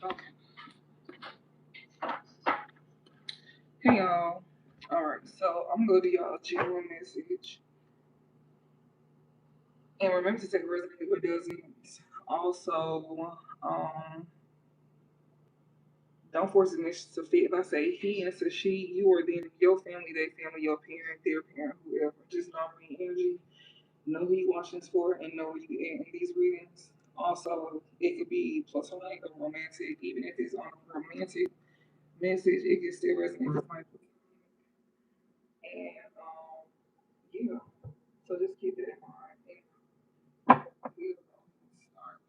Okay. Hey y'all. Alright, so I'm gonna do y'all a general message. And remember to take a resonate with doesn't. Also, don't force an issue to fit. If I say he and it's a she, you or them, your family, their family, your parent, their parent, whoever. Just know the energy, know who you watching for, and know where you at in these readings. Also, it could be platonic or romantic, even if it's on a romantic message, it can still resonate with my and yeah. So just keep that in mind.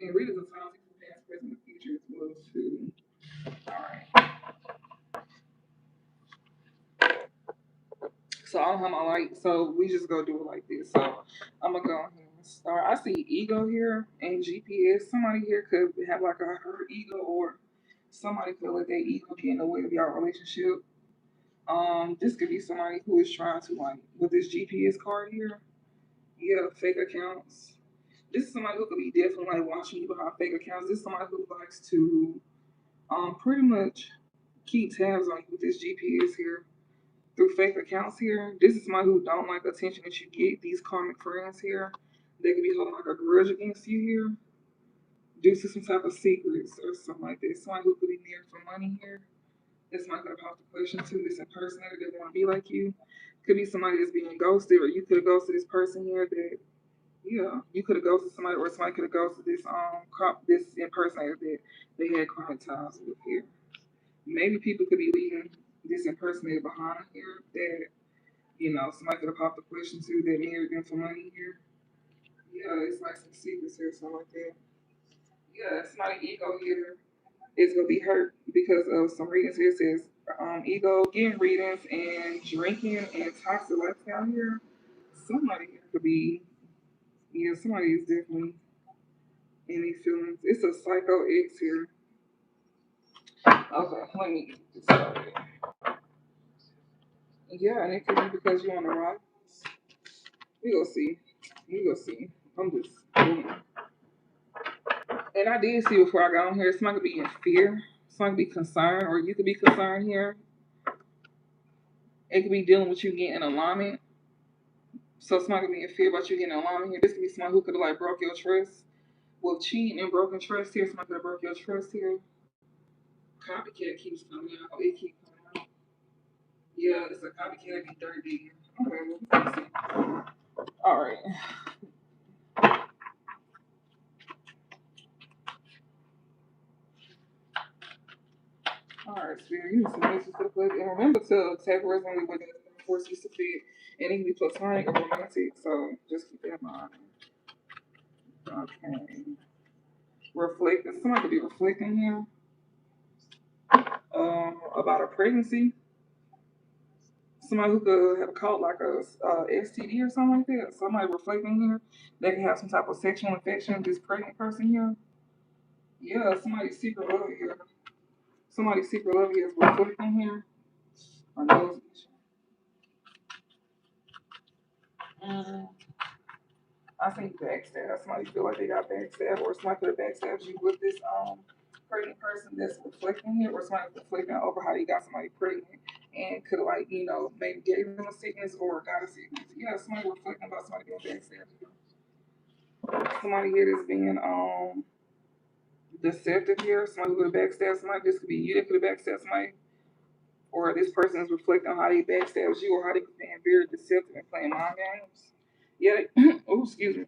And read the times for past, present, and future as well too. All right. So I don't have my light, so we just go do it like this. So I'm gonna go ahead and start. I see ego here and GPS. Somebody here could have like a hurt ego, or somebody feel like their ego get in the way of your relationship. This could be somebody who is trying to like with this GPS card here. Yeah, fake accounts. This is somebody who could be definitely like watching you behind fake accounts. This is somebody who likes to pretty much keep tabs on you with this GPS here through fake accounts here. This is somebody who don't like attention that you get. These karmic friends here, they could be holding like a grudge against you here due to some type of secrets or something like this. Somebody who could be near for money here. This might could have popped the question too. This impersonator doesn't want to be like you. Could be somebody that's being ghosted, or you could have ghosted this person here that yeah, you could have ghosted somebody, or somebody could have ghosted this impersonator that they had karmic ties with here. Maybe people could be leaving this impersonator behind here that somebody could have popped the question to that married them for money here. Yeah, it's like some secrets here, something like that. Yeah, somebody ego here is gonna be hurt because of some readings here. It says ego, getting readings, and drinking and toxic lifestyle here. Somebody here could be somebody is definitely in these feelings. It's a psycho X here. Okay, let me get this started. Yeah, and it could be because you're on the rock. We gonna see. We gonna see. I'm just. And I did see before I got on here, somebody could be in fear, somebody could be concerned, or you could be concerned here. It could be dealing with you getting alignment. So somebody could be in fear about you getting alignment here. This could be somebody who could have like broke your trust. Well, cheating and broken trust here. Somebody could have broke your trust here. Copycat keeps coming out. It keeps coming out. Yeah, it's a copycat be 30. Okay, well, we can see. All right. All right, Spirit. You need some messages for the play. And remember to tag words only when the force used to fit. And it can be platonic or romantic. So just keep that in mind. Okay. Reflecting. Somebody could be reflecting here about a pregnancy. Somebody who could have caught like a STD or something like that. Somebody reflecting here. They could have some type of sexual infection with this pregnant person here. Yeah, somebody's secret love here. Somebody's secret love here is reflecting here. On those. Mm, I think backstab. Somebody feel like they got backstab, or somebody could have backstabbed you with this pregnant person that's reflecting here, or somebody reflecting over how they got somebody pregnant and could have like maybe gave them a sickness or got a sickness. Yeah, somebody reflecting about somebody being backstabbed. Somebody here that's being deceptive here. Somebody who could have backstabbed somebody. This could be you that could have backstabbed somebody, or this person is reflecting on how they backstabs you, or how they being very deceptive and playing mind games. Yeah, oh, excuse me.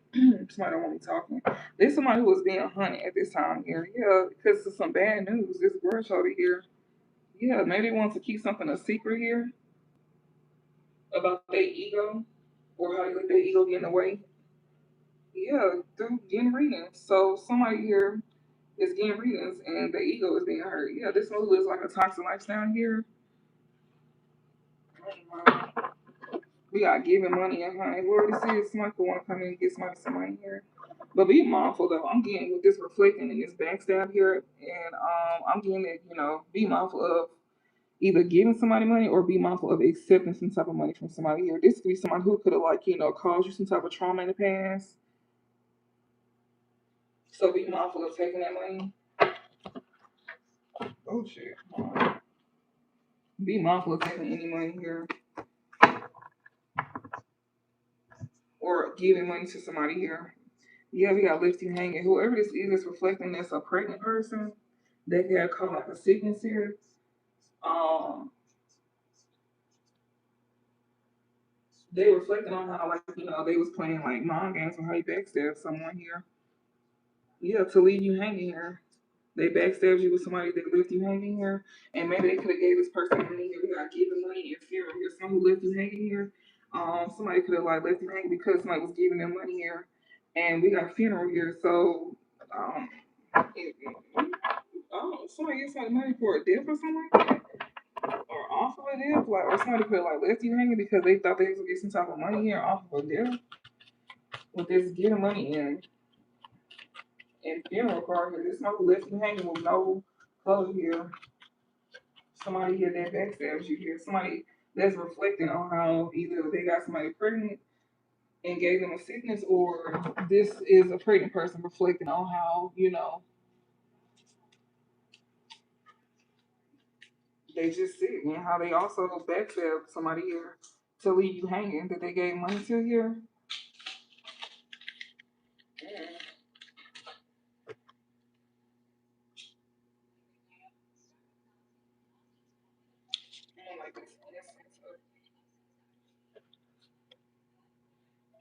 Somebody don't want me talking. There's somebody who was being hunted at this time here. Yeah, because of some bad news. This girl showed it here. Yeah, maybe they want to keep something a secret here about their ego or how they let their ego get in the way. Yeah, through getting readings. So somebody here is getting readings and their ego is being hurt. Yeah, this one who is like a toxic lifestyle here. We got giving money and honey. Where this is, somebody could want to come in and get somebody some money here. But be mindful though. I'm getting with this reflecting and this backstab here, and I'm getting that be mindful of either giving somebody money or be mindful of accepting some type of money from somebody here. This could be somebody who could have like caused you some type of trauma in the past. So be mindful of taking that money. Oh shit. Be mindful of taking any money here or giving money to somebody here. Yeah, we got left you hanging. Whoever this is reflecting that's a pregnant person. They got caught like a sickness here. Um, they reflecting on how like they was playing like mind games on how you backstab someone here. Yeah, to leave you hanging here. They backstabbed you with somebody that left you hanging here, and maybe they could have gave this person money here. We got giving money and funeral here. Someone who left you hanging here. Somebody could have like left you hanging because somebody was giving them money here, and we got funeral here. So, somebody gets somebody money for a death or something like that, or off of a death, like, or somebody could have like left you hanging because they thought they was gonna get some type of money here off of a death. With this giving money in funeral card here, this one who left you hanging with no closure here. Somebody here that backstabs you here. Somebody that's reflecting on how either they got somebody pregnant and gave them a sickness, or this is a pregnant person reflecting on how they just sick and how they also backstab somebody here to leave you hanging that they gave money to here. Mm, I don't like this.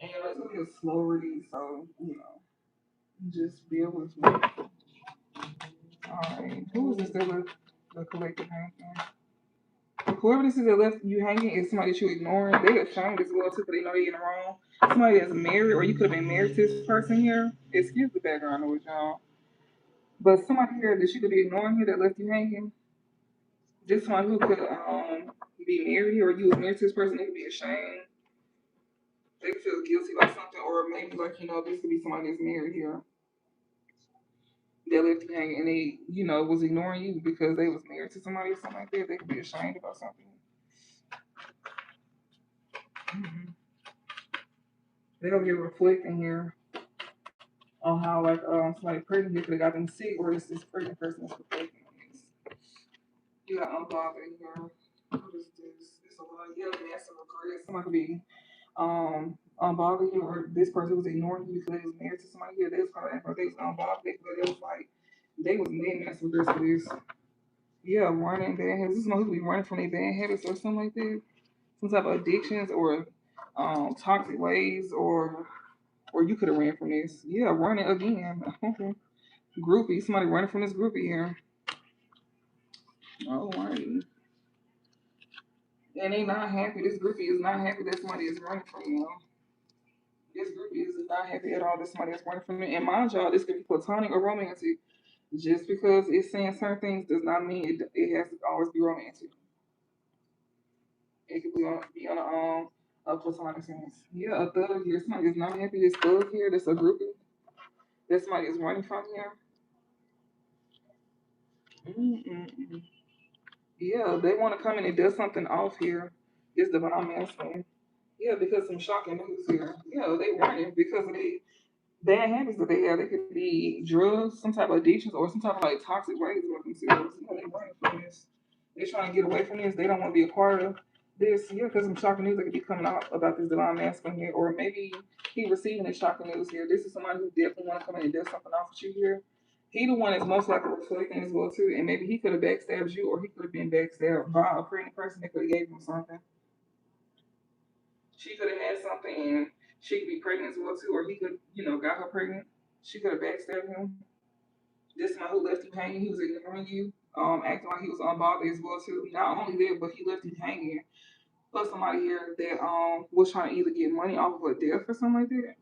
And it's gonna be a slow read, so just bear with me. Alright, who is this that left the collective hanging? Whoever this is that left you hanging is somebody that you ignoring. They ashamed as well too, because they know they're in the wrong. Somebody that's married, or you could have been married to this person here. Excuse the background noise, y'all. But somebody here that you could be ignoring here that left you hanging. Just someone who could be married, or you was married to this person, they could be ashamed. They could feel guilty about something, or maybe like this could be somebody that's married here that left you hanging, and they was ignoring you because they was married to somebody or something like that. They could be ashamed about something. Mm-hmm. They'll be reflecting here on how like somebody pregnant here could have got them sick, or it's this pregnant person that's reflecting on this. You got unbothered here. What is this? It's a lot. Yeah, massive regret. Somebody could be unbothered you, or this person was ignoring you because they was married to somebody here. They was probably acting like they was unbothered, but it was like they was mad massive regrets for this. Yeah, running bad habits. This is someone who be running from their bad habits or something like that. Some type of addictions or toxic ways, or you could have ran from this. Yeah, running again. Groupie. Somebody running from this groupie here. Oh, right. And they not happy. This groupie is not happy that somebody is running from them. This groupie is not happy at all that somebody is running from them. And mind y'all, this could be platonic or romantic. Just because it's saying certain things does not mean it has to always be romantic. It could be on a platonic sense. Yeah, a thug here. Somebody is not happy. This thug here. That's a groupie. That somebody is running from here. Mm-mm. Yeah, they want to come in and do something off here. It's divine masculine. Yeah, because some shocking news here. Yeah, they running because of the bad habits that they have. They could be drugs, some type of addictions, or some type of like toxic ways of themselves. Yeah, they running from this. They trying to get away from this. They don't want to be a part of this. Yeah, because some shocking news that could be coming out about this divine masculine here, or maybe he receiving this shocking news here. This is somebody who definitely want to come in and do something off with you here. He the one that's most likely reflecting as well too, and maybe he could have backstabbed you, or he could have been backstabbed by a pregnant person that could have gave him something. She could have had something, and she could be pregnant as well too, or he could, got her pregnant. She could have backstabbed him. This man who left you hanging, he was ignoring you, acting like he was unbothered as well too. Not only that, but he left you hanging. Plus somebody here that was trying to either get money off of a death or something like that.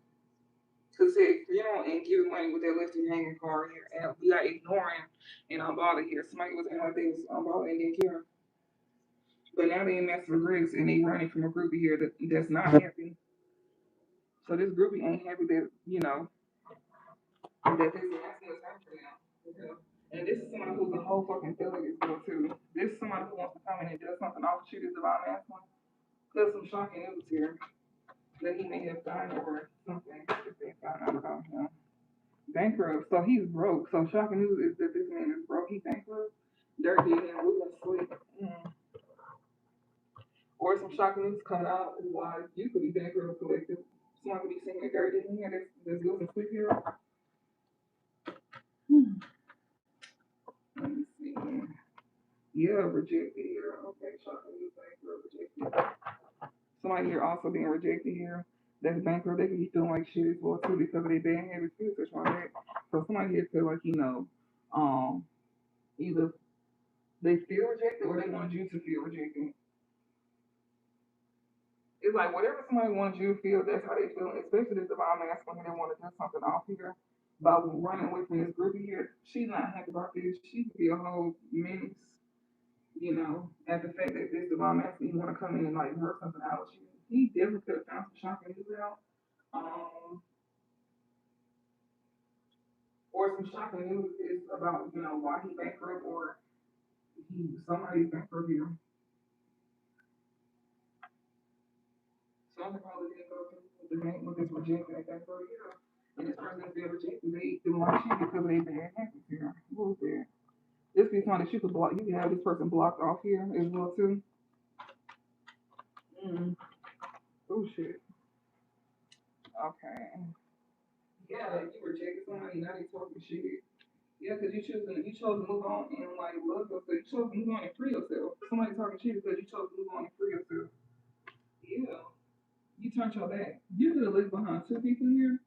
Cause and giving money with that left you hanging card here, and we got ignoring and unbothered here. Somebody was acting like they was unbothered and didn't care. But now they in massive regrets and they running from a group here that's not happy. So this groupie ain't happy that that this masculine is happening now. Yeah. And this is somebody who's a whole fucking failure as well too. This is somebody who wants to come in and do something off shoot is about masculine. There's some shocking news here that he may have died or something if they found out about him. Bankrupt. So he's broke. So shocking news is that this man is broke. He's bankrupt. Dirty and losing sleep. Or some shocking news coming out why you could be bankrupt collective. Someone could be singing dirty in here that's losing sleep here. Hmm. Let me see. Yeah, rejected here. Okay, shocking news bankrupt rejected. Somebody here also being rejected here. That's bankrupt. They could be feeling like shit as well too because of their bad habits too. Such like that. So somebody here feel like either they feel rejected or they want you to feel rejected. It's like whatever somebody wants you to feel, that's how they feel. Especially if the mom asks when they want to do something off here about running away from this group here. She's not happy about this. She could be a whole menace, at the fact that this the mom asking you want to come in and like work something out with you. He definitely could have found some shocking news out. Um, or some shocking news is about, why he bankrupt or somebody's bankrupt here. Something probably didn't go through with the bank with this rejected at bankrupt here. And this person is being rejected. They feel like shit because of their bad habits here. What was that? This be something that you could block. You can have this person blocked off here as well too. Mm. Oh shit. Okay. Yeah, you rejected somebody, now they talking shit. Yeah, because you chose to move on and like love yourself. You chose to move on and free yourself. Somebody talking shit because you chose to move on and free yourself. Yeah. You turned your back. You could have lived behind two people here.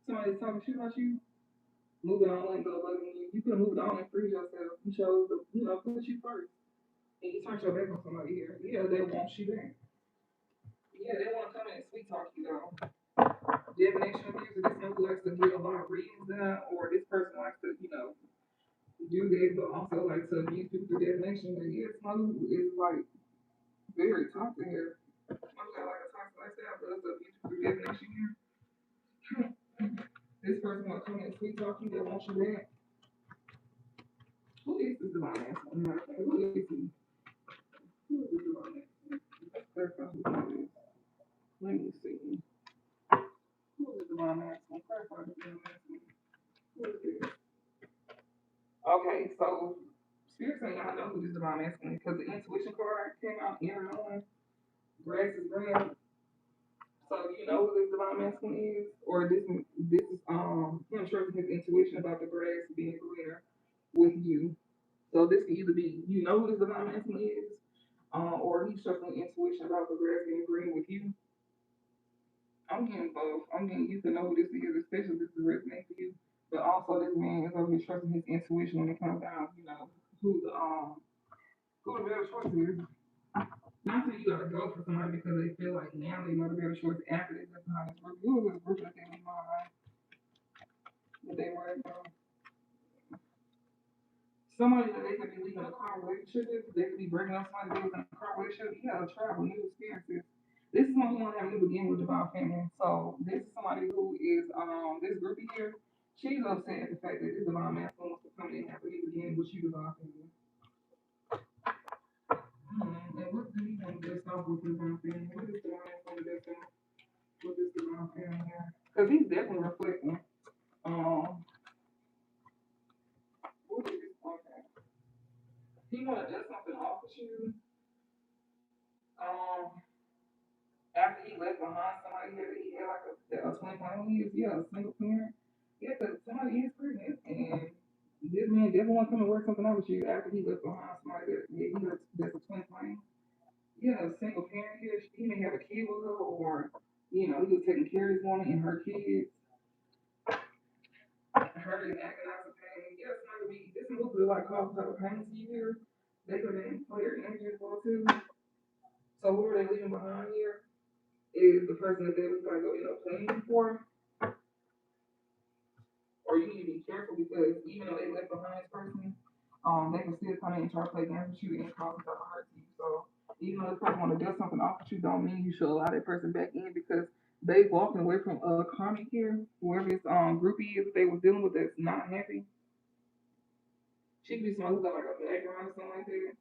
Somebody's talking shit about you. Moving on and go loving you. You could have moved on and freed yourself. You chose to, put you first. And you turned your back on somebody here. Yeah, they want you back. Yeah, they want to come in and sweet talk you though. Divination abuse, this one who likes to get a lot of readings done, or this person likes to, do that, but also like to abuse people through divination. And yeah, someone who is like very toxic here. Someone got like a toxic lifestyle, but it's abuse through divination here. This person wants to come in and sweet talk you, they want you back. Who is this divine masculine? Who is he? Who is this divine masculine? Let's clarify who he is. Let me see. Who is this divine masculine? Clarify who divine masculine. Who is this? Okay, so Spirit saying y'all know who this divine masculine because the intuition card came out inner knowing, grass is green. So you know who this divine masculine is, or this is him trusting his intuition about the grass being greener with you. So this can either be you know who this divine masculine is, or he's trusting intuition about the grass being green with you. I'm getting both. I'm getting you to know who this is, especially if this is resonating for you. But also this man is over here trusting his intuition when it comes down, who the better choice is. Not that you gotta go for somebody because they feel like now they know the better choice after they left behind this group. Who was this group that they leave behind that they were from? Somebody that they could be leaving a car relationship with, they could be breaking up somebody that was in a car relationship. You gotta travel, new experiences. This is one who want to have a new beginning with divine family. So this is somebody who is this groupie here. She's upset at the fact that this divine masculine wants to come in and have a new beginning with you divine family. And what do you want to best off with divine family? What is divine masculine best off with this divine family here? Because he's definitely reflecting. Um, what is this? Okay. He want to do something off with you. Um, after he left behind somebody here that he had like a twin flame with, yeah, a single parent. Yeah, because somebody is pregnant, and this man definitely want to come and work something out with you after he left behind somebody that that's a twin flame. Yeah, a single parent here. He may have a kid with her, or he was taking care of this woman and her kids. Her in agonizing pain. Yeah, somebody be this move could like cause type of pain to you here. They could have been player energy as well too. So who are they leaving behind here? Is the person that they was like, playing for, or you need to be careful because even though they left behind this person, they can still come in and try to play games with you and cause some type of hurt to you. So even though this person want to do something off with you, don't mean you should allow that person back in because they walking away from a karmic here, whoever this groupie is that they was dealing with that's not happy. She could be someone who got like a background or something like that.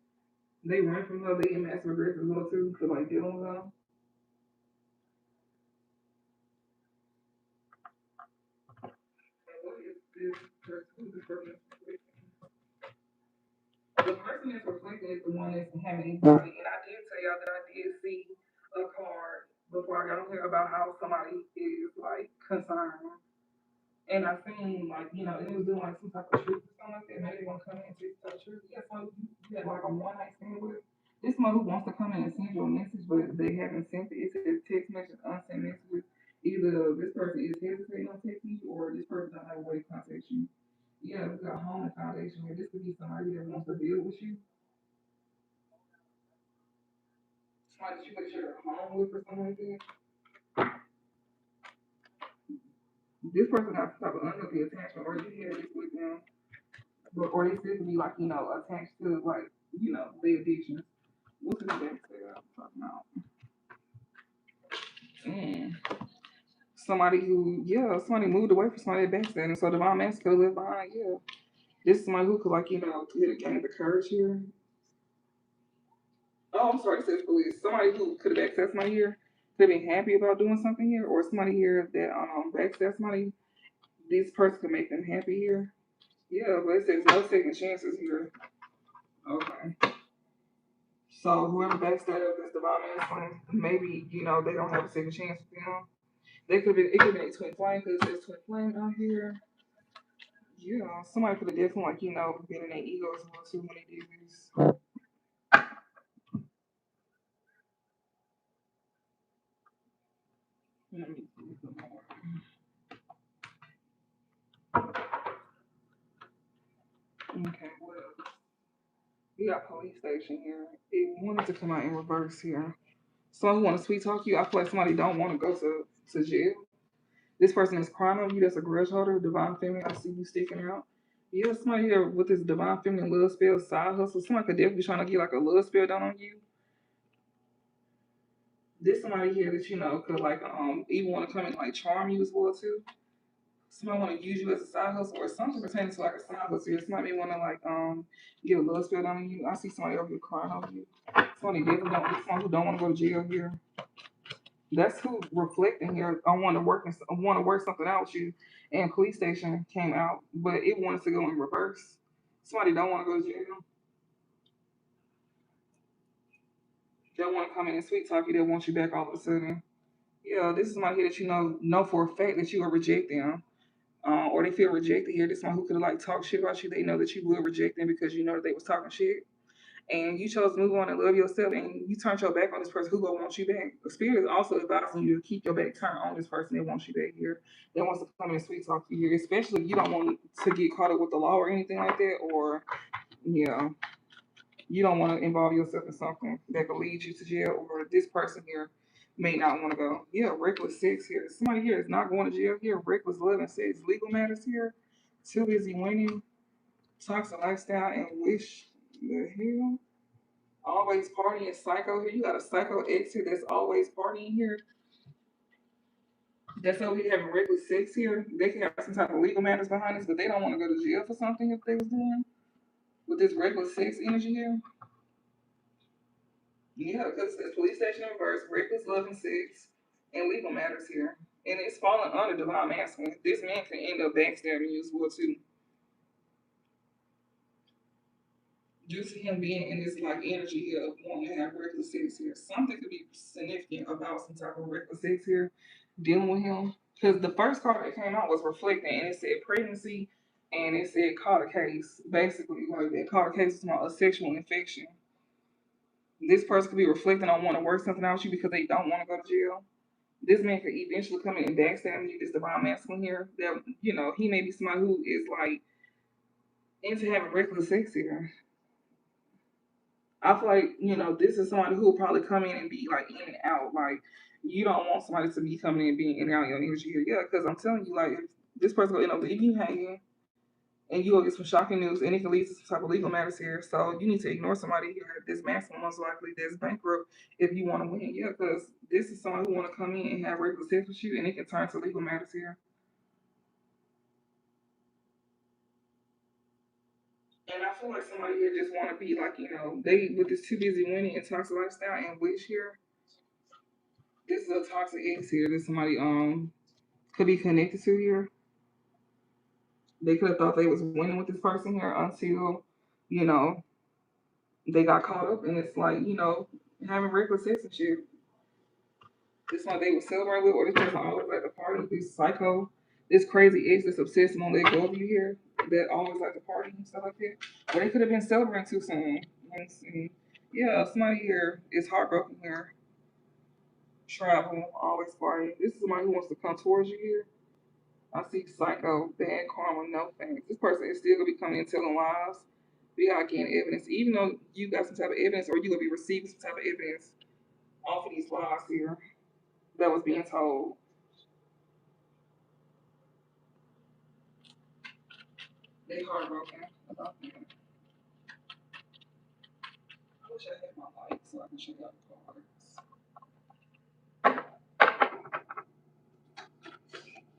They run from her, they get massive regrets as well too, for like dealing with her. And what is this person? Who's this person? The person that's reflecting is the one that's having anxiety. And I did tell y'all that I did see a card before I got on here about how somebody is like concerned. And I seen like, it was doing like some type of truth or something like that. Maybe they want to come in and take some truth. Yeah, so you had like a one night stand with this one who wants to come in and send you a message, but they haven't sent it. It says text message, unsent messages. Either this person is hesitating on texting you or this person don't have a way to contact you. Yeah, we got home and foundation here. This could be somebody that wants to build with you. Somebody that you could share a home with or something like that. This person got some type of unhealthy attachment or you had this with them. But, or they still could be like, attached to like, the addictions. What's this back there I'm talking about? Mm. Somebody moved away from somebody back then, and so the mom asked could live behind, yeah. This is somebody who could like, could have gained the courage here. Oh, I'm sorry, it says police. Somebody who could have accessed money here, could have been happy about doing something here, or somebody here that access money, this person could make them happy here. Yeah, but it says no second chances here. Okay. So whoever backstabbed this divine masculine, maybe, they don't have a second chance with them. They could be it could be a twin flame because there's twin flame out here. Yeah, somebody could have definitely been in their egos a little too when they did this. Let me see some more. Okay, what else? We got police station here. It wanted to come out in reverse here. Someone who want to sweet talk you, I feel like somebody don't want to go to jail. This person is crying on you. That's a grudge holder, divine feminine. I see you sticking out. Yeah, somebody here with this divine feminine love spell, side hustle. Somebody could definitely be trying to get like a love spell done on you. There's somebody here that could like even want to come and like charm you as well too. Somebody want to use you as a side hustle or something pertaining to like a side hustle. Somebody may want to like get a love spell done on you. I see somebody over here crying over you. Somebody definitely don't. Someone who don't want to go to jail here. That's who reflecting here. I want to work something out with you. And police station came out, but it wanted to go in reverse. Somebody don't want to go to jail. They want to come in and sweet talk you. They want you back all of a sudden. Yeah, this is somebody here that know for a fact that you will reject them. Or they feel rejected here. This one who could have like talked shit about you. They know that you will reject them because you know that they was talking shit. And you chose to move on and love yourself, and you turned your back on this person who gonna want you back. The spirit is also advising you to keep your back turned on this person that wants you back here, that wants to come in and sweet talk to you here, especially if you don't want to get caught up with the law or anything like that, or yeah, you don't want to involve yourself in something that could lead you to jail, or this person here may not want to go. Yeah, reckless sex here. Somebody here is not going to jail here. Reckless love and sex, legal matters here. Too busy winning, toxic lifestyle, and wish the hell. Always partying psycho here. You got a psycho ex here that's always partying here. That's over here having reckless sex here. They can have some type of legal matters behind this, but they don't want to go to jail for something if they was doing with this reckless sex energy here. Yeah, because it's police station in reverse, reckless love and sex, and legal matters here. And it's falling under divine masculine. This man can end up backstabbing you as well too. Due to him being in this like energy here of wanting to have reckless sex here. Something could be significant about some type of reckless sex here, dealing with him. Because the first card that came out was reflecting and it said pregnancy and it said caught a case. Basically, like that caught a case is about a sexual infection. This person could be reflecting on wanting to work something out with you because they don't want to go to jail. This man could eventually come in and backstab you, this divine masculine here. That he may be somebody who is like into having reckless sex here. I feel like, this is somebody who will probably come in and be like in and out. Like, you don't want somebody to be coming in and being in and out of your energy here. Yeah, because I'm telling you, like, if this person will end up leaving you hanging and you will get some shocking news and it can lead to some type of legal matters here. So you need to ignore somebody here. This masculine most likely that's bankrupt if you want to win. Yeah, because this is someone who want to come in and have regular sex with you and it can turn to legal matters here. And I feel like somebody here just want to be like, they with this too busy winning and toxic lifestyle and wish here. This is a toxic ex here that somebody could be connected to here. They could have thought they was winning with this person here until, you know, They got caught up, and it's like, having reckless sex and shit. This one they were celebrating with, or this person always at the party. This psycho, this crazy ex that's obsessed and won't let go of you here. That always like the party and stuff like that. But they could have been celebrating too soon. Let me see. Yeah, somebody here is heartbroken here. Travel, always party. This is somebody who wants to come towards you here. I see psycho, bad karma, no thanks. This person is still gonna be coming and telling lies. We gotta gain evidence, even though you got some type of evidence, or you gonna be receiving some type of evidence off of these lies here that was being told. They heartbroken about that. I wish I had my light so I can check out the cards.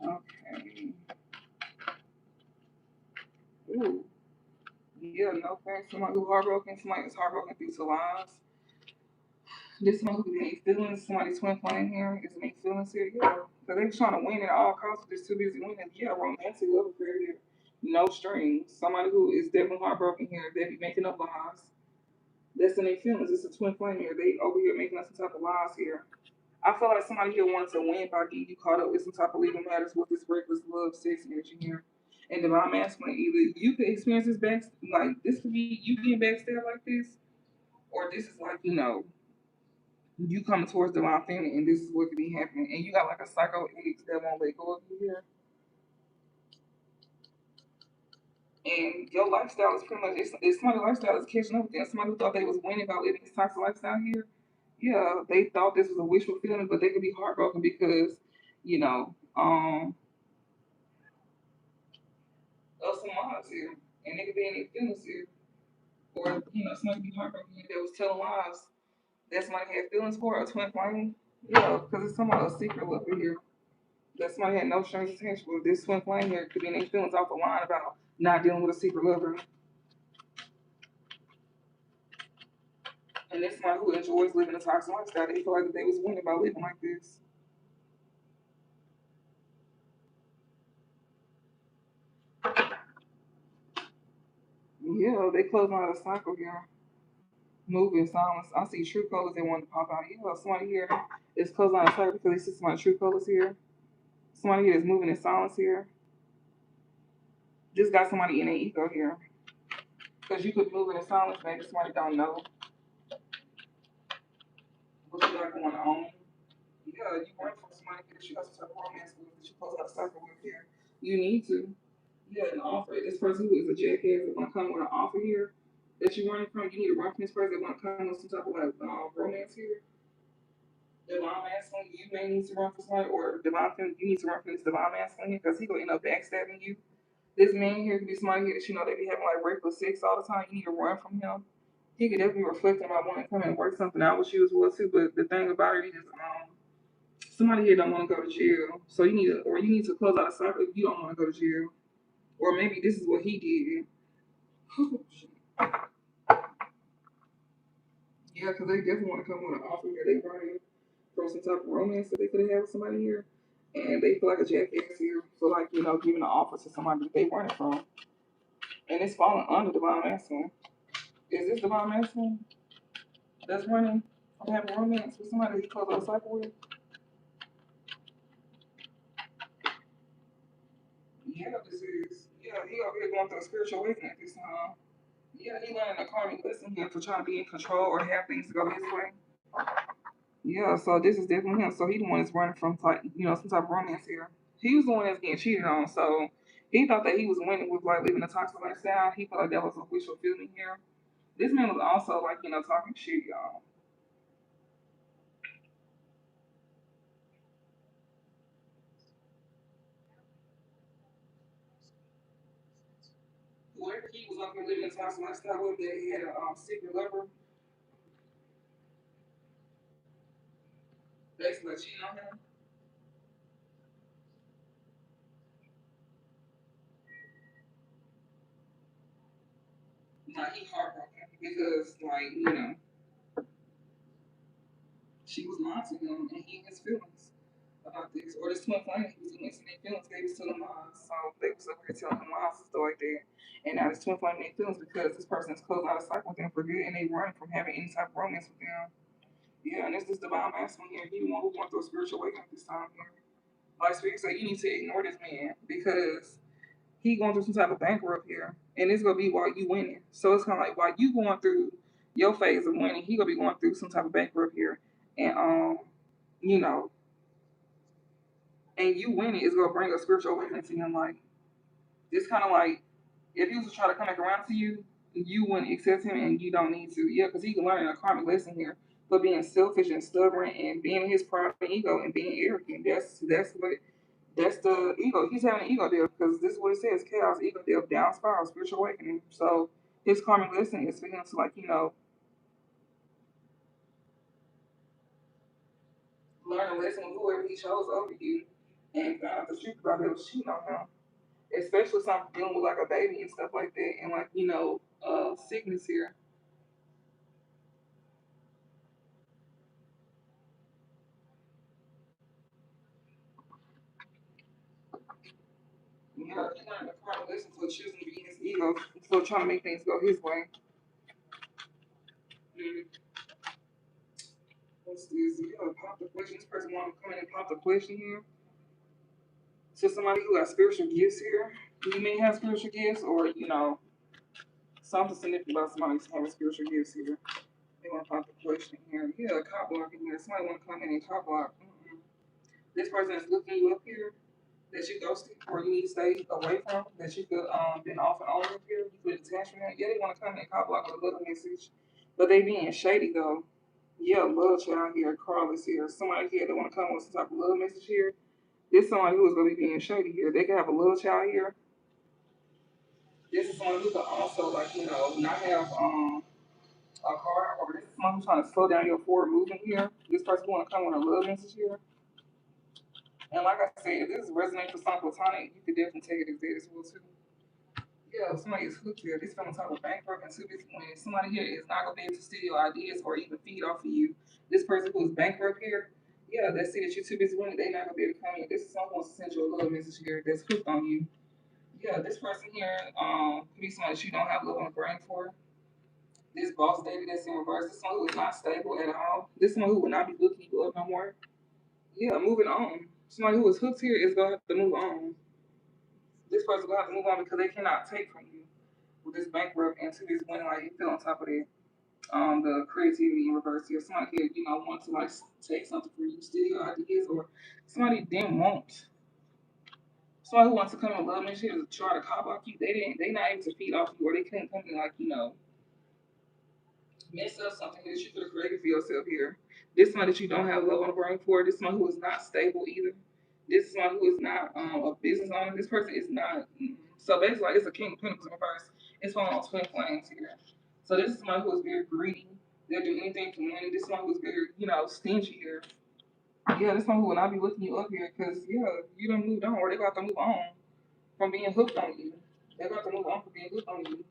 Okay. Ooh. Yeah, no thanks. Somebody who heartbroken, somebody who's heartbroken through to lies. This one who could be in feelings, somebody twin flame here is in feelings here, yeah. Because they trying to win at all costs, just too busy winning. Yeah, romantic love affair here. No strings. Somebody who is definitely heartbroken here, they be making up lies. That's in their feelings. It's a twin flame here. They over here making up some type of lies here. I feel like somebody here wants to win by getting you caught up with some type of legal matters with this reckless love, sex energy here. And divine masculine, either you could experience this back, like this could be you getting backstabbed like this, or this is like, you coming towards divine family and this is what could be happening. And you got like a psycho ex that won't let go of you here. And your lifestyle is pretty much, it's somebody lifestyle is catching up with them. Somebody who thought they was winning by living this type of lifestyle here. Yeah, they thought this was a wishful feeling, but they could be heartbroken because, you know, um, of some lies here. And they could be in their feelings here. Or, somebody could be heartbroken that was telling lies that somebody had feelings for, a twin flame. Yeah, because it's somewhat a secret lover here. That somebody had no strings attached with. This twin flame here could be in their feelings off the line about not dealing with a secret lover. And that's somebody who enjoys living a toxic lifestyle. They feel like that they was winning by living like this. Yeah, they closing out a cycle here. Moving silence. I see true colors they want to pop out. Yeah, somebody here is closing out a cycle because they see some true colors here. Somebody here is moving in silence here. Just got somebody in their ego here. Because you could be moving in silence, maybe somebody don't know what you got going on. Yeah, you work for somebody that you got some type of romance with, that you close out a cycle with here. You need to. Yeah, an offer. This person who is a jackass that want to come with an offer here that you're running from, you need to run from this person that want to come with some type of like romance here. Divine masculine, you may need to run for somebody, or divine feminine, you need to run from this divine masculine here because he gonna end up backstabbing you. This man here could be somebody here that they be having like reckless sex all the time. You need to run from him. He could definitely reflect about wanting to come and work something out with you as well too. But the thing about it is, somebody here don't want to go to jail, so you need to close out a cycle if you don't want to go to jail, or maybe this is what he did. Yeah, because they definitely want to come with an offer here. They running from some type of romance that they could have had with somebody here, and they feel like a jackass here for like giving an offer to somebody that they running from, and it's falling under divine masculine. Is this divine masculine that's running from having romance with somebody that he close a cycle with? Yeah, this is. Yeah, he over here going through a spiritual awakening at this time. Yeah, he learning a karmic lesson here for trying to be in control or have things to go his way. Yeah, so this is definitely him. So he the one that's running from like some type of romance here. He was the one that's getting cheated on. So he thought that he was winning with like living a toxic lifestyle. He felt like that was a wishful feeling here. This man was also like talking shit, y'all. Whoever he was up here living a toxic lifestyle with, that he had a secret lover, basically cheating on him. Like he heartbroken because she was lying to him and he in his feelings. about this. Or this twin flame, he was mixing their feelings, gave it to them so they was up here telling him lies and stuff like that. And now this twin flame their feelings because this person is closed out of sight with them for good and they run from having any type of romance with them. Yeah, and it's this divine masculine here. He the one who went through a spiritual awakening this time here. Like Spirit said, you need to ignore this man because he going through some type of bankrupt here, and it's gonna be while you winning. So it's kind of like while you going through your phase of winning, he gonna be going through some type of bankrupt here, and you know, and you winning is gonna bring a spiritual awakening to him. Like it's kind of like if he was to try to come back around to you, you wouldn't accept him, and you don't need to. Yeah, because he can learn a karmic lesson here for being selfish and stubborn and being in his pride and ego and being arrogant. That's the ego. He's having an ego deal because this is what it says: chaos, ego deal, down spiral, spiritual awakening. So his karmic lesson is for him to like learn a lesson with whoever he chose over you, and find out the truth about it was cheating on him. Especially something dealing with like a baby and stuff like that, and like sickness here. Yeah, he learned a karmic lesson for choosing to be his ego, for trying to make things go his way. Mm. What's this? Yeah, pop the question. This person want to come in and pop the question here. To somebody who has spiritual gifts here. You may have spiritual gifts, or something significant about somebody having spiritual gifts here. They want to pop the question here. Yeah, a cop block in here. Somebody want to come in and cop block. Mm-mm. This person is looking you up here that you ghosted or you need to stay away from, that you could been off and on with here, you could detach from that. Yeah, they want to come in and cop block with a little message. But they being shady though. Yeah, love child here, Carlos here. Somebody here that want to come with some type of love message here. This somebody who is going to be being shady here. They could have a little child here. This is someone who could also not have a car, or this is someone who's trying to slow down your forward movement here. This person want to come with a love message here. And like I said, if this resonates with something platonic, you could definitely take it as that as well too. Yeah, if somebody is hooked here, this feeling type of bankrupt and too busy when somebody here is not gonna be able to steal your ideas or even feed off of you. This person who is bankrupt here, yeah, that's it that you're too busy winning, they not gonna be able to come in. This is someone who wants to send you a love message here that's hooked on you. Yeah, this person here, could be someone that you don't have love on the brain for. This boss lady that's in reverse, this one who is not stable at all. This one who will not be looking you up no more. Yeah, moving on. Somebody who is hooked here is gonna have to move on. This person gonna have to move on because they cannot take from you with this bankrupt and to this winning. Like you feel on top of it. The creativity in reverse here. Somebody here, want to like take something from you, steal your ideas, or somebody didn't want. Somebody who wants to come and love and shit to try to cop off you. They not able to feed off you, or they couldn't come and mess up something that you could have created for yourself here. This one that you don't have love on the brain for. This one who is not stable either. This is one who is not a business owner. This person is not. So basically, like, it's a king of pentacles in reverse. It's one of those twin flames here. So this is someone who is very greedy. They'll do anything for money. This one who's very, stingy here. Yeah, this one who will not be looking you up here because, yeah, you don't move on or they got to move on from being hooked on you. They got to move on from being hooked on you.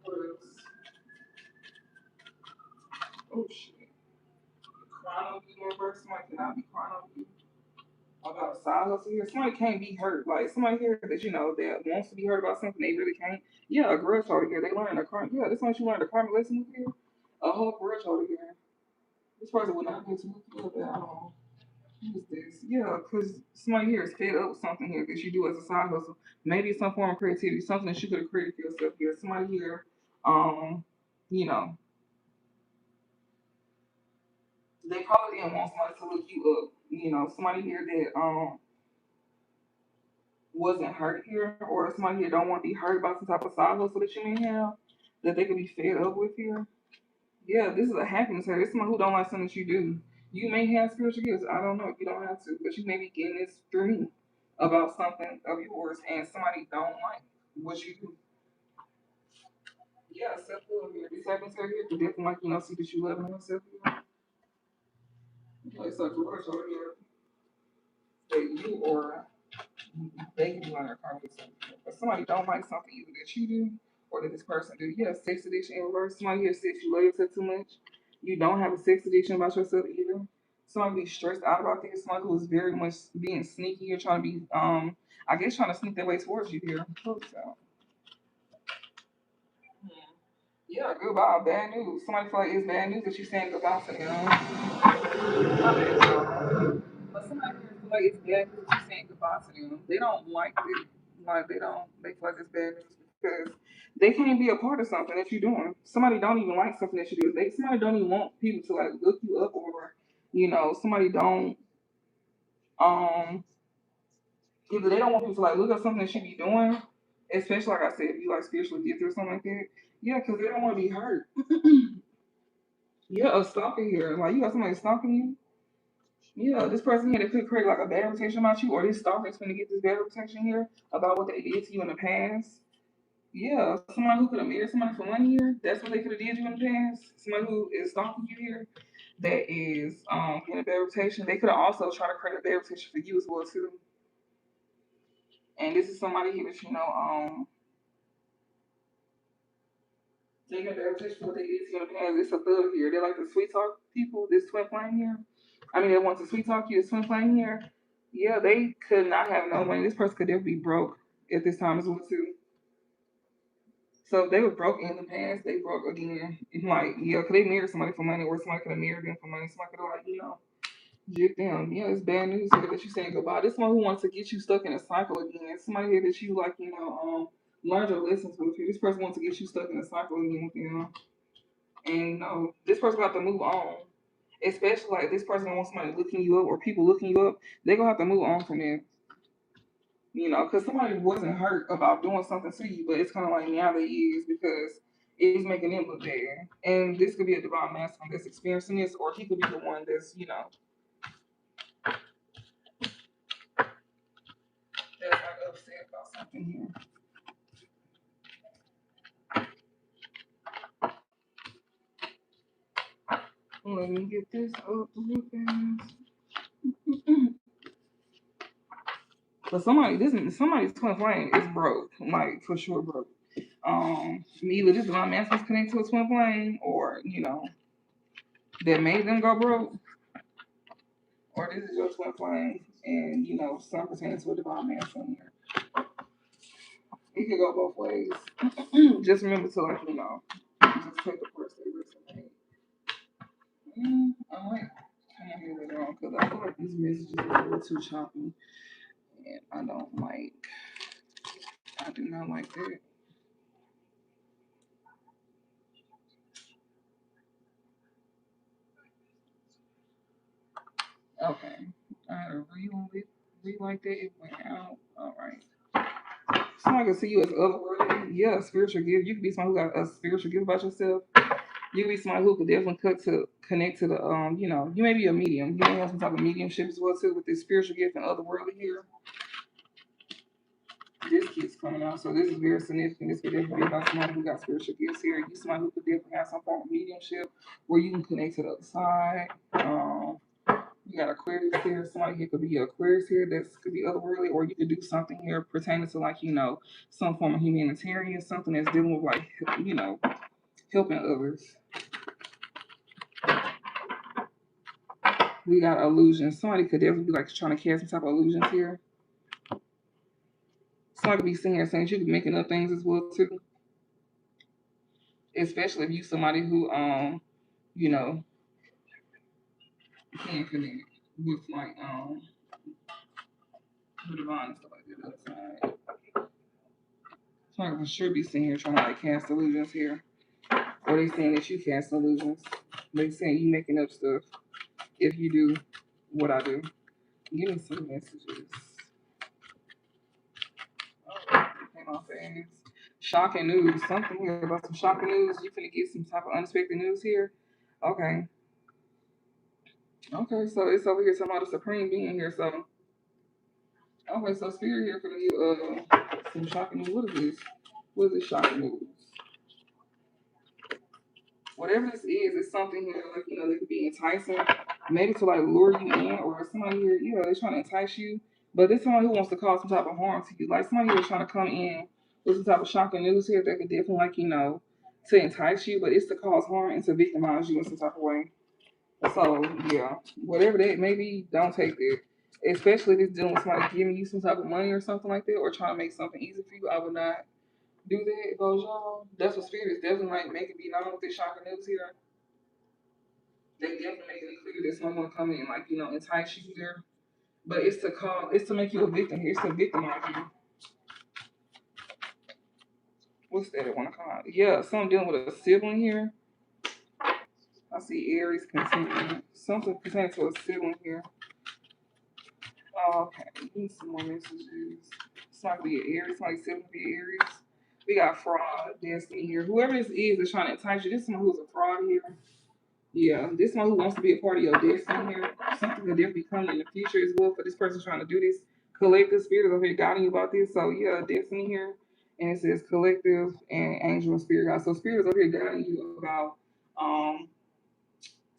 What else? Oh, shit. Crying over you in reverse. Somebody cannot be crying over you about a side hustle here. Somebody can't be hurt. Like somebody here that that wants to be hurt about something they really can't. Yeah, a grudge holder here. They learn a crime. Yeah, this one you learned a karmic lesson with here. A whole grudge holder here. This person would not be able to hook you up at all. Who's this? Yeah, because somebody here is fed up with something here that you do as a side hustle. Maybe it's some form of creativity, something that you could have created for yourself here. Somebody here, um, you know, they probably didn't want somebody to look you up. Somebody here that wasn't hurt here, or somebody here don't want to be hurt about some type of side hustle that you may have that they could be fed up with here. Yeah, this is a happiness here. This is someone who don't like something that you do. You may have spiritual gifts. I don't know. You don't have to, but you may be getting this through me about something of yours, and somebody don't like what you do. Yeah, self love here. This happens here. To definitely see that you love yourself. It's a grudge over here that you or they can be on their karma with something. But somebody don't like something either that you do or that this person do. Yeah, sex addiction in reverse. Somebody here says you love yourself too much. You don't have a sex addiction about yourself either. Somebody be stressed out about this. Somebody who is very much being sneaky or trying to be, I guess, trying to sneak their way towards you here. So, yeah, goodbye. Bad news. Somebody feel like it's bad news that you're saying goodbye to them. My bad, y'all. But somebody here feel like it's bad news that you're saying goodbye to them. They don't like it. Like they don't. They feel like it's bad news because they can't be a part of something that you're doing. Somebody don't even like something that you do. Somebody don't even want people to like look you up or somebody don't um either they don't want people to like look up something that she be doing, especially like I said, if you like spiritually gifted or something like that. Yeah, because they don't want to be hurt. Yeah, a stalker here. Like you got somebody stalking you. Yeah, this person here that could create like a bad reputation about you, or this stalker is going to get this bad reputation here about what they did to you in the past. Yeah, somebody who could have married somebody for 1 year, that's what they could have did you in the past. Somebody who is stalking you here, that is getting a bad reputation. They could have also tried to create a bad reputation for you as well too. And this is somebody here that they got their attention for what they did to you in the past. It's a thug here. They're like the sweet talk people, this twin flame here. I mean, they want to sweet talk you, this twin flame here. Yeah, they could not have no money. This person could never be broke at this time as well too. So if they were broke in the past, they broke again. And like, yeah, could they marry somebody for money, or somebody could have married them for money? Somebody could have like, get them. Yeah, it's bad news here that you're saying goodbye. This one who wants to get you stuck in a cycle again. Somebody here that you like, learn your lessons with you. This person wants to get you stuck in a cycle again with them. And this person got to move on. Especially like this person wants somebody looking you up or people looking you up, they're gonna have to move on from them. Because somebody wasn't hurt about doing something to you, but it's kind of like now they is because it's making them look bad. And this could be a divine masculine that's experiencing this, or he could be the one that's like upset about something here. Let me get this up real fast. But somebody's twin flame is broke, like for sure broke. Either this divine masculine is connected to a twin flame, or that made them go broke, or this is your twin flame, and some pertaining to a divine masculine here. It could go both ways. Just remember to just take the first they resonate. I might kind of hear it wrong because I feel like these messages are a little too choppy, and I do not like that. Okay, like that. It went out. All right. Someone can see you as otherworldly. Yeah, a spiritual gift. You could be someone who got a spiritual gift about yourself. You could be somebody who could definitely connect to the you may be a medium. You may have some type of mediumship as well too with this spiritual gift and otherworldly here. This keeps coming out, so this is very significant. This could definitely be about somebody who got spiritual gifts here. You somebody who could definitely have some form of mediumship where you can connect to the other side. You got Aquarius here. Somebody here could be Aquarius here. That could be otherworldly, or you could do something here pertaining to some form of humanitarian, something that's dealing with helping others. We got illusions. Somebody could definitely be like trying to cast some type of illusions here. Somebody could be sitting here saying you could be making up things as well too. Especially if you somebody who you know can connect with the divine and stuff like that outside. Somebody for sure be sitting here trying to like cast illusions here. Or they saying that you cast illusions. They saying you making up stuff if you do what I do. Give me some messages. Oh, came off fast. Shocking news. Something here about some shocking news. You finna get some type of unexpected news here. Okay. Okay, so it's over here talking about the Supreme being here. So okay, so Spirit here finna give some shocking news. What is this? What is this shocking news? Whatever this is, it's something here like they could be enticing, maybe to like lure you in, or somebody here, they're trying to entice you. But there's somebody who wants to cause some type of harm to you, like somebody who's trying to come in with some type of shocking news here that could definitely to entice you, but it's to cause harm and to victimize you in some type of way. So yeah, whatever that may be, don't take that. Especially if it's dealing with somebody giving you some type of money or something like that, or trying to make something easy for you. I would not do that if I was y'all. That's what spirit is definitely like making me known with this shocking news here. They definitely making it clear that someone come in like entice you there. But it's to make you a victim here. It's to victimize you. What's that I want to call it? Yeah, something dealing with a sibling here. I see Aries continue. Something pertaining to a sibling here. Oh, okay. We need some more messages. Somebody be Aries. Somebody sibling be Aries. We got fraud, destiny here. Whoever this is trying to entice you. This is someone who's a fraud here. Yeah, this one who wants to be a part of your destiny here. Something could definitely come in the future as well for this person trying to do this. Collective spirit over here guiding you about this. So yeah, destiny here. And it says collective and angel and spirit guide. So spirit is over here guiding you about um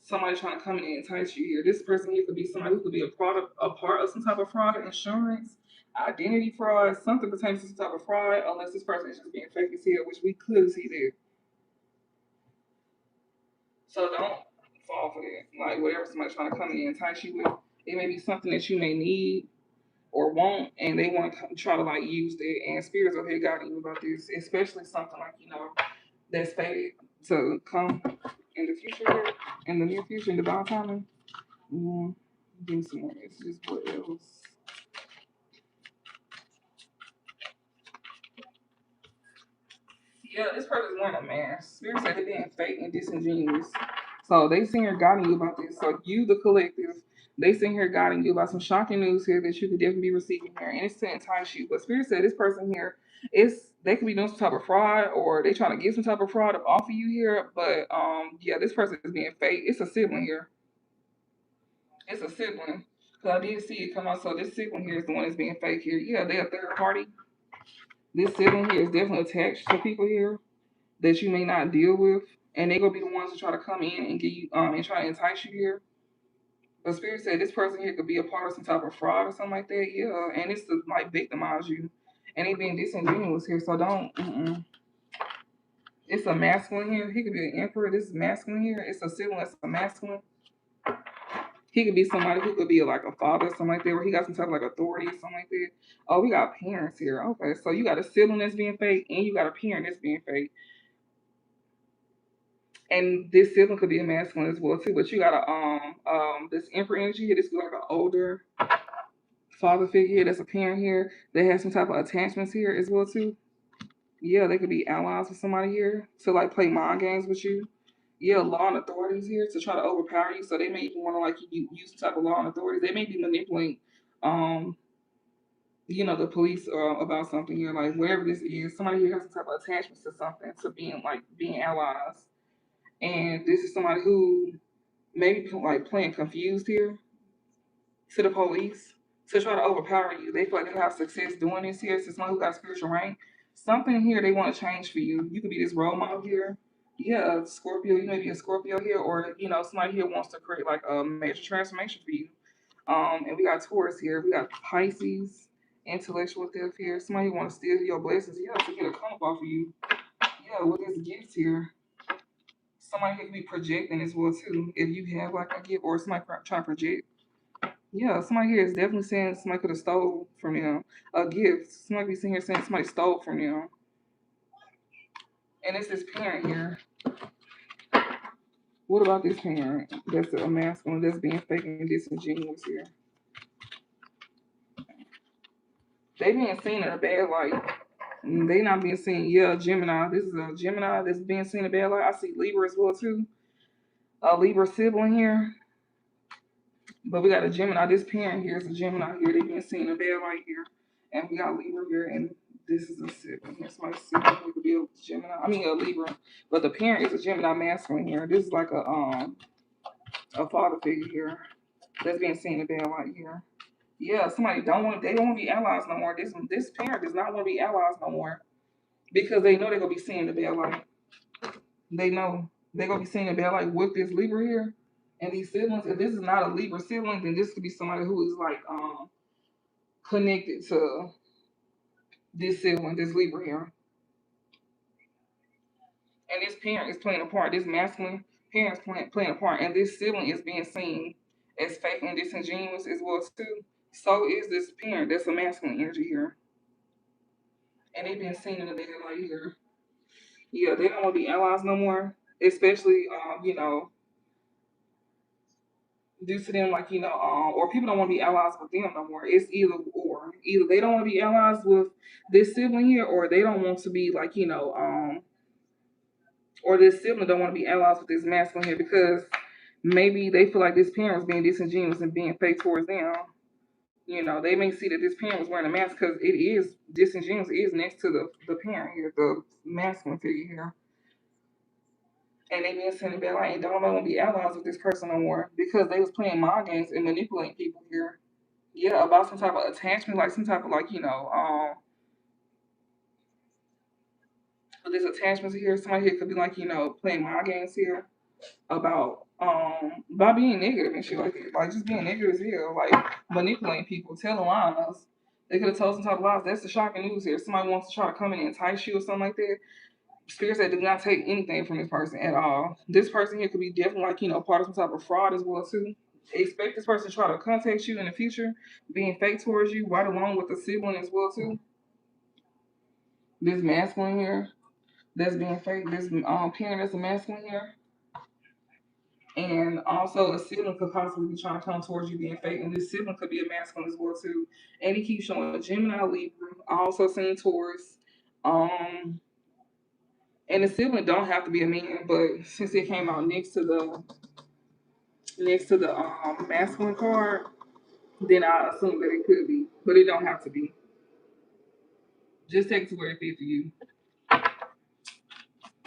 somebody trying to come in and entice you here. This person here could be somebody who could be a part of some type of fraud, insurance, identity fraud, something pertaining to some type of fraud, unless this person is just being fake as here, which we could see there. So don't fall for that. Like whatever somebody's trying to come in and entice you with, it may be something that you may need or want, and they want to try to like use that. And spirits over here guiding you about this, especially something like that's fated to come in the future here, in the near future, in divine timing. Mm, give me some more messages. What else? Yeah, this person's wearing a mask. Spirit said they're being fake and disingenuous. So they sitting here guiding you about this. So you, the collective, they sitting here guiding you about some shocking news here that you could definitely be receiving here, and it's to entice you. But Spirit said this person here is they could be doing some type of fraud, or they trying to get some type of fraud off of you here. But yeah, this person is being fake. It's a sibling here. It's a sibling. Cause I did see it come out. So this sibling here is the one that's being fake here. Yeah, they're a third party. This sibling here is definitely attached to people here that you may not deal with, and they're gonna be the ones to try to come in and get you and try to entice you here. But Spirit said this person here could be a part of some type of fraud or something like that. Yeah, and it's to like victimize you, and they being disingenuous here. So don't. It's a masculine here. He could be an emperor. This is masculine here. It's a sibling. It's a masculine. He could be somebody who could be like a father, something like that, where he got some type of like authority or something like that. Oh, we got parents here. Okay, so you got a sibling that's being fake, and you got a parent that's being fake. And this sibling could be a masculine as well too. But you got a this emperor energy here. This is like an older father figure here. That's a parent here. They have some type of attachments here as well too. Yeah, they could be allies with somebody here to like play mind games with you. Yeah, law and authorities here to try to overpower you. So they may even want to like use some type of law and authorities. They may be manipulating um the police about something here, like whatever this is. Somebody here has some type of attachments to something, to being allies. And this is somebody who maybe like playing confused here to the police to try to overpower you. They feel like they have success doing this here. Since someone who got spiritual rank, something here they want to change for you. You could be this role model here. Yeah, Scorpio. You may be a Scorpio here, or somebody here wants to create like a major transformation for you. And we got Taurus here. We got Pisces, intellectual theft here. Somebody who want to steal your blessings. Yeah, to get a come up off of you. Yeah, with this gift here. Somebody could be projecting as well too. If you have like a gift or somebody trying to project. Yeah, somebody here is definitely saying somebody could have stole from them a gift. Somebody be sitting here saying somebody stole from them. And it's this parent here. What about this parent that's a masculine that's being fake and disingenuous here? They being seen in a bad light. They not being seen. Yeah, Gemini. This is a Gemini that's being seen in a bad light. I see Libra as well too. A Libra sibling here. But we got a Gemini. This parent here is a Gemini here. They being seen in a bad light here. And we got Libra here, and this is a sibling. Here's my sibling. It could be a Gemini. I mean a Libra. But the parent is a Gemini masculine here. This is like a father figure here. That's being seen in a bad light here. Yeah, somebody don't want they don't want to be allies no more. This parent does not want to be allies no more. Because they know they're gonna be seen in the bad light. They know they're gonna be seen in the bad light with this Libra here. And these siblings, if this is not a Libra sibling, then this could be somebody who is like connected to this sibling, this Libra here. And this parent is playing a part. This masculine parents playing a part, and this sibling is being seen as fake and disingenuous as well too. So is this parent that's a masculine energy here, and they being seen in the daylight here. Yeah, they don't want to be allies no more, especially due to them or people don't want to be allies with them no more. It's either or. Either they don't want to be allies with this sibling here, or they don't want to be or this sibling don't want to be allies with this masculine here because maybe they feel like this parent was being disingenuous and being fake towards them. They may see that this parent was wearing a mask because it is disingenuous. It is next to the parent here, the masculine figure here. And they been sending back like, don't want to be allies with this person no more because they was playing mind games and manipulating people here. Yeah, about some type of attachment, like some type of this attachment here. Somebody here could be playing mind games here about being negative and shit like that. Like just being negative as hell, like manipulating people, telling lies. They could have told some type of lies. That's the shocking news here. Somebody wants to try to come in and entice you or something like that. Spirits that do not take anything from this person at all. This person here could be definitely part of some type of fraud as well too. Expect this person to try to contact you in the future, being fake towards you, right along with the sibling as well too. This masculine here that's being fake. This parent that's a masculine here. And also a sibling could possibly be trying to come towards you being fake, and this sibling could be a masculine as well too. And he keeps showing a Gemini Libra, also seeing Taurus. Um, and the sibling don't have to be a man, but since it came out next to the masculine card, then I assume that it could be, but it don't have to be. Just take it to where it fits for you.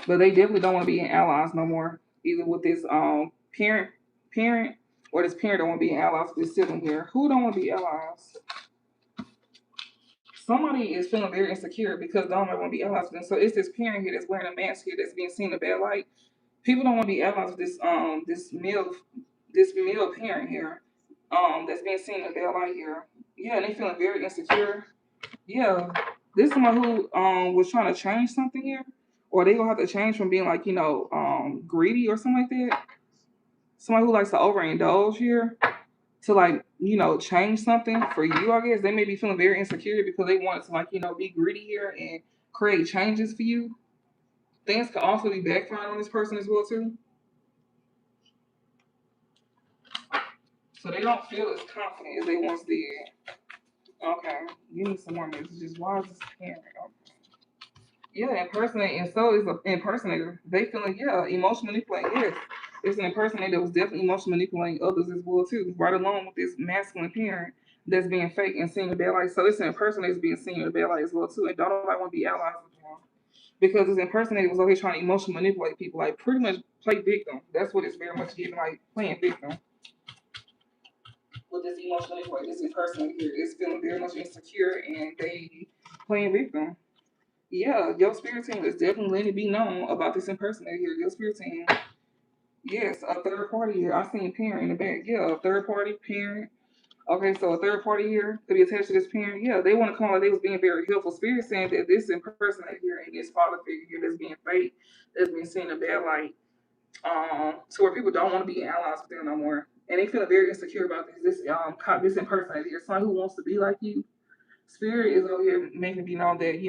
But they definitely don't want to be in allies no more, either with this parent or this parent don't want to be in allies with this sibling here. Who don't want to be allies? Somebody is feeling very insecure because they don't want to be allies with them. So it's this parent here that's wearing a mask here that's being seen in a bad light. People don't want to be allies with this male parent here that's being seen in a bad light here. Yeah, and they feeling very insecure. Yeah, this is someone who was trying to change something here, or they gonna have to change from being greedy or something like that. Somebody who likes to overindulge here to change something for you. I guess they may be feeling very insecure because they want to be greedy here and create changes for you. Things could also be backfiring on this person as well too. So they don't feel as confident as they once did. Okay, give me some more messages. Why is this parent? Yeah, impersonate, and so is an impersonator. They feeling emotional manipulating. Yes, it's an impersonator that was definitely emotional manipulating others as well too, right along with this masculine parent that's being fake and seen in bad light. So it's an impersonator that's being seen in bad light as well too, and don't nobody want to be allies with them because this impersonator was always trying to emotionally manipulate people, like pretty much play victim. That's what it's very much giving, like playing victim. With this emotional manipulation, this impersonator here is feeling very much insecure and they playing victim. Yeah, your spirit team is definitely letting it be known about this impersonator here. Your spirit team, yes, a third party here. I seen parent in the back. Yeah, a third party parent. Okay, so a third party here could be attached to this parent. Yeah, they want to come like they was being very helpful. Spirit saying that this impersonator here and this father figure here that's being fake, that's being seen in a bad light, to where people don't want to be allies with them no more, and they feel very insecure about this impersonator here. Someone who wants to be like you. Spirit is over here making it be known that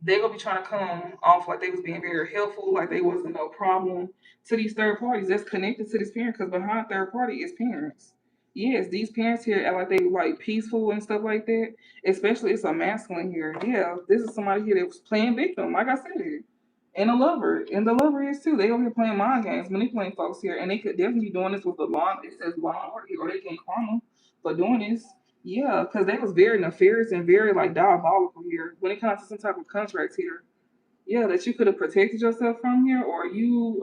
they're gonna be trying to come off like they was being very helpful, like they wasn't no problem to these third parties that's connected to this parent. Because behind third party is parents. Yes, these parents here act like they like peaceful and stuff like that. Especially it's a masculine here. Yeah, this is somebody here that was playing victim, like I said, and a lover, and the lover is too. They over here playing mind games, manipulating folks here, and they could definitely be doing this with the law. It says law or they getting karma for doing this. Yeah, because they was very nefarious and very diabolical here when it comes to some type of contracts here. Yeah, that you could have protected yourself from here, or you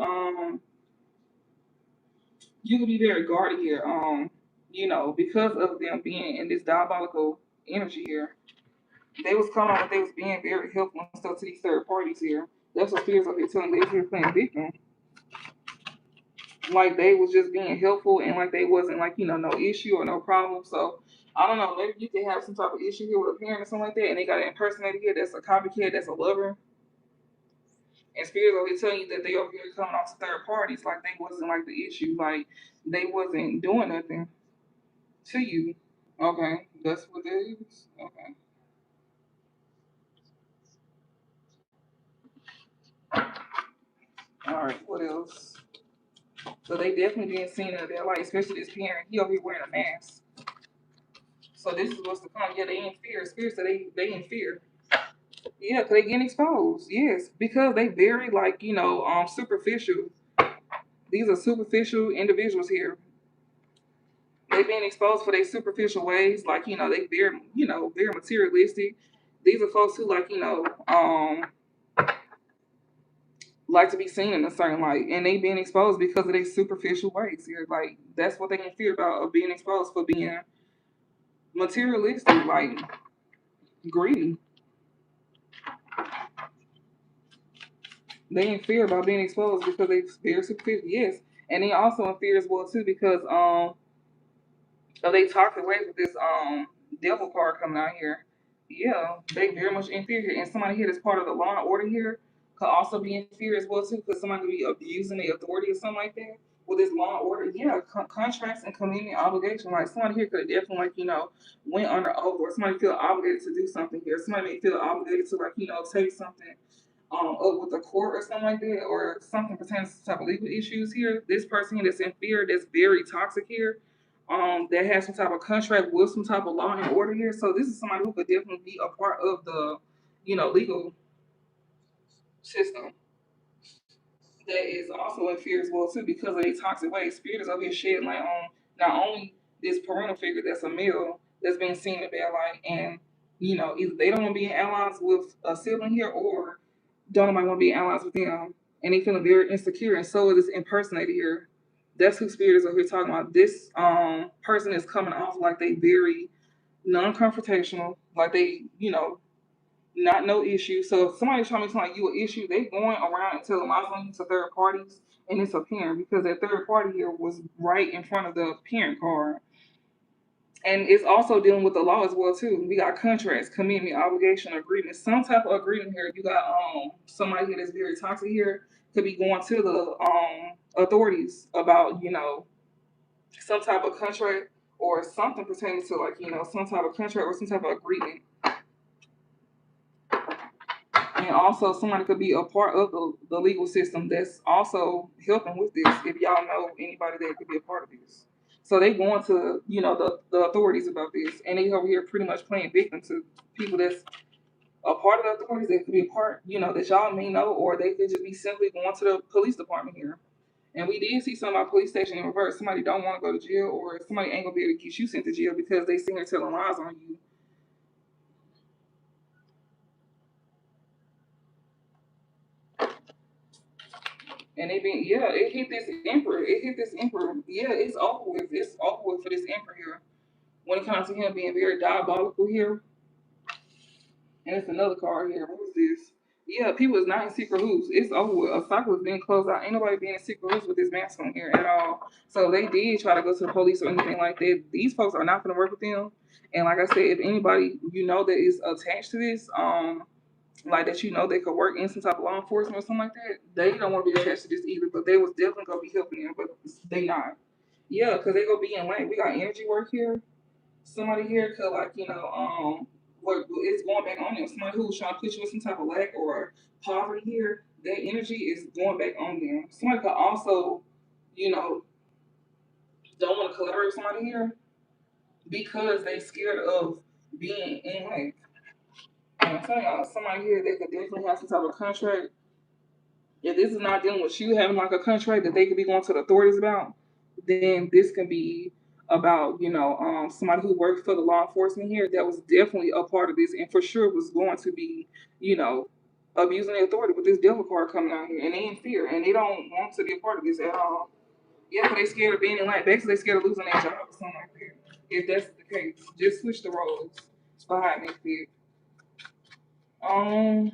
could be very guarded here. Because of them being in this diabolical energy here, they was coming out, they was being very helpful and stuff to these third parties here. That's what spirits up here telling they were playing victim. Like they was just being helpful and like they wasn't no issue or no problem. So I don't know, maybe you could have some type of issue here with a parent or something like that, and they got an impersonator here that's a copycat, that's a lover. And spirits over here telling you that they over here coming off to third parties, like they wasn't like the issue, like they wasn't doing nothing to you. Okay, that's what that is. Okay. All right. What else? So they definitely didn't see none of that, like especially this parent. He over here wearing a mask. So this is what's to come. Yeah, they in fear. Spirits, so they in fear. Yeah, 'cause they getting exposed. Yes, because they very like superficial. These are superficial individuals here. They being exposed for their superficial ways, like they very very materialistic. These are folks who like to be seen in a certain light, and they being exposed because of their superficial ways here. Like that's what they can fear about of being exposed for being materialistic, like greedy. They in fear about being exposed because they very superficial. Yes, and they also in fear as well too because of they toxic ways with this devil card coming out here. Yeah, they very much in fear here, and somebody here that's part of the law and order here could also be in fear as well too because somebody could be abusing the authority or something like that with this law and order. Yeah, contracts and commitment obligation. Like somebody here could definitely went under oath, or somebody feel obligated to do something here. Somebody may feel obligated to take something up with the court or something like that, or something pertains to type of legal issues here. This person here that's in fear, that's very toxic here, that has some type of contract with some type of law and order here. So this is somebody who could definitely be a part of the, legal system that is also in fear as well too because of their toxic ways. Spirit is over here shedding light on not only this parental figure that's a male that's being seen in bad light, and either they don't want to be allies with a sibling here, or don't nobody want to be allies with them, and they feeling very insecure, and so is this impersonator here. That's who spirit is over here talking about. This person is coming off like they very non-confrontational, like they not no issue. So if somebody's trying to tell you an issue, they going around and telling lies on you to third parties, and it's a parent because that third party here was right in front of the parent card. And it's also dealing with the law as well too. We got contracts, commitment, obligation, agreement, some type of agreement here. You got somebody here that's very toxic here could be going to the authorities about some type of contract or something pertaining to some type of contract or some type of agreement. And also somebody could be a part of the legal system that's also helping with this. If y'all know anybody that could be a part of this, so they going to the authorities about this, and they over here pretty much playing victim to people that's a part of the authorities that could be a part that y'all may know, or they could just be simply going to the police department here. And we did see some of our police station in reverse. Somebody don't want to go to jail, or somebody ain't gonna be able to get you sent to jail because they sitting here telling lies on you. And they been it hit this emperor. It hit this emperor. Yeah, it's over with. It's over with for this emperor here. When it comes to him being very diabolical here, and it's another card here. What is this? Yeah, people is not in secret hoops. It's over with. A cycle is being closed out. Ain't nobody being in secret hoops with this mask on here at all. So they did try to go to the police or anything like that. These folks are not going to work with them. And like I said, if anybody that is attached to this, like that they could work in some type of law enforcement or something like that, they don't want to be attached to this either. But they was definitely gonna be helping them, but they not. Yeah, because they gonna be in lane. We got energy work here. Somebody here could what it's going back on them. Somebody who's trying to put you in some type of lack or poverty here. That energy is going back on them. Somebody could also, you know, don't want to collaborate with somebody here because they scared of being in lack. And I'm telling y'all, somebody here they could definitely have some type of contract. If this is not dealing with you having like a contract that they could be going to the authorities about, then this can be about somebody who worked for the law enforcement here that was definitely a part of this, and for sure was going to be you know abusing their authority with this devil card coming out here, and they in fear and they don't want to be a part of this at all. Yeah, because they scared of being in line. Basically, they scared of losing their job or something like that. If that's the case, just switch the roles behind this bit. Um,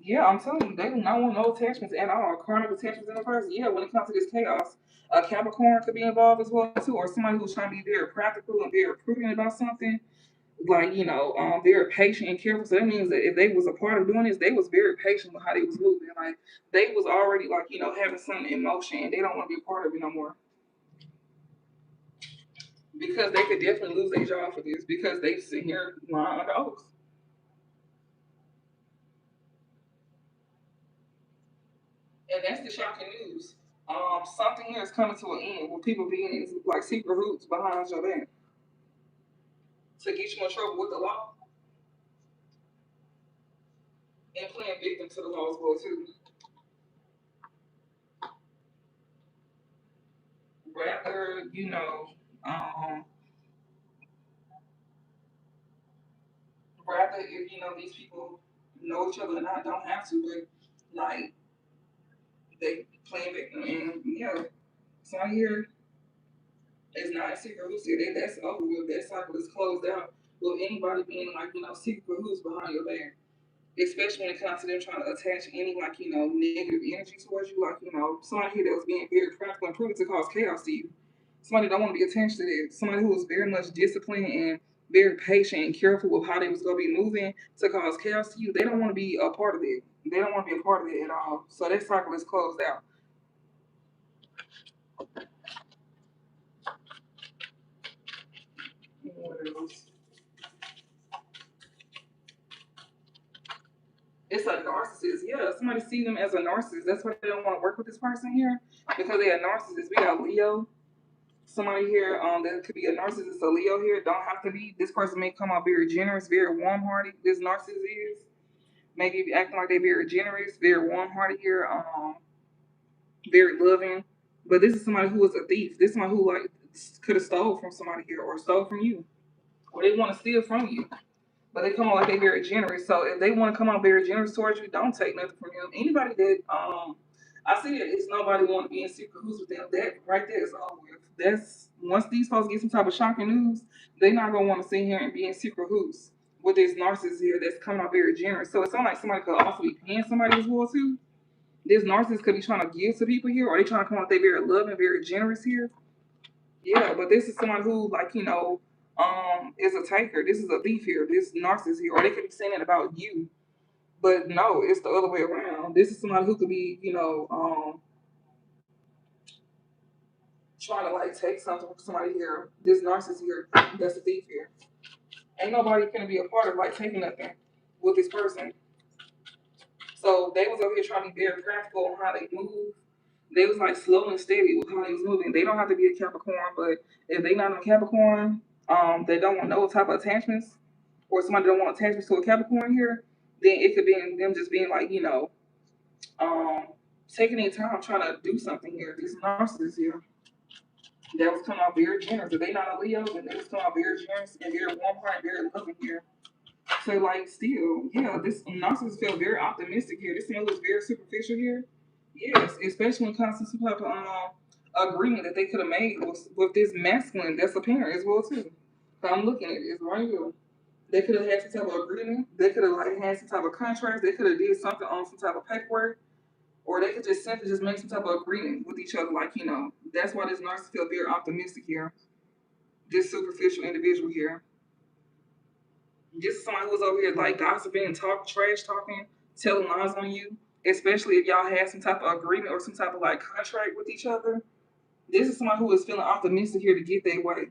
yeah, I'm telling you, they do not want no attachments at all. Karmic attachments in the person. Yeah, when it comes to this chaos, a Capricorn could be involved as well too, or somebody who's trying to be very practical and very prudent about something. like very patient and careful. So that means that if they was a part of doing this, they was very patient with how they was moving. Like they was already like having something in motion, and they don't want to be a part of it no more because they could definitely lose their job for this because they sit here lying under oath. And that's the shocking news. Something here is coming to an end with people being in like secret hoops behind your back to get you in trouble with the law and playing victim to the law as well too. Rather, rather if these people know each other or not, don't have to, but like they playing victim and yeah, so here is not a secret hoops here. That's over with. That cycle is closed out with anybody being like secret hoops behind your back. Especially when it comes to them trying to attach any like negative energy towards you, like somebody here that was being very practical and proven to cause chaos to you. Somebody don't want to be attached to that. Somebody who was very much disciplined and very patient and careful with how they was gonna be moving to cause chaos to you. They don't want to be a part of it. They don't want to be a part of it at all. So that cycle is closed out. What else? It's a narcissist. Yeah, somebody see them as a narcissist. That's why they don't want to work with this person here because they're a narcissist. We got Leo. Somebody here that could be a narcissist, a Leo here, don't have to be. This person may come out very generous, very warm hearted. This narcissist is maybe acting like they're very generous, very warm hearted here, very loving. But this is somebody who is a thief. This is somebody who like could have stole from somebody here or stole from you, or they want to steal from you. But they come out like they're very generous. So if they want to come out very generous towards you, don't take nothing from them. Anybody that I see that it's nobody want to be in secret who's with them. That right there is over with. That's once these folks get some type of shocking news, they're not gonna want to sit here and be in secret hoops with this narcissist here that's coming out very generous. So it sounds like somebody could also be paying somebody as well too. This narcissist could be trying to give to people here, or they trying to come out they very loving, very generous here. Yeah, but this is someone who, like, is a taker. This is a thief here. This narcissist here, or they could be saying it about you, but no, it's the other way around. This is somebody who could be, trying to like take something from somebody here. This narcissist here, that's a thief here. Ain't nobody gonna be a part of like taking nothing with this person. So they was over here trying to be very practical on how they move. They was like slow and steady with how they was moving. They don't have to be a Capricorn, but if they not a Capricorn, they don't want no type of attachments, or somebody don't want attachments to a Capricorn here, then it could be them just being like, um, taking their time trying to do something here. These narcissists here that was coming out very generous. If they not a Leo, then they was coming out very generous and very warm hearted, very loving here. So like still, yeah, this narcissist feel very optimistic here. This man looks very superficial here. Yes, especially when it comes to some type of agreement that they could have made with this masculine that's a parent as well too. So I'm looking at it, it's right here. They could have had some type of agreement. They could have like had some type of contracts. They could have did something on some type of paperwork, or they could just simply just make some type of agreement with each other. Like that's why this narcissist feel very optimistic here. This superficial individual here. This is someone who's over here like gossiping and trash talking, telling lies on you. Especially if y'all have some type of agreement or some type of like contract with each other. This is someone who is feeling optimistic here to get their way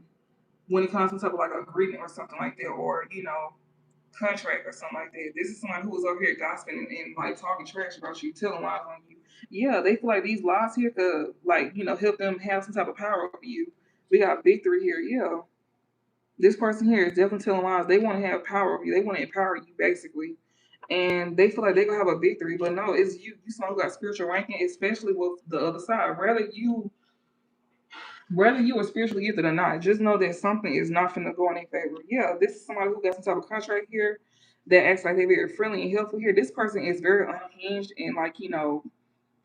when it comes to some type of like agreement or something like that, or contract or something like that. This is someone who is over here gossiping and like talking trash about you, telling lies on you. Yeah, they feel like these lies here could like help them have some type of power over you. We got victory here. Yeah, this person here is definitely telling lies. They want to have power over you. They want to empower you basically, and they feel like they're gonna have a victory. But no, it's you. You someone who got spiritual ranking, especially with the other side. Whether you are spiritually gifted or not, just know that something is not finna go in their favor. Yeah, this is somebody who got some type of contract here that acts like they're very friendly and helpful here. This person is very unhinged and like,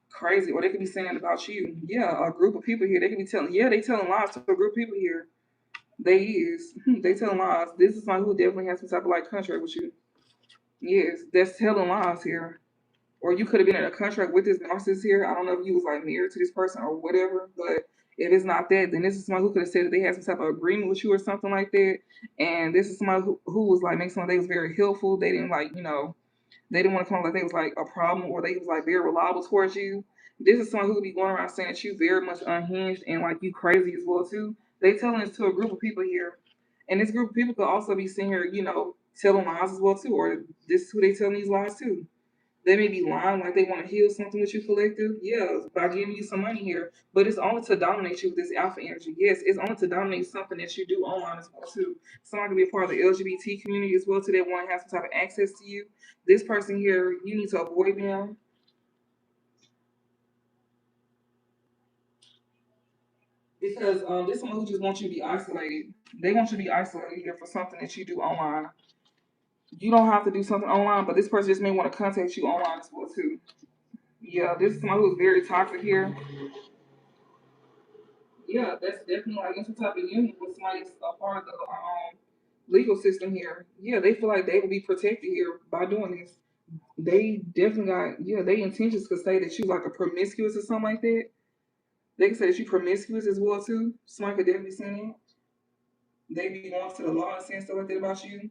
crazy. Or they could be saying about you. Yeah, a group of people here, they could be telling, yeah, they telling lies to a group of people here. They is. They telling lies. This is somebody who definitely has some type of like contract with you. Yes, that's telling lies here. Or you could have been in a contract with this narcissist here. I don't know if you was like married to this person or whatever, but If it's not that, then this is somebody who could have said that they had some type of agreement with you or something like that. And this is somebody who was like making somebody they was very helpful. They didn't like, they didn't want to come like they was like a problem or they was like very reliable towards you. This is someone who would be going around saying that you very much unhinged and like you crazy as well too. They telling this to a group of people here. And this group of people could also be sitting here, telling lies as well too, or this is who they telling these lies to. They may be lying like they want to heal something with you collective. Yeah, by giving you some money here. But it's only to dominate you with this alpha energy. Yes, it's only to dominate something that you do online as well too. Somebody could be a part of the LGBT community as well too. They want to have some type of access to you. This person here, you need to avoid them because this is someone who just wants you to be isolated. They want you to be isolated here for something that you do online. You don't have to do something online, but this person just may want to contact you online as well too. Yeah, this is someone who's very toxic here. Yeah, that's definitely like some type of union with somebody that's a part of the legal system here. Yeah, they feel like they will be protected here by doing this. They definitely got they intentions could say that you like a promiscuous or something like that. They can say that you promiscuous as well too. Somebody could definitely say that. They be going to the law and saying stuff like that about you.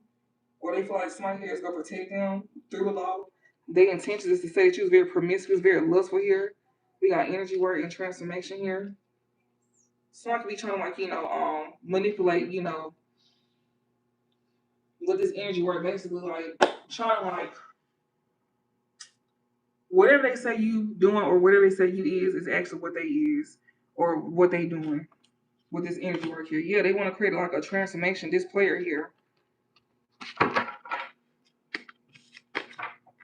Or they feel like somebody here is gonna protect them through the law. Their intentions is to say that you was very promiscuous, very lustful here. We got energy work and transformation here. Somebody could be trying to like, manipulate, with this energy work, basically like trying to like whatever they say you doing or whatever they say you is actually what they is or what they doing with this energy work here. Yeah, they want to create like a transformation. This player here,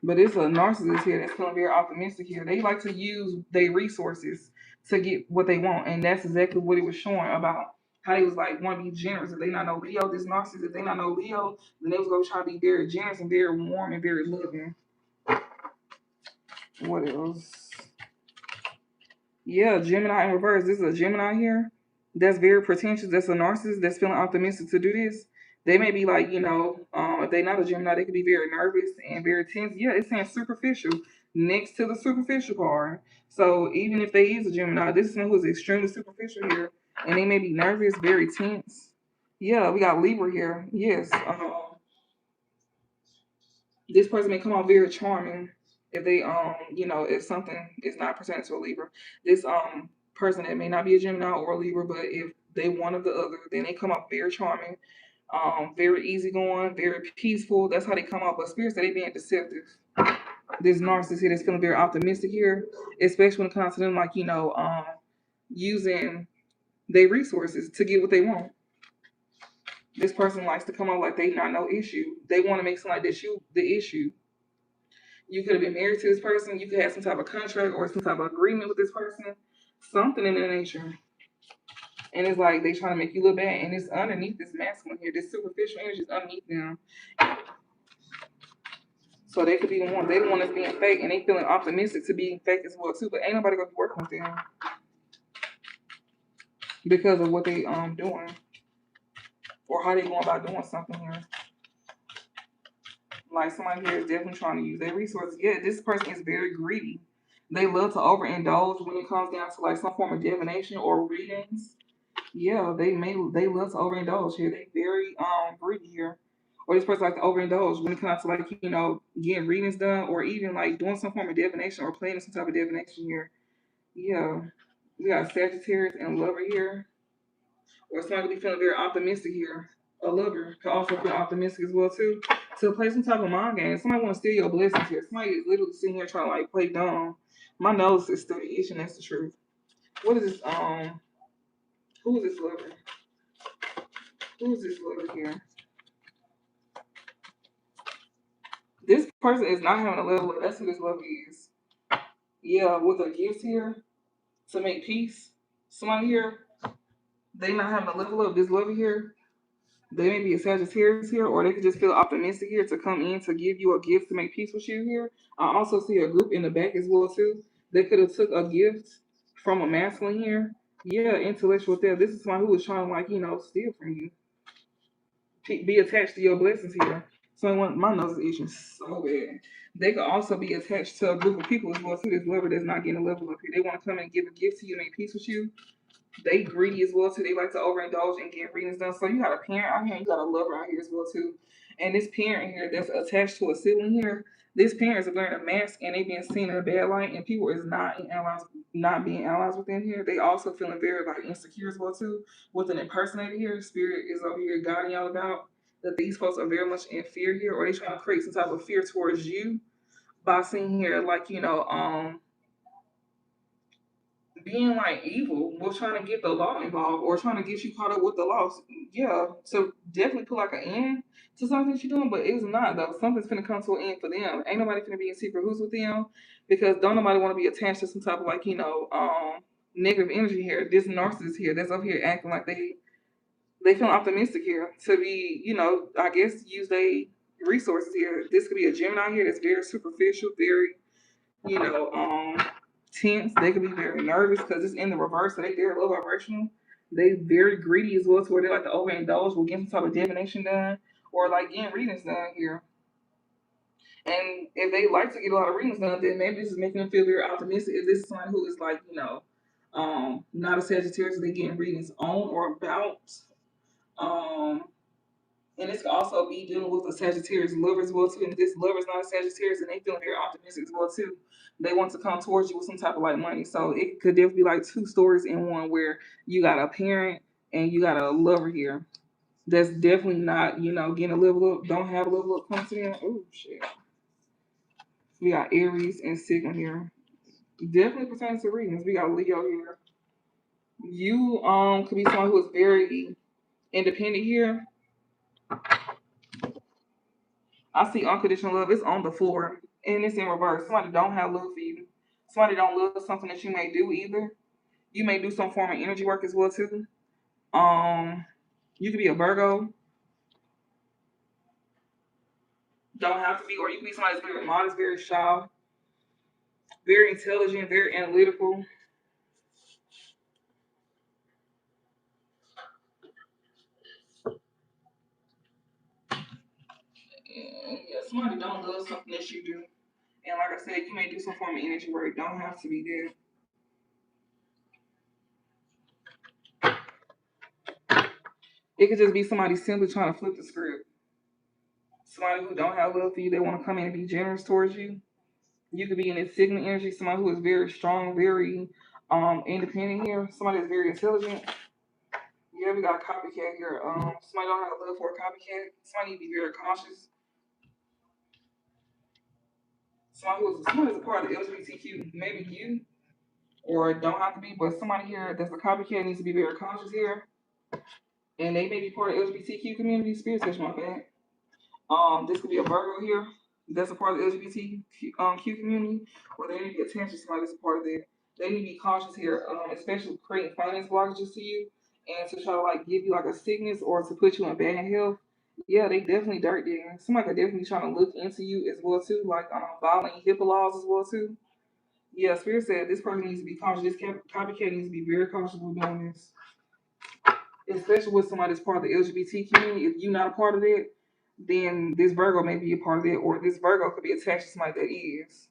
but it's a narcissist here that's feeling very optimistic here. They like to use their resources to get what they want, and that's exactly what it was showing about how they was like want to be generous. If they not know Leo, this narcissist, if they not know Leo, then they was gonna try to be very generous and very warm and very loving. What else? Yeah, Gemini in reverse. This is a Gemini here that's very pretentious. That's a narcissist that's feeling optimistic to do this. They may be like, if they're not a Gemini, they could be very nervous and very tense. Yeah, it's saying superficial next to the superficial card. So even if they is a Gemini, this is someone who's extremely superficial here, and they may be nervous, very tense. Yeah, we got Libra here. Yes, this person may come out very charming if they if something is not presented to a Libra. This person that may not be a Gemini or a Libra, but if they one of the other, then they come out very charming, very easygoing, very peaceful. That's how they come out. But spirits that they being deceptive. This narcissist here that's feeling very optimistic here, especially when it comes to them like, using their resources to get what they want. This person likes to come out like they not no issue. They want to make something like this you the issue. You could have been married to this person. You could have some type of contract or some type of agreement with this person, something in that nature. And it's like they trying to make you look bad, and it's underneath this masculine here. This superficial energy is underneath them. So they could be the one. They the one that's being fake, and they feeling optimistic to being fake as well too. But ain't nobody gonna be working with them because of what they doing or how they going about doing something here. Like somebody here is definitely trying to use their resources. Yeah, this person is very greedy. They love to overindulge when it comes down to like some form of divination or readings. Yeah, they love to overindulge here. They very greedy here. Or this person like to overindulge when it comes to like, getting readings done or even like doing some form of divination or playing some type of divination here. Yeah. We got Sagittarius and lover here. Or somebody could be feeling very optimistic here. A lover could also feel optimistic as well too. To play some type of mind game. Somebody want to steal your blessings here. Somebody is literally sitting here trying to like play dumb. My nose is still itching. That's the truth. What is this? Who is this lover? Who is this lover here? This person is not having a level up. That's who this lover is. Yeah, with a gift here to make peace. Somebody here, they not having a level up. This lover here, they may be a Sagittarius here, or they could just feel optimistic here to come in to give you a gift to make peace with you here. I also see a group in the back as well too. They could have took a gift from a masculine here. Yeah, intellectual theft. This is someone who was trying to like, steal from you. Be attached to your blessings here. Someone, my nose is itching so bad. They could also be attached to a group of people as well too. This lover that's not getting a level up here. They want to come and give a gift to you, make peace with you. They greedy as well too. They like to overindulge and get readings done. So you got a parent out here, and you got a lover out here as well too. And this parent here that's attached to a sibling here, this parent is wearing a mask and they being seen in a bad light, and people is not being analyzed within here. They also feeling very like insecure as well too. With an impersonator here, spirit is over here guiding y'all about that these folks are very much in fear here, or they trying to create some type of fear towards you by seeing here like being like evil was trying to get the law involved or trying to get you caught up with the laws. Yeah, so definitely put like an end to something that you're doing, but it's not though. Something's gonna come to an end for them. Ain't nobody gonna be in secret who's with them because don't nobody want to be attached to some type of like negative energy here. This narcissist here that's up here acting like they feel optimistic here to be I guess use they resources here. This could be a Gemini here that's very superficial, very you know, tense. They could be very nervous because it's in the reverse. So they very low vibrational. They very greedy as well, to where they like to overindulge with getting some type of divination done or like getting readings done here. And if they like to get a lot of readings done, then maybe this is making them feel very optimistic. If this is someone who is like, not a Sagittarius, they getting readings on or about. Um, And this could also be dealing with a Sagittarius lover as well too. And if this lover is not a Sagittarius and they feeling very optimistic as well too, they want to come towards you with some type of like money. So it could definitely be like two stories in one where you got a parent and you got a lover here. That's definitely not, getting a level up, don't have a level up come to them. Oh shit. We got Aries and Sigma here. Definitely pertains to readings. We got Leo here. You could be someone who is very independent here. I see unconditional love. It's on the floor and it's in reverse. Somebody don't have love for you. Somebody don't love something that you may do either. You may do some form of energy work as well too. Um, you could be a Virgo. Don't have to be, or you could be somebody that's very modest, very shy, very intelligent, very analytical. And yeah, somebody don't love something that you do. And like I said, you may do some form of energy work. Don't have to be there. It could just be somebody simply trying to flip the script. Somebody who don't have love for you, they want to come in and be generous towards you. You could be in this Sigma energy, somebody who is very strong, very independent here, somebody that's very intelligent. Yeah, we got a copycat here. Somebody don't have love for a copycat. Somebody need to be very cautious. Somebody who's a part of the LGBTQ, maybe you, or don't have to be, but somebody here that's a copycat needs to be very cautious here. And they may be part of the LGBTQ community. Spirit touch my back. This could be a Virgo here. That's a part of the LGBTQ community, or they need to be attention to somebody that's a part of it. They need to be cautious here, especially creating finance blockages to you and to try to like give you like a sickness or to put you in bad health. Yeah, they definitely dirt digging. Somebody could definitely trying to look into you as well too, like violating HIPAA laws as well too. Yeah, Spirit said this person needs to be cautious. This copycat needs to be very cautious with doing this, especially with somebody that's part of the LGBT community. If you're not a part of it, then this Virgo may be a part of it, or this Virgo could be attached to somebody that is.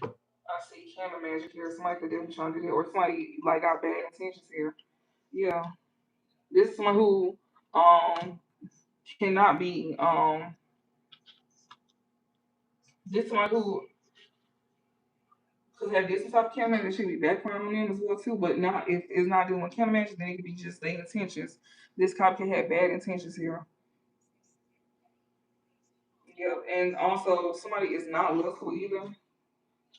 I see camera magic here. Somebody could definitely try to do that, or somebody like got bad intentions here. Yeah, this is someone who cannot be this is someone who could have this type of camera magic that should be backfiring on them as well too. But not if it's not doing camera magic, then it could be just their intentions. This cop can have bad intentions here. Yeah, and also somebody is not lustful either.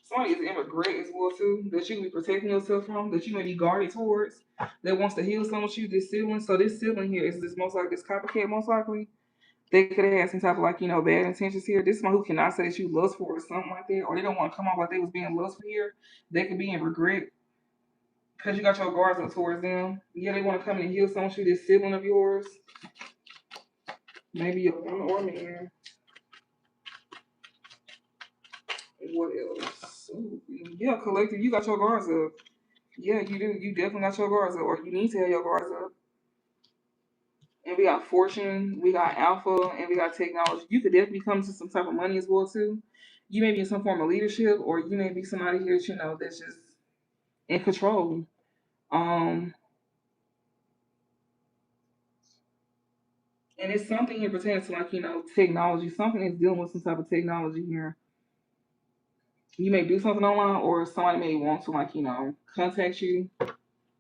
Somebody is in regret as well too that you can be protecting yourself from, that you may be guarded towards, that wants to heal some with you. This sibling, so this sibling here is this most likely this copycat most likely. They could have had some type of like bad intentions here. This one who cannot say that you lustful or something like that, or they don't want to come off like they was being lustful here. They could be in regret because you got your guards up towards them. Yeah, they want to come in and heal some with you. This sibling of yours, maybe a woman or man. What else? Ooh, yeah, collective. You got your guards up. Yeah, you do. You definitely got your guards up, or you need to have your guards up. And we got fortune, we got alpha, and we got technology. You could definitely come to some type of money as well too. You may be in some form of leadership, or you may be somebody here that that's just and control. Um, and it's something here pertaining to like technology. Something that's dealing with some type of technology here. You may do something online, or somebody may want to like contact you.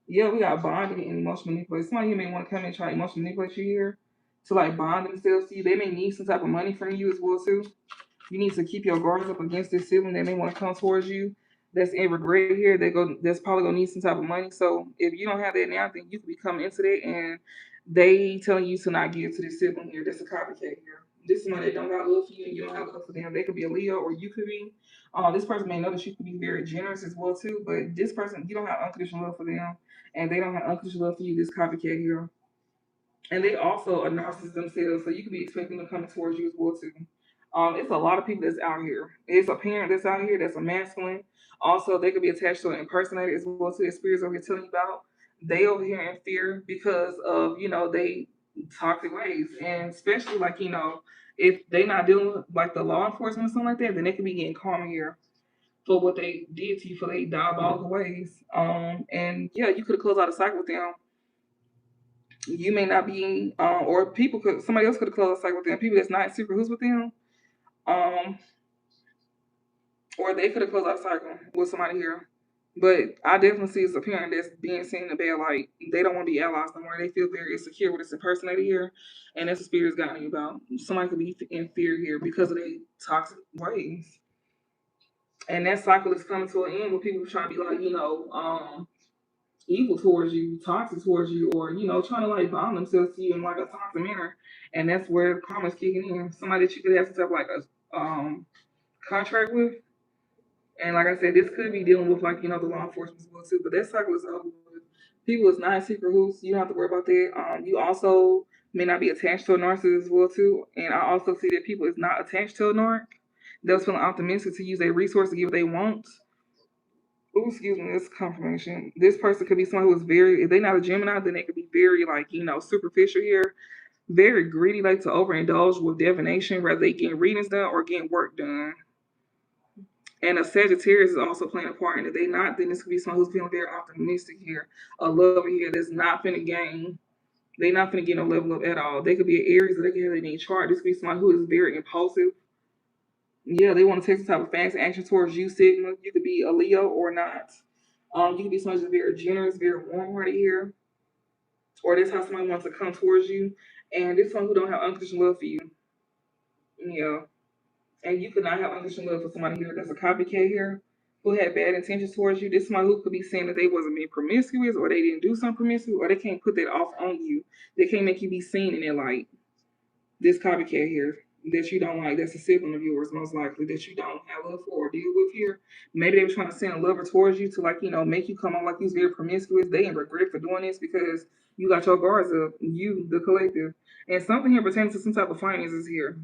Yeah, we got bonding and emotional manipulation. Somebody here may want to come and try to emotionally manipulate you here to like bond themselves to you. They may need some type of money from you as well too. You need to keep your guards up against this sibling that may want to come towards you. That's in regret here. That's probably gonna need some type of money. So if you don't have that now, then you could be coming into that and they telling you to not give to this sibling here. That's a copycat here. This is somebody that don't got love for you and you don't have love for them. They could be a Leo or you could be. This person may know that you could be very generous as well too, but this person you don't have unconditional love for them and they don't have unconditional love for you. This copycat here, and they also are narcissists themselves, so you could be expecting them coming towards you as well too. It's a lot of people that's out here. It's a parent that's out here that's a masculine. Also, they could be attached to an impersonator as well too. The spirits over here telling you about. They over here in fear because of they toxic ways, and especially like if they not dealing with like the law enforcement or something like that, then they could be getting karma here for what they did to you for their diabolical ways. And yeah, you could have closed out a cycle with them. You may not be, or somebody else could have closed a cycle with them. People that's not in secret who's with them, um, or they could have closed out a cycle with somebody here. But I definitely see it's a parent that's being seen in a bad light. They don't want to be allies no more. They feel very insecure with this impersonator here, and that's the spirit's gotten you about. Somebody could be in fear here because of their toxic ways, and that cycle is coming to an end with people trying to be like, evil towards you, toxic towards you, or trying to like bond themselves to you in like a toxic manner, and that's where karma's kicking in. Somebody that you could have some type of like a contract with, and like I said, this could be dealing with like the law enforcement as well too. But that cycle is over with. People is not in secret who's. You don't have to worry about that. You also may not be attached to a narcissist as well too, and I also see that people is not attached to a narc. They're feeling optimistic to use their resource to get what they want. Oh, excuse me, this confirmation. This person could be someone who is very, if they're not a Gemini, then they could be very, like, superficial here, very greedy, like to overindulge with divination, whether they getting readings done or getting work done. And a Sagittarius is also playing a part. And if they not, then this could be someone who's feeling very optimistic here, a lover here that's not finna gain. They not finna get no level up at all. They could be an Aries or they could have in their chart. This could be someone who is very impulsive. Yeah, they want to take some type of fast action towards you, Sigma. You could be a Leo or not. You could be someone who's very generous, very warm-hearted here, or this how somebody wants to come towards you, and this one who don't have unconditional love for you. Yeah, and you could not have unconditional love for somebody here that's a copycat here, who had bad intentions towards you. This somebody who could be saying that they wasn't being promiscuous, or they didn't do something promiscuous, or they can't put that off on you. They can't make you be seen in their light. This copycat here that you don't like, that's a sibling of yours, most likely, that you don't have love for or deal with here. Maybe they were trying to send a lover towards you to, like, make you come on like you was very promiscuous. They in regret for doing this because you got your guards up, you, the collective. And something here pertains to some type of finances here.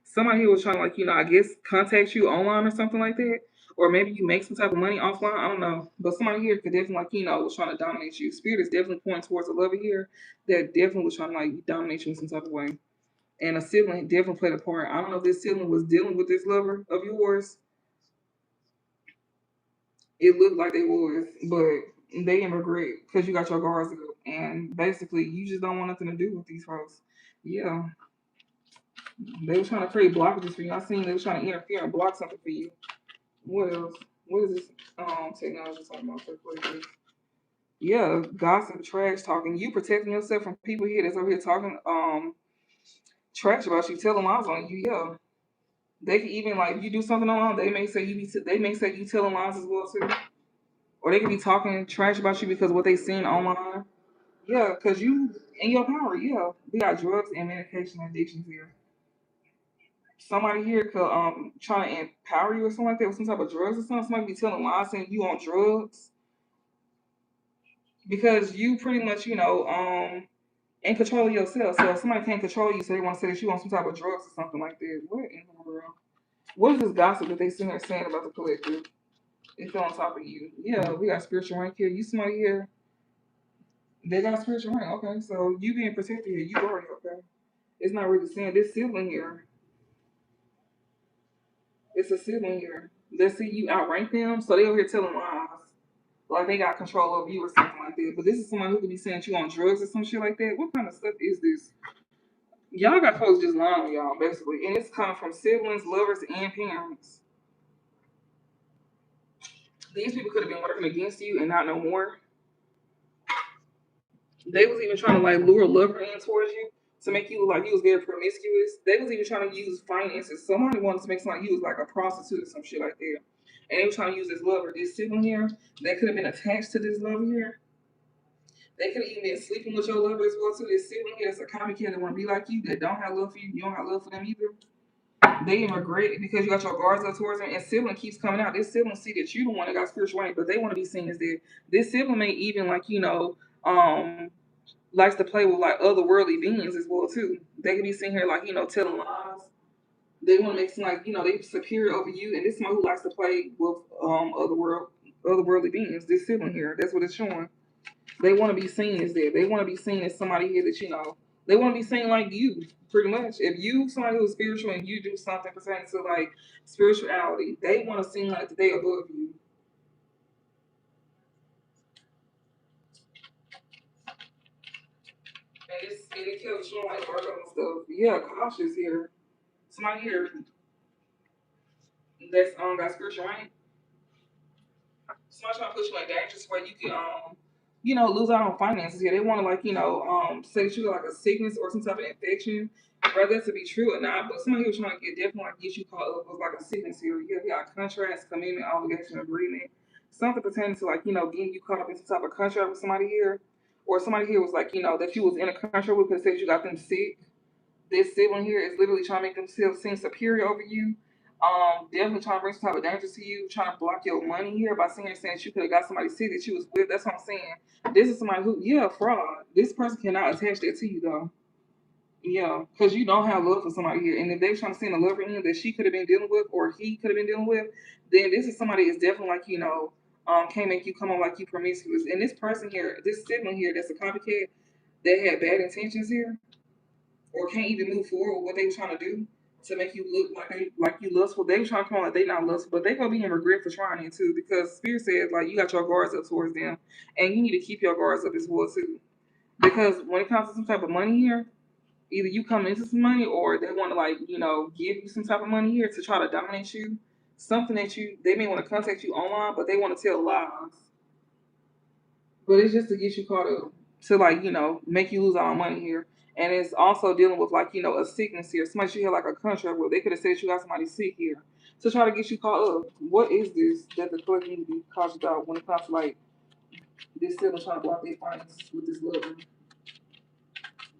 Somebody here was trying to, like, I guess contact you online or something like that. Or maybe you make some type of money offline. I don't know. But somebody here could definitely, like, was trying to dominate you. Spirit is definitely pointing towards a lover here that definitely was trying to, like, dominate you in some type of way, and a sibling definitely played a part. I don't know if this sibling was dealing with this lover of yours. It looked like they was, but they in regret because you got your guards up, and basically you just don't want nothing to do with these folks. Yeah, they were trying to create blockages for you. I seen they were trying to interfere and block something for you. What else? What is this technology talking about? Yeah, gossip, trash talking. You protecting yourself from people here that's over here talking trash about you, telling lies on you. Yeah, they can even like if you do something online, they may say you telling lies as well too, or they could be talking trash about you because of what they seen online. Yeah, because you in your power. Yeah, we got drugs and medication addictions here. Somebody here could try to empower you or something like that with some type of drugs or something. Somebody be telling lies saying you on drugs because you pretty much in control of yourself. So if somebody can't control you, so they want to say that you on some type of drugs or something like that. What in the world? What is this gossip that they sitting there saying about the collective? They feel on top of you. Yeah, we got spiritual rank here. You somebody here. They got spiritual rank. Okay, so you being protected here. You already okay. It's not really saying this sibling here. It's a sibling here. Let's see you outrank them. So they over here telling lies. like they got control over you or something like that. But this is someone who could be saying you on drugs or some shit like that. What kind of stuff is this? Y'all got folks just lying on y'all, basically. And it's coming from siblings, lovers, and parents. These people could have been working against you and not no more. They was even trying to like lure lover in towards you to make you look like you was very promiscuous. They was even trying to use finances. Somebody wanted to make something like you was like a prostitute or some shit like that. And they were trying to use this lover, this sitting here, that could have been attached to this lover here. They could have even been sleeping with your lover as well too. This sitting here that's a copycat that want to be like you, that don't have love for you, you don't have love for them either. They even regret it because you got your guards up towards them, and sibling keeps coming out. This sibling see that you the one that got spiritual rank, but they want to be seen as that. This sibling may even like um, likes to play with like other worldly beings as well too. They could be sitting here like telling lies. They want to make it seem like they superior over you, and this is someone who likes to play with other worldly beings. This sibling here, that's what it's showing. They want to be seen as that. They want to be seen as somebody here that They want to be seen like you, pretty much. If you somebody who's spiritual and you do something pertaining to like spirituality, they want to seem like they above you. And it kept showing like work on stuff. Yeah, cautious here. Somebody here that's got spiritual rank. Somebody trying to put you in danger where you can lose out on finances here. They want to like, say that you got like a sickness or some type of infection, whether it to be true or not. But somebody who's trying to definitely like get you caught up with like a sickness here. You got contracts, commitment, obligation, agreement, something pertaining to like, getting you caught up in some type of contract with somebody here. Or somebody here was like, that you was in a contract with because said you got them sick. This sibling here is literally trying to make themselves seem superior over you. Definitely trying to bring some type of danger to you, trying to block your money here by saying that you could have got somebody sick that you was with. That's what I'm saying. This is somebody who, yeah, fraud. This person cannot attach that to you though. Yeah, because you don't have love for somebody here. And if they're trying to send a lover in that she could have been dealing with or he could have been dealing with, then this is somebody that's definitely like, can't make you come on like you promiscuous. And this person here, this sibling here that's a copycat that had bad intentions here or can't even move forward with what they were trying to do to make you look like you lustful. They were trying to come on like they not lustful, but they gonna be in regret for trying it too because Spirit says like you got your guards up towards them, and you need to keep your guards up as well too. Because when it comes to some type of money here, either you come into some money or they want to like give you some type of money here to try to dominate you. Something that they may want to contact you online, but they want to tell lies. But it's just to get you caught up to like make you lose all the money here, and it's also dealing with like a sickness here. Somebody you had like a contract with, they could have said you got somebody sick here to try to get you caught up. What is this that the collector need to be cautious about when it comes to like this sibling trying to block their finances with this lover?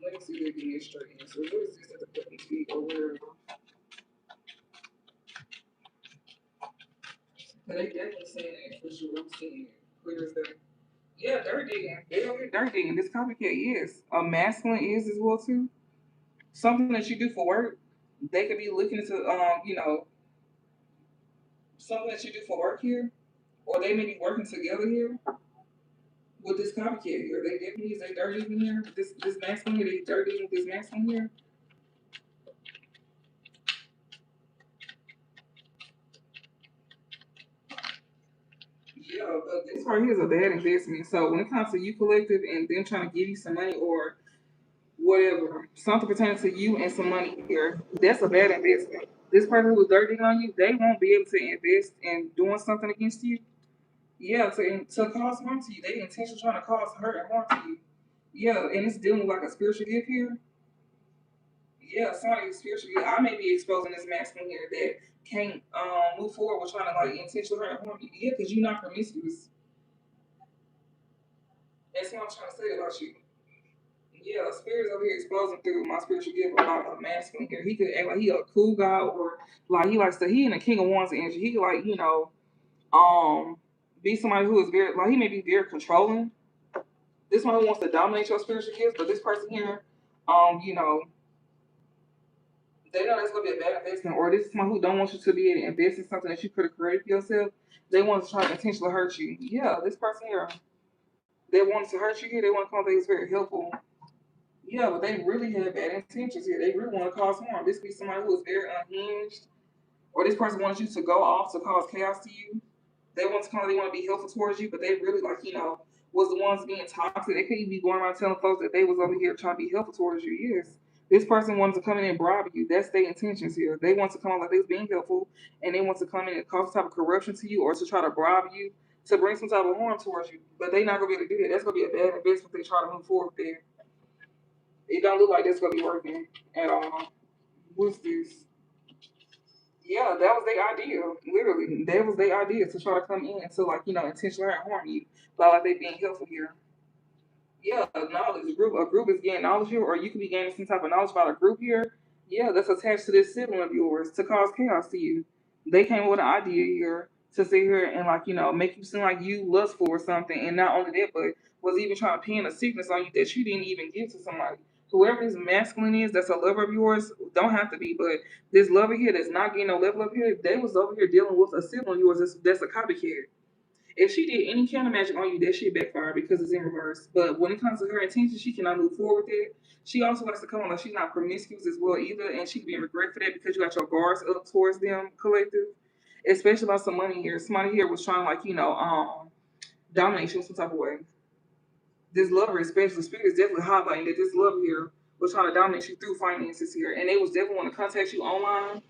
Let me see if they give me a straight answer. What is this that the collector needs to be aware of? But they definitely saying that for sure. I'm seeing it clear as day. Yeah, dirt digging. They don't get dirt digging. This copycat, yes. A masculine is as well too. Something that you do for work. They could be looking into something that you do for work here, or they may be working together here with this copycat here. They definitely use their dirt digging here. This masculine here, they dirt digging with this masculine here. Yeah, but this right here is a bad investment. So when it comes to you collective and them trying to give you some money or whatever, something pertaining to you and some money here, that's a bad investment. This person who was dirty on you, they won't be able to invest in doing something against you. Yeah, to cause harm to you. They intentionally trying to cause hurt and harm to you. Yeah, and it's dealing with like a spiritual gift here. Yeah, somebody with spiritual gift. I may be exposing this masculine here that can't move forward with trying to like intentionally hurt and harm you. Yeah, because you're not promiscuous. That's what I'm trying to say about you. Yeah, spirits over here exposing through my spiritual gift about a masculine here. He could act like he a cool guy or like he likes to he in the King of Wands energy. He could like, um be somebody who is very like he may be very controlling. This one who wants to dominate your spiritual gifts, but this person here, you know, they know that's gonna be a bad investment, or this is someone who don't want you to be able to invest in something that you could have created for yourself. They want to try to intentionally hurt you. Yeah, this person here, they want to hurt you here. They want to come think it's very helpful. Yeah, but they really have bad intentions here. They really want to cause harm. This could be somebody who is very unhinged, or this person wants you to go off to cause chaos to you. They want to come, they want to be helpful towards you, but they really was the ones being toxic. They could even be going around telling folks that they was over here trying to be helpful towards you. Yes. This person wanted to come in and bribe you. That's their intentions here. They want to come on like they was being helpful, and they want to come in and cause some type of corruption to you or to try to bribe you to bring some type of harm towards you. But they not gonna be able to do that. That's gonna be a bad investment if they try to move forward there. It don't look like that's gonna be working at all. What's this? Yeah, that was their idea. Literally, that was their idea to try to come in to intentionally harm you by like they being helpful here. Yeah, knowledge. A group is gaining knowledge here, or you could be gaining some type of knowledge about a group here. Yeah, that's attached to this sibling of yours to cause chaos to you. They came up with an idea here to sit here and make you seem like you lustful or something, and not only that, but was even trying to pin a sickness on you that you didn't even give to somebody. Whoever this masculine is, that's a lover of yours, don't have to be, but this lover here that's not getting no level up here, they was over here dealing with a sibling of yours that's a copycat. If she did any kind of magic on you, that shit backfired because it's in reverse. But when it comes to her intention, she cannot move forward with it. She also likes to come on like she's not promiscuous as well either, and she can be in regret for that because you got your guards up towards them collective. Especially about some money here. Somebody here was trying to dominate you in some type of way. This lover, especially, the spirit is definitely highlighting that this lover here was trying to dominate you through finances here, and they was definitely want to contact you online,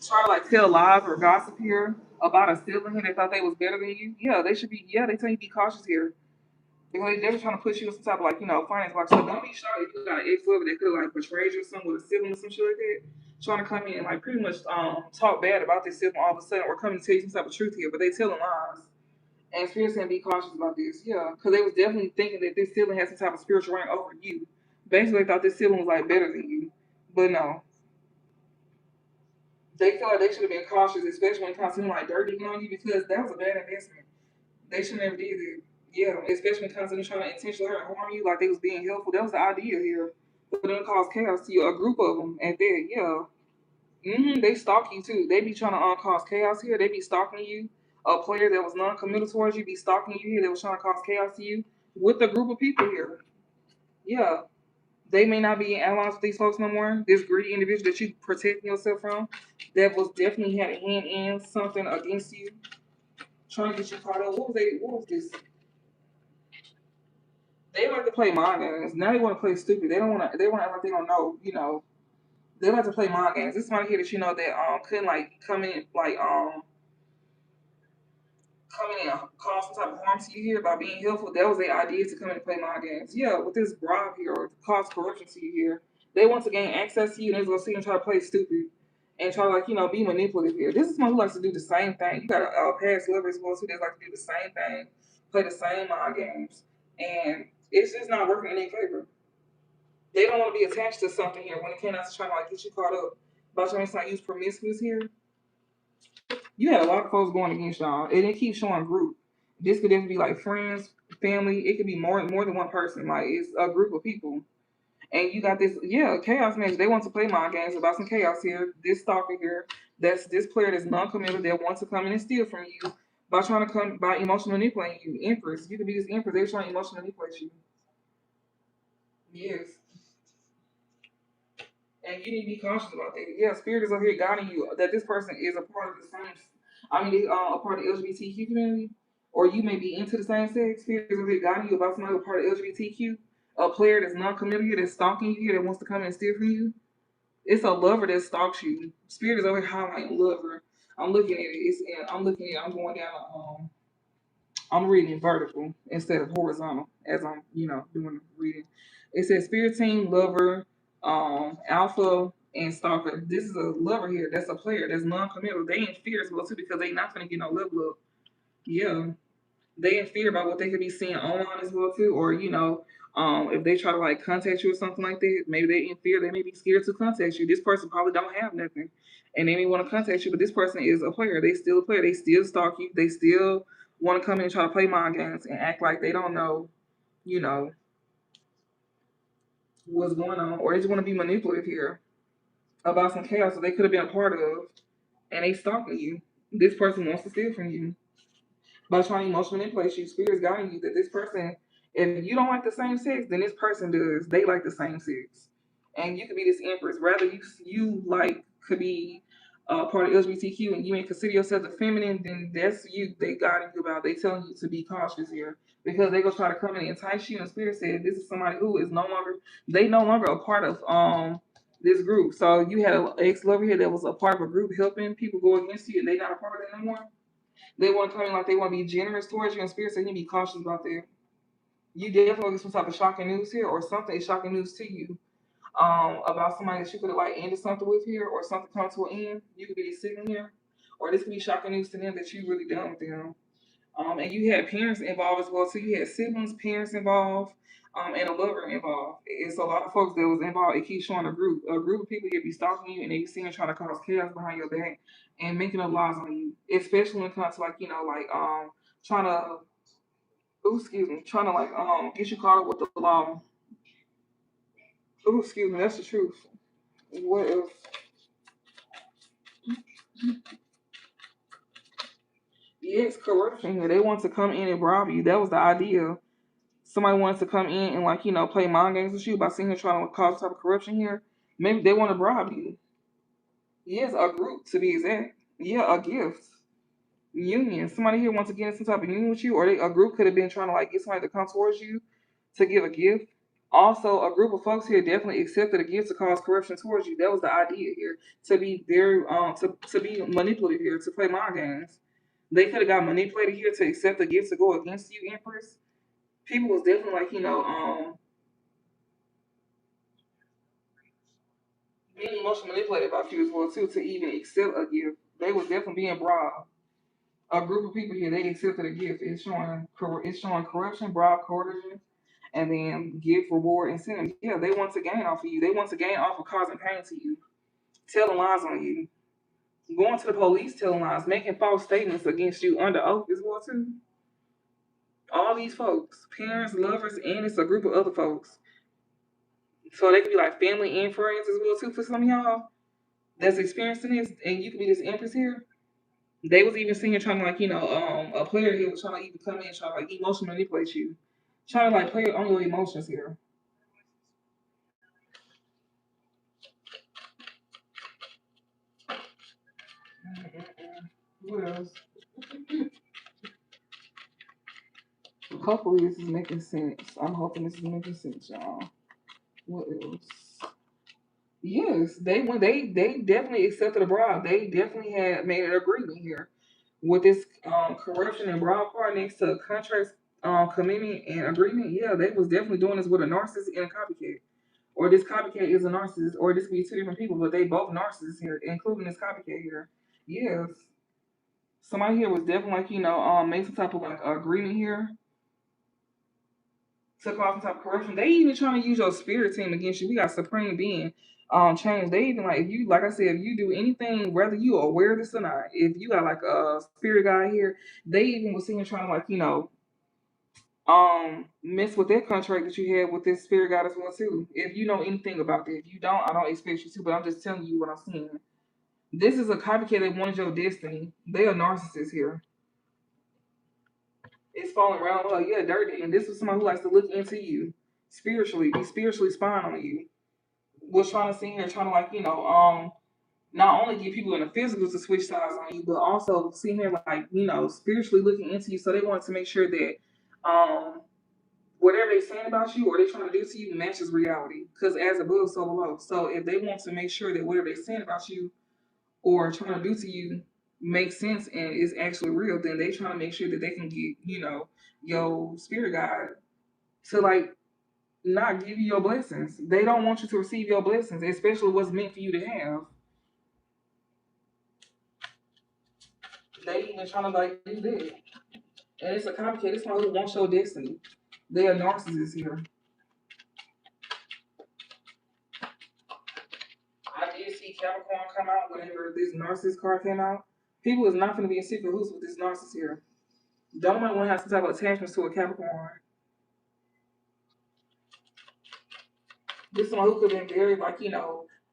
try to like tell lies or gossip here about a sibling here that thought they was better than you. Yeah, they should be. Yeah, they tell you be cautious here because they were trying to put you in some type of finance box. So don't be shocked if you got an ex lover that could have like betrayed you or something with a sibling or some shit like that. Trying to come in and like pretty much talk bad about this sibling all of a sudden or coming to tell you some type of truth here, but they telling lies. And spirits saying be cautious about this. Yeah, because they was definitely thinking that this sibling had some type of spiritual rank over you. Basically, they thought this sibling was like better than you, but no, they feel like they should have been cautious, especially when it comes to like dirty on you, because that was a bad investment. They should never did it. Yeah, especially when it comes to them trying to intentionally hurt and harm you, like they was being helpful. That was the idea here. For them to cause chaos to you, a group of them at that. Yeah, they stalk you too. They be trying to cause chaos here. They be stalking you. A player that was non-committal towards you be stalking you here. They was trying to cause chaos to you with a group of people here. Yeah, they may not be allies with these folks no more. This greedy individual that you protecting yourself from, that was definitely had a hand in something against you, trying to get you caught up. What was they? What was this? They like to play mind games. Now they want to play stupid. They don't want to. They want to act like they don't know. They like to play mind games. This somebody here that that couldn't like come in coming in and cause some type of harm to you here by being helpful. That was their idea to come in and play mind games. Yeah, with this bribe here or cause corruption to you here. They want to gain access to you and they're gonna sit and try to play stupid and try to be manipulative here. This is someone who likes to do the same thing. You got a past lover as well too that like to do the same thing, play the same mind games. And it's just not working in their favor. They don't want to be attached to something here when it came out to trying to get you caught up. About trying to use promiscuous here, you had a lot of folks going against y'all, and it keeps showing group. This could even be like friends, family. It could be more than one person. Like it's a group of people, and you got this chaos match. They want to play mind games about some chaos here. This stalker here, that's this player that's non-committal that wants to come in and steal from you by trying to come by emotional manipulating you. Empress, you could be this empress. They're trying to emotionally manipulate you. Yes. And you need to be cautious about that. Yeah, spirit is over here guiding you that this person is a part of the same. I mean, they are a part of the LGBTQ community, or you may be into the same sex. Spirit is over here guiding you about somebody part of LGBTQ, a player that's non-committal here, that's stalking you here, that wants to come in and steal from you. It's a lover that stalks you. Spirit is over here highlighting lover. I'm looking at it. I'm looking at it. I'm going down. I'm reading it vertical instead of horizontal as I'm, doing the reading. It says spirit team, lover, alpha, and stalker. This is a lover here. That's a player. That's non-committal. They in fear as well too because they not gonna get no level up. Yeah, they in fear about what they could be seeing online as well too, or if they try to like contact you or something like that, maybe they in fear. They may be scared to contact you. This person probably don't have nothing, and they may want to contact you, but this person is a player. They still a player. They still stalk you. They still want to come in and try to play mind games and act like they don't know, you know, what's going on, or they just want to be manipulative here about some chaos that they could have been a part of, and they stalking you. This person wants to steal from you by trying to emotionally manipulate you. Spirit's guiding you that this person, if you don't like the same sex, then this person does. They like the same sex, and you could be this empress. Rather, you like could be part of LGBTQ and you ain't consider yourself a feminine, then that's you. They guiding you about. They telling you to be cautious here because they gonna try to come in and entice you. And Spirit said this is somebody who is no longer. They no longer a part of this group. So you had an ex lover here that was a part of a group helping people go against you, and they not a part of it no more. They want to come in like they want to be generous towards you, and Spirit said you be cautious about that. You definitely get some type of shocking news here, or something is shocking news to you about somebody that you could have like ended something with here, or something come to an end. You could be sitting here, or this could be shocking news to them that you really done with them. And you had parents involved as well. So you had siblings, parents involved, and a lover involved. It's a lot of folks that was involved. It keeps showing a group of people here be stalking you, and they be seeing trying to cause chaos behind your back and making up lies on you. Especially when it comes to like trying to, trying to like get you caught up with the law. Oh, excuse me, that's the truth. What if? Yes, corruption here. They want to come in and rob you. That was the idea. Somebody wants to come in and play mind games with you by sitting here trying to cause type of corruption here. Maybe they want to bribe you. Yes, a group to be exact. Yeah, a gift. Union. Somebody here wants to get in some type of union with you, or a group could have been trying to like get somebody to come towards you to give a gift. Also, a group of folks here definitely accepted a gift to cause corruption towards you. That was the idea here, to be very to be manipulative here, to play mind games. They could have got manipulated here to accept a gift to go against you, Empress. People was definitely being emotionally manipulated by you as well too to even accept a gift. They was definitely being bribed. A group of people here they accepted a gift. It's showing corruption, bribe, coercion, and then gift, reward, incentive. Yeah, they want to gain off of you. They want to gain off of causing pain to you, telling lies on you, going to the police, telling lies, making false statements against you under oath as well too. All these folks, parents, lovers, and it's a group of other folks. So they could be like family and friends as well too for some of y'all that's experiencing this, and you could be this empress here. They was even seeing trying to a player here was trying to even come in and try to like emotionally manipulate you, trying to like play on your emotions here. What else? Hopefully this is making sense. I'm hoping this is making sense, y'all. What else? Yes, they definitely accepted a bribe. They definitely had made an agreement here with this corruption and bribe part next to contracts commitment and agreement. Yeah, they was definitely doing this with a narcissist and a copycat. Or this copycat is a narcissist, or this could be two different people, but they both narcissists here, including this copycat here. Yes. Somebody here was definitely made some type of like agreement here took off some type of corruption. They even trying to use your spirit team against you. We got Supreme Being change. They even like if you like I said, if you do anything, whether you are aware of this or not, if you got like a spirit guy here, they even was seeing trying to mess with that contract that you had with this spirit guide as well too. If you know anything about that. If you don't, I don't expect you to, but I'm just telling you what I'm seeing. This is a copycat that wanted your destiny. They are narcissists here. It's falling around her, yeah, dirty. And this is somebody who likes to look into you spiritually, be spiritually spying on you. Was trying to see here, trying to not only get people in the physical to switch sides on you, but also see here spiritually looking into you. So they wanted to make sure that whatever they're saying about you or they're trying to do to you matches reality. Because as above, so below. So if they want to make sure that whatever they're saying about you or trying to do to you makes sense and is actually real, then they trying to make sure that they can get, your spirit guide to not give you your blessings. They don't want you to receive your blessings, especially what's meant for you to have. They even trying to do that. And it's a complicated. It's not who wants your destiny. They are narcissists here. I did see Capricorn come out whenever this narcissist card came out. People is not going to be in secret who's with this narcissist here. Don't want to have some type of attachments to a Capricorn. This is someone who could have been very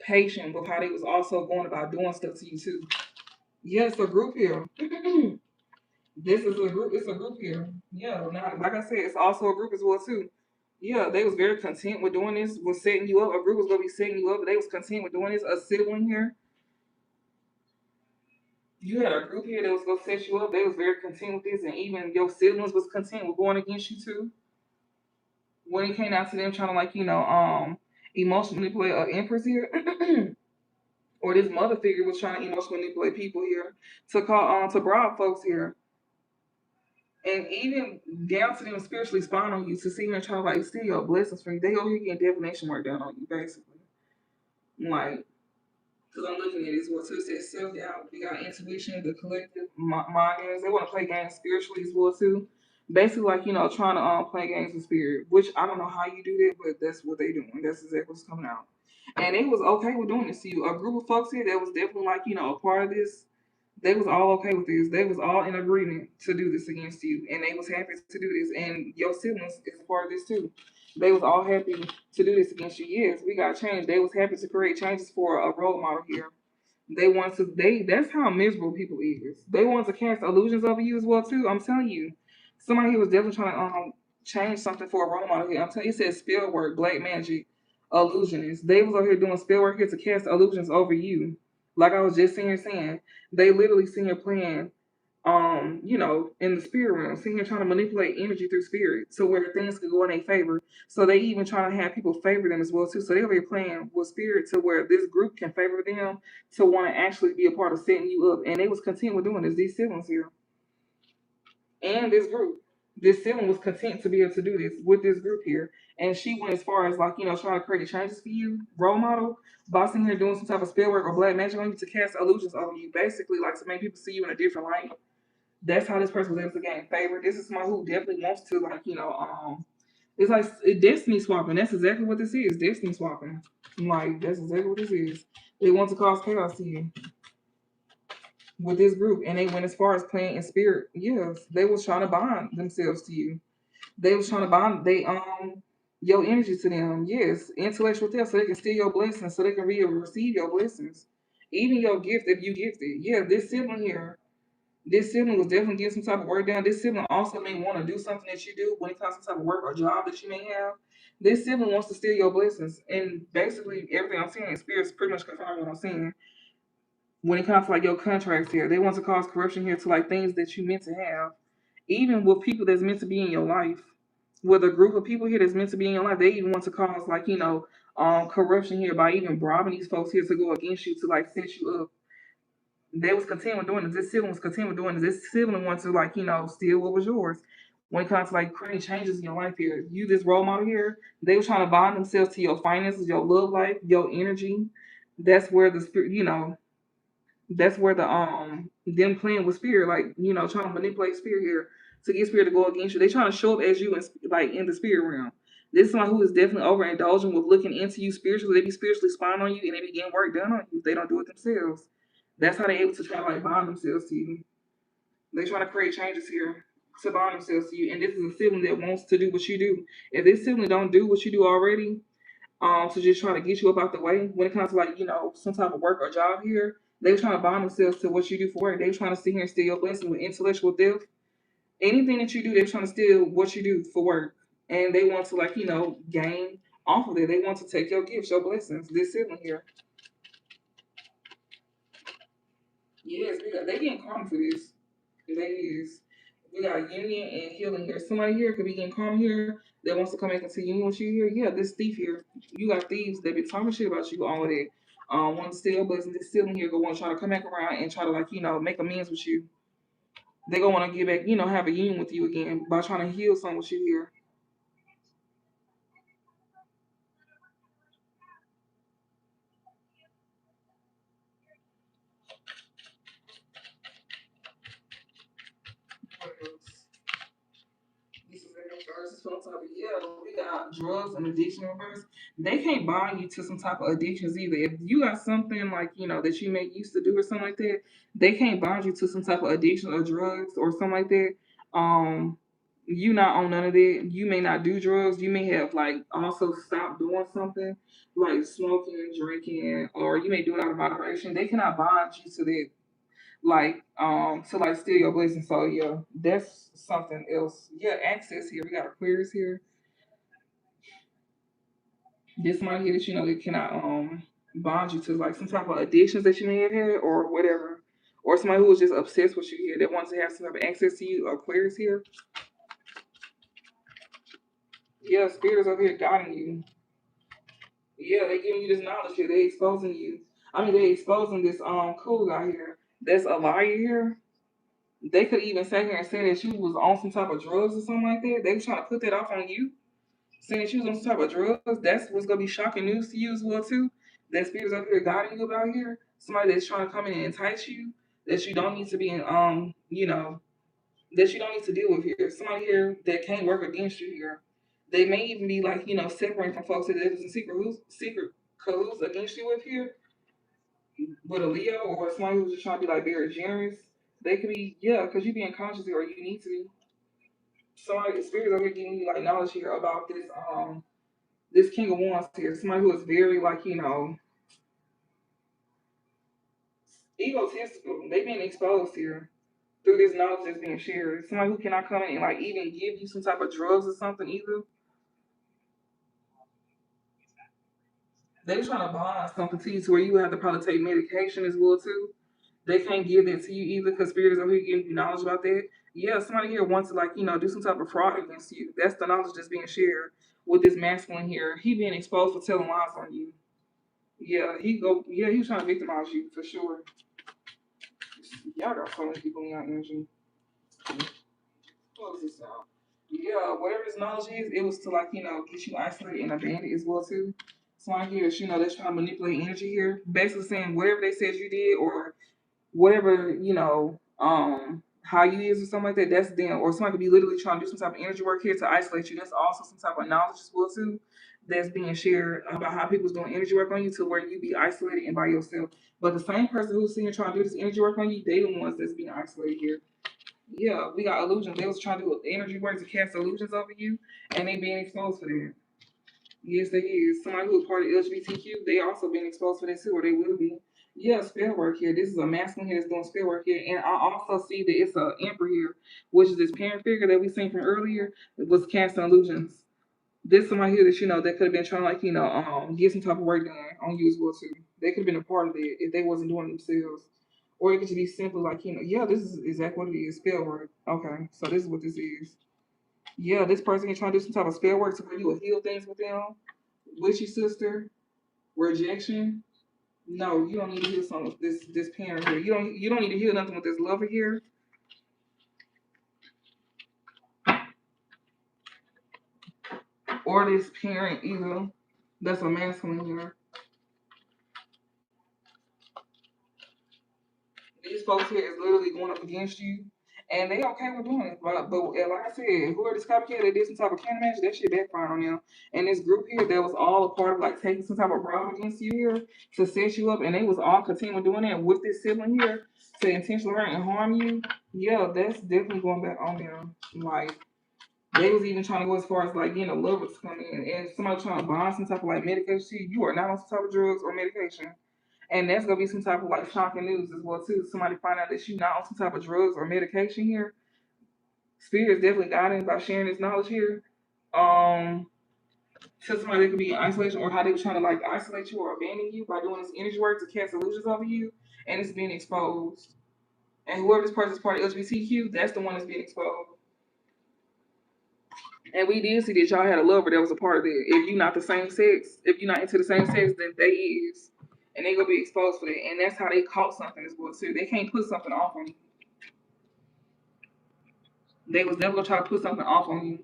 patient with how they was also going about doing stuff to you too. Yes, a group here. This is a group. It's a group here. Yeah. Now, like I said, it's also a group as well too. Yeah, they was very content with doing this. Was setting you up. A group was gonna be setting you up. But they was content with doing this. A sibling here. You had a group here that was gonna set you up. They was very content with this, and even your siblings was content with going against you too. When it came down to them trying to emotionally manipulate an empress here, or this mother figure was trying to emotionally manipulate people here to bribe folks here, and even down to them spiritually spying on you to see and try to like steal your blessings from you. They over here getting divination work done on you, basically. Like, because I'm looking at this, what too says self doubt. We got intuition, the collective mind games. They want to play games spiritually as well too. Basically, like trying to play games with spirit, which I don't know how you do that, but that's what they doing. That's exactly what's coming out. And they was okay with doing this to you. A group of folks here that was definitely like a part of this. They was all okay with this. They was all in agreement to do this against you, and they was happy to do this. And your siblings is a part of this too. They was all happy to do this against you. Yes, we got change. They was happy to create changes for a role model here. They want to. That's how miserable people is. They want to cast illusions over you as well too. I'm telling you, somebody here was definitely trying to change something for a role model here. I'm telling you, it says spell work, black magic, illusionists. They was over here doing spell work here to cast illusions over you. Like I was just saying, they literally sitting here playing in the spirit realm, sitting here trying to manipulate energy through spirit so where things could go in their favor. So they even trying to have people favor them as well too. So they'll be playing with spirit to where this group can favor them to want to actually be a part of setting you up. And they was content with doing this. These siblings here and this group. This sibling was content to be able to do this with this group here. And she went as far as trying to create changes for you, role model, by sitting here doing some type of spell work or black magic on you to cast illusions over you, basically like to make people see you in a different light. That's how this person was able to gain favor. This is somebody who definitely wants to it's like destiny swapping. That's exactly what this is. Destiny swapping. Like that's exactly what this is. They want to cause chaos to you with this group, and they went as far as playing in spirit. Yes, they was trying to bind themselves to you. They was trying to bond your energy to them. Yes, intellectual theft, so they can steal your blessings, so they can receive your blessings, even your gift if you gifted. Yeah, this sibling was definitely getting some type of work done. This sibling also may want to do something that you do when it comes to some type of work or job that you may have. This sibling wants to steal your blessings, and basically everything I'm saying, spirits pretty much confirm what I'm saying. When it comes to like your contracts here, they want to cause corruption here to like things that you meant to have, even with people that's meant to be in your life. With a group of people here that's meant to be in your life, they even want to cause corruption here by even bribing these folks here to go against you to like set you up. They was content with doing this. This sibling was content with doing this. This sibling wants to steal what was yours. When it comes to like creating changes in your life here, you this role model here, they were trying to bind themselves to your finances, your love life, your energy. That's where the spirit, that's where the them playing with spirit, trying to manipulate spirit here to get spirit to go against you. They trying to show up as you in the spirit realm. This is someone who is definitely overindulging with looking into you spiritually. They be spiritually spying on you and they be getting work done on you. They don't do it themselves. That's how they able to try to like bond themselves to you. They try to create changes here to bond themselves to you. And this is a sibling that wants to do what you do. If this sibling don't do what you do already, to just try to get you up out the way when it comes to some type of work or job here, they were trying to bond themselves to what you do for work. They were trying to sit here and steal your blessing with intellectual depth. Anything that you do, they're trying to steal what you do for work. And they want to gain off of it. They want to take your gifts, your blessings. This sibling here. Yes, they getting karma for this. They is. We got union and healing here. Somebody here could be getting karma here that wants to come back into union with you here. Yeah, this thief here. You got thieves that be talking shit about you, all of that. Want to steal, but this stealing here go want to try to come back around and try to make amends with you. They gonna want to get back, have a union with you again by trying to heal something with you here. What else? This is their first phone topic. Yeah, we got drugs and addiction reverse. They can't bind you to some type of addictions either. If you got something that you may used to do or something like that, they can't bind you to some type of addiction or drugs or something like that. Um, you not on none of that. You may not do drugs. You may have also stopped doing something like smoking, drinking, or you may do it out of moderation. They cannot bind you to that to steal your blessings. So yeah, that's something else. Yeah, access here. We got Aquarius here. This might here that that cannot bond you to some type of addictions that you may have had or whatever. or somebody who is just obsessed with you here that wants to have some type of access to you. Aquarius here. Yeah, spirits over here guiding you. Yeah, they giving you this knowledge here. They exposing you. I mean, they exposing this cool guy here. That's a liar here. They could even sit here and say that you was on some type of drugs or something like that. They was trying to put that off on you, saying that you was on some type of drugs. That's what's gonna be shocking news to you as well too. That spirits up here guiding you about here. Somebody that's trying to come in and entice you. That you don't need to be in that you don't need to deal with here. Somebody here that can't work against you here. They may even be like, separating from folks that there's a secret cahoots against you with here, with a Leo or somebody who's just trying to be like very generous. They could be, yeah, because you being conscious here or you need to be. Somebody, spirits over here giving you like knowledge here about this King of Wands here. Somebody who is very like, egotistical. They being exposed here through this knowledge that's being shared. Somebody who cannot come in and like even give you some type of drugs or something either. They trying to bond something to you to where you have to probably take medication as well too. They can't give that to you either because spirits over here giving you knowledge about that. Yeah, somebody here wants to like, do some type of fraud against you. That's the knowledge that's being shared with this masculine here. He being exposed for telling lies on you. Yeah, he's trying to victimize you for sure. Y'all got so many people in your energy. Close this out. Yeah, whatever his knowledge is, it was to like, get you isolated and abandoned as well too. So I hear, they're trying to manipulate energy here. Basically saying whatever they said you did or whatever, how you is or something like that, that's them. Or somebody could be literally trying to do some type of energy work here to isolate you. That's also some type of knowledge as well too that's being shared about how people's doing energy work on you to where you be isolated and by yourself. But the same person who's sitting here trying to do this energy work on you, they the ones that's being isolated here. Yeah, we got illusions. They was trying to do energy work to cast illusions over you, and they being exposed for that. Yes, they is. Somebody who's part of LGBTQ, they also being exposed for that too, or they will be. Yeah, spell work here. This is a masculine here that's doing spell work here. And I also see that it's an emperor here, which is this parent figure that we seen from earlier, that was casting illusions. This somebody here that that could have been trying to get some type of work done on you as well too. They could have been a part of it if they wasn't doing it themselves. Or it could just be simply like, yeah, this is exactly what it is, spell work. Okay, so this is what this is. Yeah, this person can try to do some type of spell work to where you will heal things with them. Witchy sister, rejection. No, you don't need to heal something with this parent here. You don't need to heal nothing with this lover here. Or this parent either. That's a masculine here. These folks here is literally going up against you. And they okay with doing it. But like I said, whoever this copycat that did some type of can match, that shit backfired on them. And this group here that was all a part of like taking some type of bribe against you here to set you up, and they was all continuing doing that with this sibling here to intentionally hurt and harm you. Yeah, that's definitely going back on them. Like they was even trying to go as far as like getting a lover to come in and somebody trying to bond some type of like medication to you. You are not on some type of drugs or medication. And that's gonna be some type of like shocking news as well too. Somebody find out that you're not on some type of drugs or medication here. Spirit is definitely guiding by sharing this knowledge here. Um, to somebody that could be in isolation or how they were trying to like isolate you or abandon you by doing this energy work to cast illusions over you, and it's being exposed. And whoever this person is part of LGBTQ, that's the one that's being exposed. And we did see that y'all had a lover that was a part of it. If you're not the same sex, if you're not into the same sex, then they is. And they gonna be exposed for that. And that's how they caught something as well too. They can't put something off on you. They was never gonna try to put something off on you.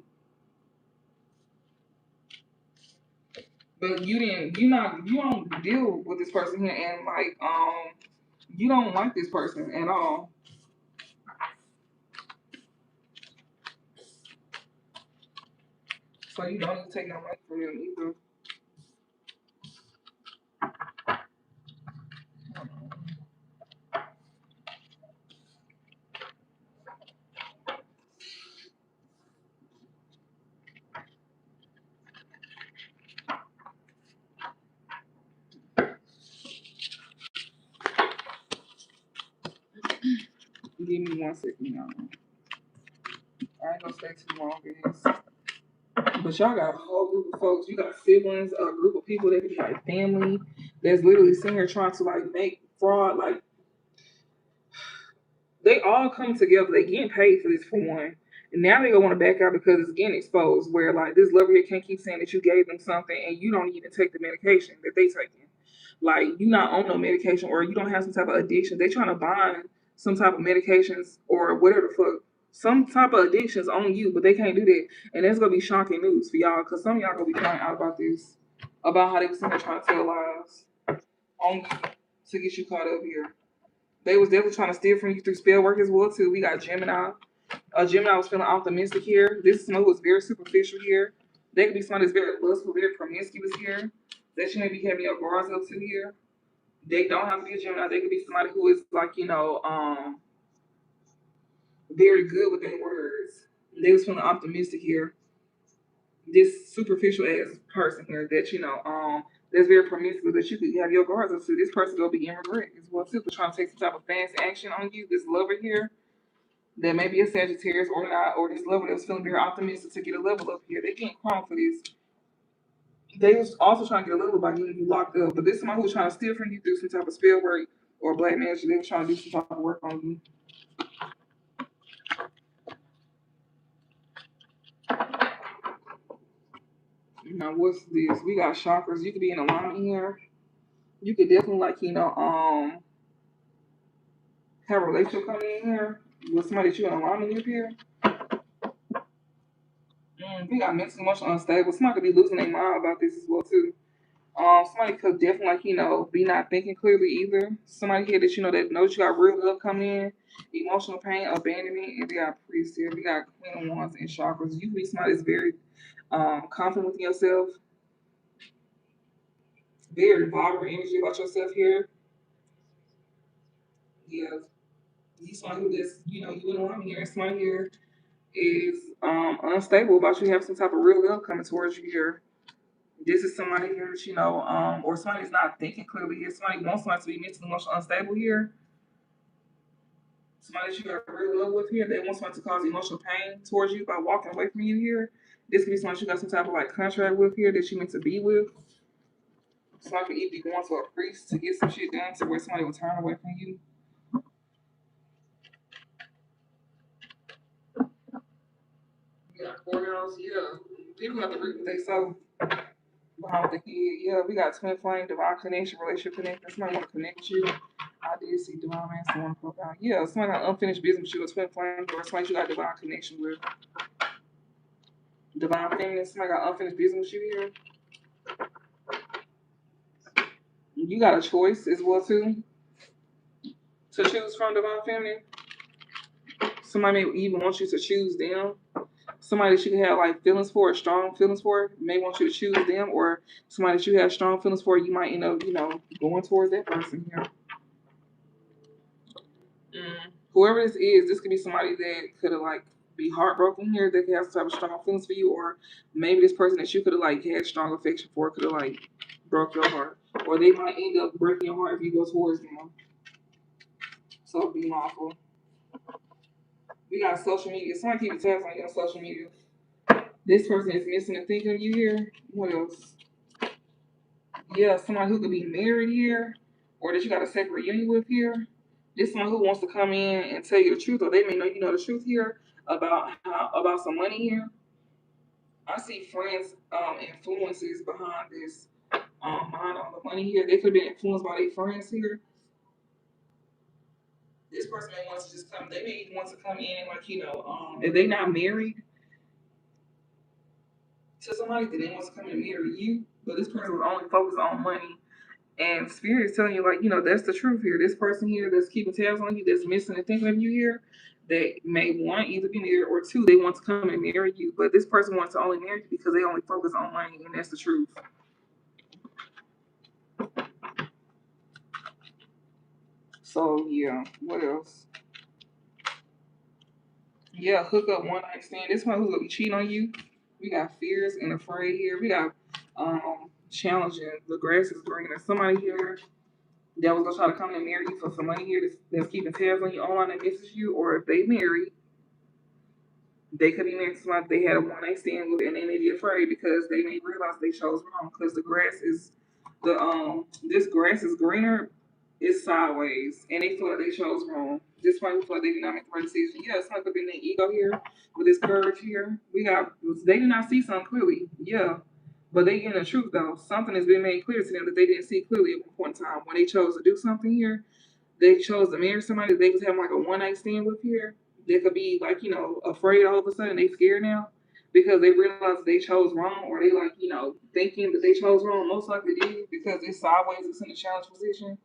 But you don't deal with this person here and like you don't like this person at all. So you don't even take no money from them either. Give me 1 second, y'all. I ain't gonna stay too long, guys. But y'all got a whole group of folks. You got siblings, a group of people that could be like family that's literally sitting here trying to like make fraud. Like They all come together. They getting paid for this for one. And now they gonna want to back out because it's getting exposed. Where like this lover here can't keep saying that you gave them something and you don't even take the medication that they taking. Like you not on no medication or you don't have some type of addiction. They trying to bind some type of medications or whatever the fuck. Some type of addictions on you, but they can't do that. And that's gonna be shocking news for y'all because some of y'all gonna be finding out about this, about how they was sitting there trying to tell lies on you to get you caught up here. They was definitely trying to steal from you through spell work as well too. We got Gemini. Gemini was feeling optimistic here. This is someone who was very superficial here. They could be someone that's very lustful, very promiscuous here. That you may be having your guards up to here. They don't have to be a Gemini. They could be somebody who is like, very good with their words. They was feeling optimistic here. This superficial ass person here that, that's very promiscuous that you could have your guards up to. This person gonna be in regret as well too for trying to take some type of fast action on you. This lover here that may be a Sagittarius or not, or this level that was feeling very optimistic to get a level up here. They getting crowned for this. They was also trying to get a level by getting you locked up. But this is someone who was trying to steal from you through some type of spell work or black magic. They were trying to do some type of work on you. Now what's this? We got chakras. You could be in alignment here. You could definitely have a relationship coming in here with somebody that you're in alignment with here. We got mental, emotional, unstable. Somebody could be losing their mind about this as well too. Somebody could definitely be not thinking clearly either. Somebody here that that knows you got real love coming in, emotional pain, abandonment, and we got priests here. We got Queen of Wands and chakras. You could be somebody that's very confident with yourself, very vibrant energy about yourself here. Yeah, you somebody who just you in line here, and somebody here is unstable about you have some type of real love coming towards you here. This is somebody here that or somebody's not thinking clearly here. Somebody wants somebody to be mentally, emotionally unstable here. Somebody that you got real love with here. They want somebody to cause emotional pain towards you by walking away from you here. This could be somebody you got some type of like contract with here that you meant to be with. Somebody could either be going to a priest to get some shit done to where somebody will turn away from you. You got courthouse, yeah. People have to read what they sow behind the kid. Yeah, we got twin flame, divine connection, relationship connection. Somebody want to connect with you. I did see divine man, someone to out. Yeah, somebody got unfinished business with you, a twin flame, or somebody you got divine connection with. Divine feminine, somebody got unfinished business with you here. You got a choice as well too to choose from divine feminine. Somebody may even want you to choose them. Somebody that you have like feelings for, strong feelings for, may want you to choose them, or somebody that you have strong feelings for, you might end up, going towards that person here. Whoever this could be somebody that could have like be heartbroken here, that could have some type of strong feelings for you, or maybe this person that you could have like had strong affection for could have like broke your heart, or they might end up breaking your heart if you go towards them. So be mindful. We got social media. Somebody keep tabs on you on social media. This person is missing a thing of you here. What else? Yeah, somebody who could be married here, or that you got a separate union with here. This someone who wants to come in and tell you the truth, or they may know you know the truth here about some money here. I see friends influences behind this behind all the money here. They could be influenced by their friends here. This person may want to just come. They may want to come in like if they not married to somebody, then they want to come in and marry you. But this person was only focused on money. And spirit is telling you, like, that's the truth here. This person here that's keeping tabs on you, that's missing and thinking of you here, they may want either be married or two, they want to come and marry you. But this person wants to only marry you because they only focus on money, and that's the truth. So, yeah, what else? Yeah, hook up one night stand. This one who's going to be cheating on you. We got fears and afraid here. We got challenging. The grass is greener. Somebody here that was gonna try to come and marry you for some money here that's keeping tabs on you online that misses you, or if they married, they could be married to somebody they had a one night stand with, and they may be afraid because they may realize they chose wrong because the grass is this grass is greener It's sideways, and they feel like they chose wrong. This one feel like they did not make the right decision. Yeah, it's not gonna be an ego here with this courage here. We got they did not see something clearly. Yeah, but they getting the truth though. Something has been made clear to them that they didn't see clearly at one point in time when they chose to do something here. They chose to marry somebody that they was having like a one night stand with here. They could be like afraid all of a sudden. They scared now because they realized they chose wrong, or they like thinking that they chose wrong. Most likely did because it's sideways. It's in a challenge position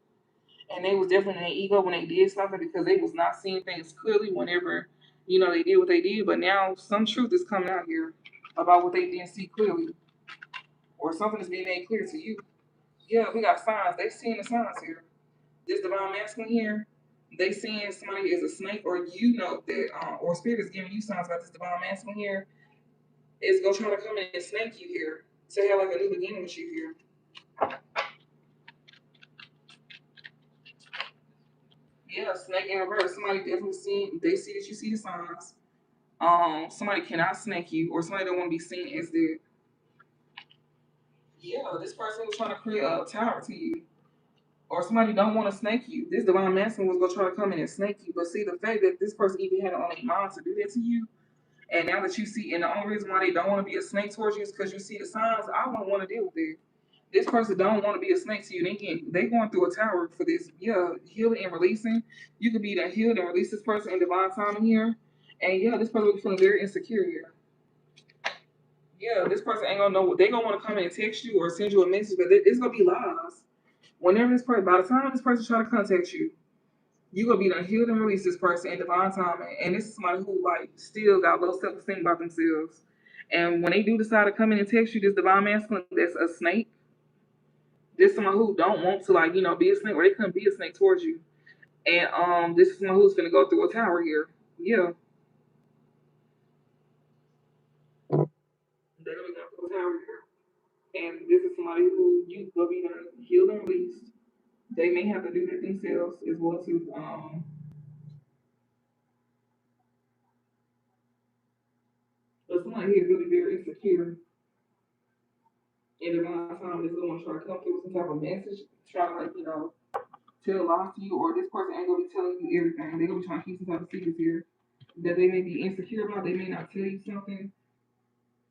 and they was definitely in their ego when they did something because they was not seeing things clearly whenever they did what they did. But now some truth is coming out here about what they didn't see clearly, or something is being made clear to you. Yeah, we got signs. They seeing the signs here. This divine masculine here, they seeing somebody is a snake, or that, or spirit is giving you signs about this divine masculine here. Is gonna try to come in and snake you here to have like a new beginning with you here. Yeah, snake in reverse. Somebody definitely see. They see that you see the signs. Somebody cannot snake you, or somebody don't want to be seen as the this person was trying to create a tower to you, or somebody don't want to snake you. This divine masculine was gonna try to come in and snake you, but see the fact that this person even had it on their mind to do that to you, and now that you see, and the only reason why they don't want to be a snake towards you is because you see the signs. I wouldn't want to deal with it. This person don't want to be a snake to you. They going through a tower for this. Yeah, healing and releasing. You could be the healed and release this person in divine timing here, and yeah, this person will be feeling very insecure here. Yeah, this person ain't gonna know what they gonna want to come in and text you or send you a message, but it's gonna be lies. Whenever this person, by the time this person try to contact you, you gonna be done healed and release this person in divine timing. And this is somebody who like still got low self esteem about themselves. And when they do decide to come in and text you, this divine masculine that's a snake, this someone who don't want to be a snake, or they couldn't be a snake towards you. And this is someone who's gonna go through a tower here. Yeah, they're gonna be going through a tower here. And this is somebody who you gonna be done healed and released. They may have to do that themselves as well too. But somebody here is really very insecure in the amount of time is going to try to come through with some type of message, try to tell lies to you, or this person ain't gonna be telling you everything. They're gonna be trying to keep some type of secrets here that they may be insecure about. They may not tell you something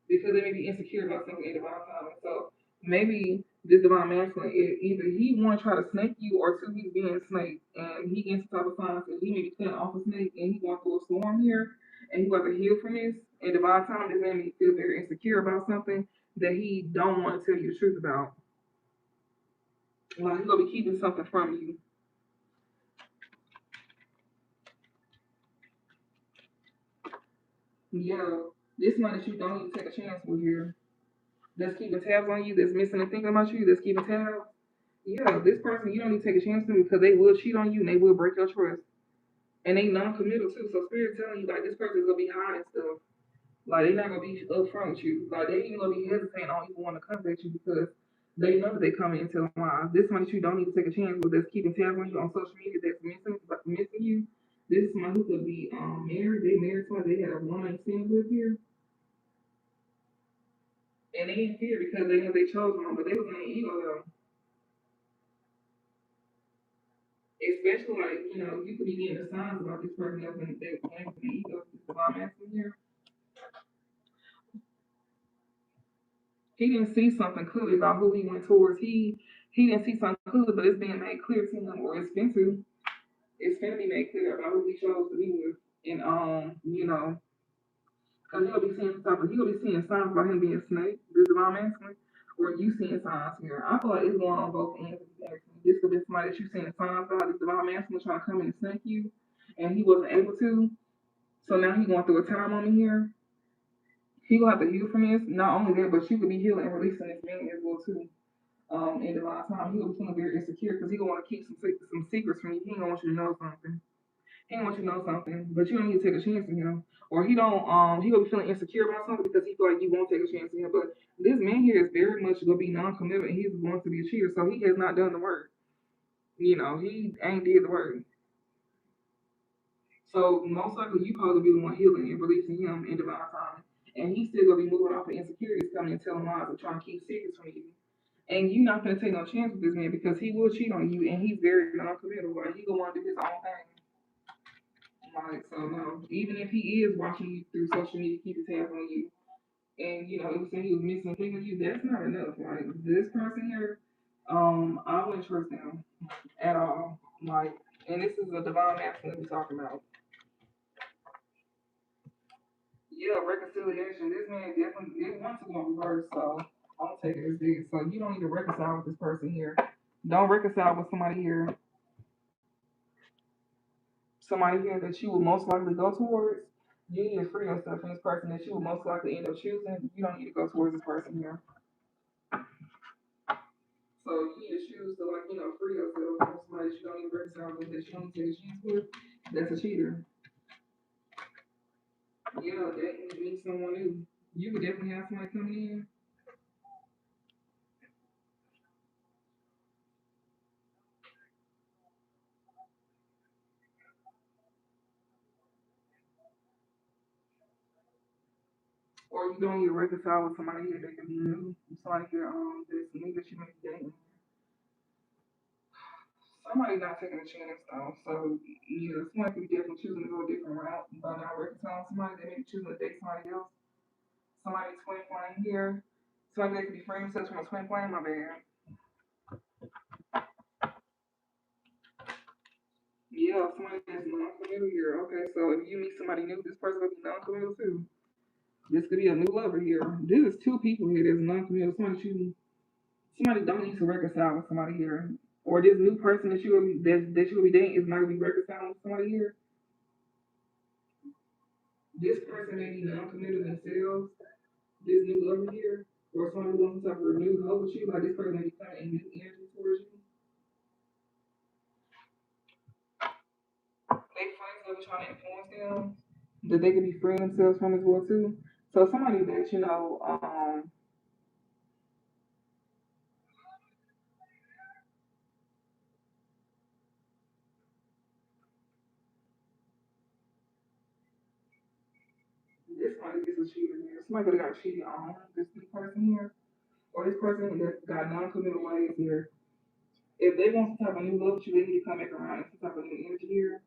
because they may be insecure about something in divine timing. So maybe this divine masculine, either he want to try to snake you, or two, he's being snaked, and he gets some type of signs that he may be cutting off a snake, and he going through a storm here, and he got to heal from this. In divine time, this man may feel very insecure about something that he don't want to tell you the truth about. Like he gonna be keeping something from you. Yeah, this one that you don't even take a chance with here. That's keeping tabs on you. That's missing and thinking about you. That's keeping tabs. Yeah, this person you don't need to take a chance with because they will cheat on you and they will break your trust. And they non-committal too. So spirit telling you like this person is gonna be hiding stuff. Like they're not gonna be upfront with you. Like they ain't gonna be hesitating on even want to contact you because they know that they come in and tell lies. This one that you don't need to take a chance with that's keeping tabs on you on social media that's missing you. This is someone who could be married. They married somebody they had a one night stand with here. And they ain't fear because they know they chose wrong, but they was in their ego though. Especially like, you could be getting the signs about this person that's in their ego. This is why I'm asking here. He didn't see something clearly about who he went towards. He didn't see something clearly, but it's being made clear to him, or it's going to be made clear about who he chose to be with. And because he'll be seeing signs about him being snake, this divine masculine, or you seeing signs here. I feel like it's going on both ends. This could be somebody that you seeing signs about this divine masculine trying to come in and snake you, and he wasn't able to. So now he's going through a time on me here. He gonna have to heal from this. Not only that, but you could be healing and releasing this man as well too. In divine time, he gonna be feeling very insecure because he gonna want to keep some secrets from you. He gonna want you to know something. He wants you to know something, but you don't need to take a chance with him. Or he don't he gonna be feeling insecure about something because he feel like you won't take a chance with him. But this man here is very much gonna be non-committal and he's going to be a cheater, so he has not done the work. He ain't did the work. So most likely you probably be the one healing and releasing him in divine time. And he's still gonna be moving off of insecurities, coming and telling lies and trying to keep secrets from you. And you not gonna take no chance with this man because he will cheat on you and he's very non-committal. Like he gonna want to do his own thing. Like so, no. Even if he is watching you through social media, keep his tabs on you, and it was saying he was missing a thing of you. That's not enough. Like this person here, I wouldn't trust him at all. Like, and this is a divine masculine we're talking about. Yeah, reconciliation. This man definitely didn't want to go in reverse, so I'll take it as this. So you don't need to reconcile with this person here. Don't reconcile with somebody here. Somebody here that you would most likely go towards. You need to free yourself from this person that you would most likely end up choosing. You don't need to go towards this person here. So you need to choose to free yourself from somebody that you don't even reconcile with, that you don't take a chance with. That's a cheater. Yeah, that means someone new. You could definitely have somebody coming in. Or you don't need to reconcile with somebody here that can be new. Somebody here that's new that you may be dating. Somebody not taking a chance though. So somebody could be definitely choosing to go a different route by not reconciling somebody. They may be choosing to date somebody else. Somebody twin flame here. Somebody that could be friends themselves from a twin flame, my bad. Yeah, somebody that's non-committal here. Okay, so if you meet somebody new, this person will be non-committal too. This could be a new lover here. This is two people here that's non-committal. Somebody don't need to reconcile with somebody here. Or this new person that you will be dating is not gonna be reconciling with somebody here. This person may be non-committal themselves. This new lover here, or somebody who wants to have a renewed hope with you, like this person may be coming in new energy towards you. They friends that are trying to influence them, that they could be freeing themselves from as well too. So somebody that this somebody is a cheater here. Somebody that got cheated on. This new person here, or this person that got non-committal ways here. If they want some type of new love with you, they need to come back around and some type of new energy here.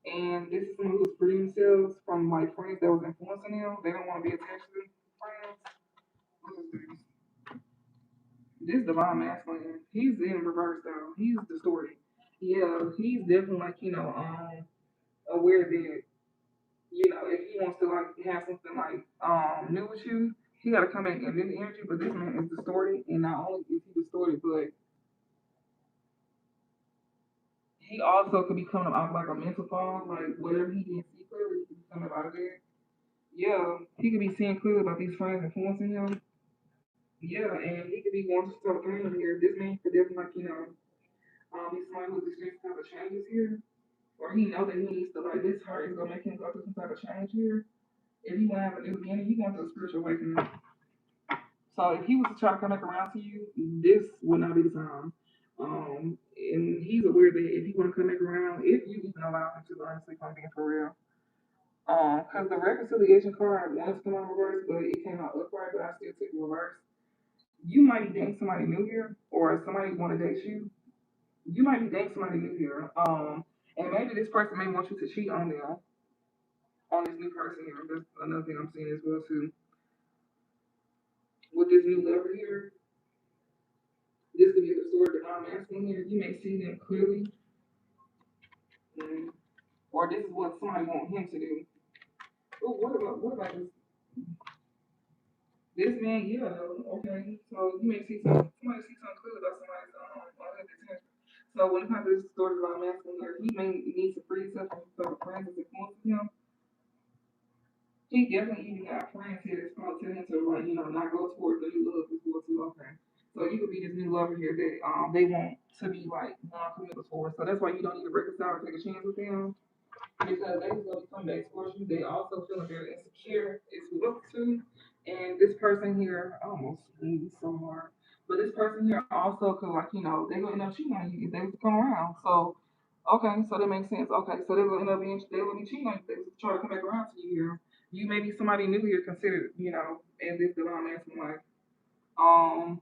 And this is someone who's freeing themselves from like friends that was influencing them. They don't want to be attached to friends. What is this? This divine masculine, he's in reverse though. He's distorted. Yeah, he's definitely aware that if he wants to like have something like new with you, he gotta come back in this energy. But this man is distorted, and not only is he distorted, but he also could be coming out like a mental fog, like whatever he didn't see clearly, he could be coming out of there. Yeah, he could be seeing clearly about these friends influencing him. Yeah, and he could be going to start thinking here. This man could definitely he's somebody who's experiencing type of changes here, or he know that he needs to like this heart is gonna make him go through some type of change here. If he want to have a new beginning, he going through a spiritual awakening. So if he was to try to come back around to you, this would not be the time. And he's aware that if he want to come back around, if you even allow him to, honestly, if I'm being for real. Because the reconciliation card wanted to come out reverse, but it came out upright, but I still took reverse. You might be dating somebody new here, or somebody want to date you. You might be dating somebody new here. And maybe this person may want you to cheat on them, on this new person here. That's another thing I'm seeing as well too. With this new lover here, this could be the story that I'm asking here. You may see them clearly, mm, or this is what somebody want him to do. Oh, what about this man? Yeah, okay. So you may see somebody see something clearly about somebody's attention. So when it comes to this story that I'm asking here, he may need to free himself from some friends that's influencing him. He definitely even got friends here that's probably telling him to not go towards the new love, just go to okay. So you could be this new lover here that they want to be like non-committal towards. So that's why you don't need to reconcile or take a chance with them because they just gonna come back towards you. They also feeling very insecure as well too. And this person here, I almost squeezed so hard. But this person here also could they gonna end up cheating on you if they was to come around. So okay, so that makes sense. Okay, so they're gonna end up being they gonna be cheating on you. They try to come back around to you here. You may be somebody new here considered, as this divine masculine life. Um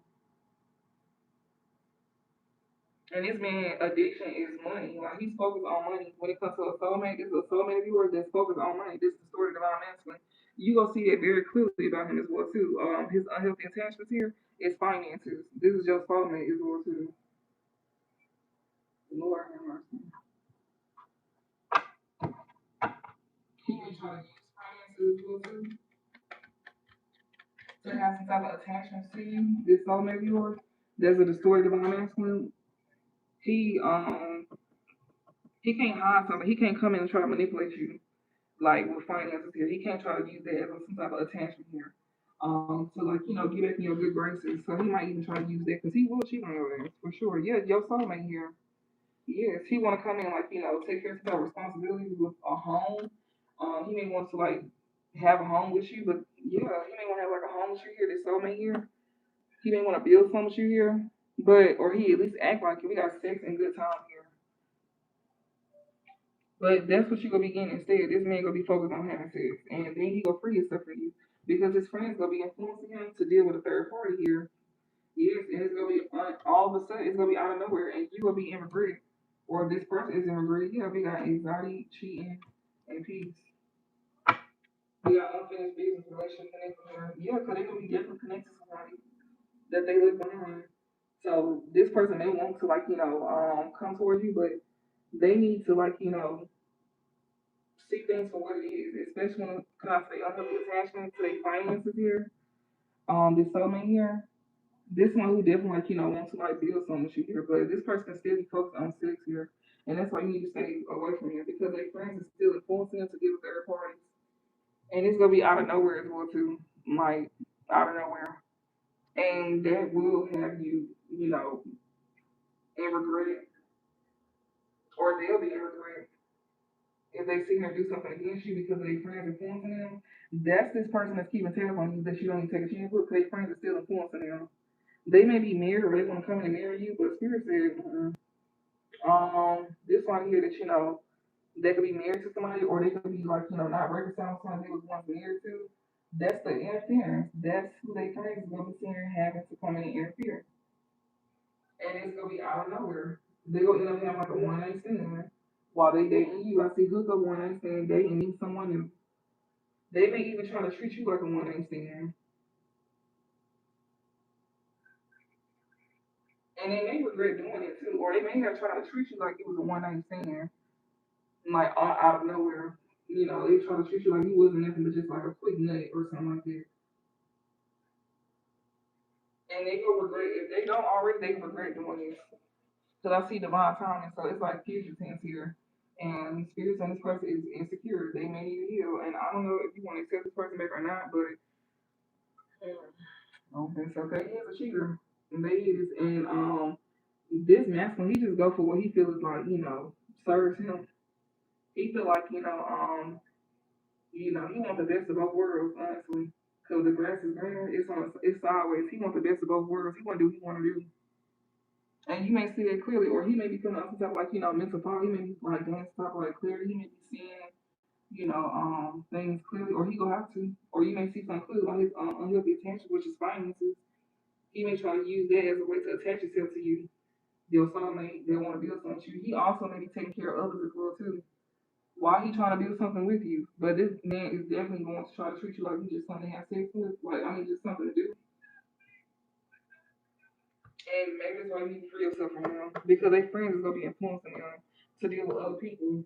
And this man addiction is money. Like he's focused on money. When it comes to a soulmate, this is a soulmate viewers that's focused on money. This is the story of divine masculine. You gonna see it very clearly about him as well too. His unhealthy attachments here is finances. This is your soulmate as well too. Lord have mercy. He may try to use finances as well too to have some type of attachments to you. This soulmate viewers. There's a distorted divine masculine. He um he can't hide something. He can't come in and try to manipulate you like with finances here. He can't try to use that as some type of attachment here. To like, get back in your good graces. So he might even try to use that because he will cheat on your ass for sure. Yeah, your soulmate here. Yes, he want to come in like, take care of some responsibilities with a home. He may want to like have a home with you, but yeah, he may want to have like a home with you here. This soulmate here. He may want to build something with you here, but or he at least act like it. We got sex and good time here. But that's what you gonna be getting instead. This man gonna be focused on having sex, and then he gonna free himself for you because his friends gonna be influencing him to deal with a third party here. Yes, and it's gonna be all of a sudden it's gonna be out of nowhere, and you gonna be in regret, or this person is in regret. Yeah, we got anxiety, cheating, and peace. We got unfinished business, relationship connection. Yeah, because they gonna be definitely connected to somebody that they live behind. So this person may want to like come towards you, but they need to like see things for what it is, especially when it comes to unhealthy attachment to their finances here. This soulmate here, this one who definitely like wants to like build something with you here, but this person can still be focused on sex here, and that's why you need to stay away from him because their friends are still influencing them to deal with third parties, and it's gonna be out of nowhere as well too, like out of nowhere, and that will have you, in regret, or they'll be in regret if they see her do something against you because of their friends influencing them, that's this person that's keeping tabs on you that you don't even take a chance with because their friends are still influencing them. They may be married or they want to come in and marry you, but Spirit said, this one here that they could be married to somebody or they could be like not reconciling somebody they was once married to. That's the interference. That's who they friends is gonna be seeing having to come in and interfere, and it's gonna be out of nowhere. They gonna end up having like a one night stand while they dating you. I see hookup one night stand dating meet someone new. They may even try to treat you like a one night stand, and they may regret doing it too, or they may have tried to treat you like it was a one night stand, like out of nowhere. They try to treat you like you wasn't nothing but just like a quick nut or something like that. And they will regret if they don't already. They regret doing this because I see divine timing, so it's like future tense here. And spirits and this person is insecure. They may need to heal, and I don't know if you want to accept this person back or not, but okay, so they is a cheater. And they is, and this masculine, he just go for what he feels like, serves him. He feel like, he wants the best of both worlds, honestly. Cause the grass is greener, it's sideways. He wants the best of both worlds. He want to do what he want to do, and you may see it clearly, or he may be putting up some type of like mental fog. He may be like doing stuff like clearly. He may be seeing things clearly, or he gonna have to, or you may see something clearly about his unhealthy attention, which is finances. He may try to use that as a way to attach himself to you. Your soulmate that want to build something with you. He also may be taking care of others as well too. Why he trying to build something with you? But this man is definitely going to try to treat you like you just something to have sex with. Like just something to do. And maybe that's why you need to free yourself from him because their friends is gonna be influencing them to deal with other people.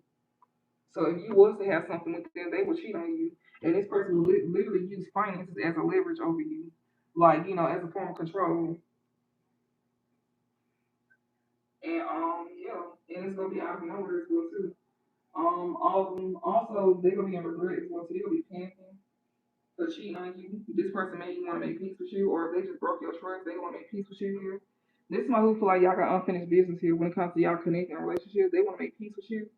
So if you was to have something with them, they would cheat on you, and this person will literally use finances as a leverage over you, like as a form of control. And yeah, and it's gonna be out of nowhere as well too. All of them also they're gonna be in regret as well, so they'll be panicking for cheating on you. This person may want to make peace with you, or if they just broke your trust, they want to make peace with you here. This is my who feel like y'all got unfinished business here when it comes to y'all connecting relationships. They want to make peace with you,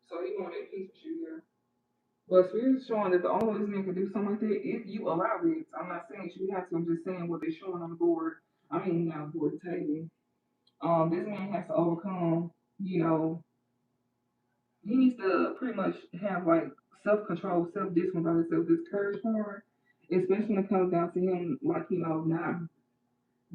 so he want to make peace with you here. But Spirit is showing that the only way this man can do something like that if you allow it. I'm not saying you have to. I'm just saying what they're showing on the board. I mean, not on the board, the table. This man has to overcome. He needs to pretty much have like self control, self discipline by himself. This courage part, especially when it comes down to him, like not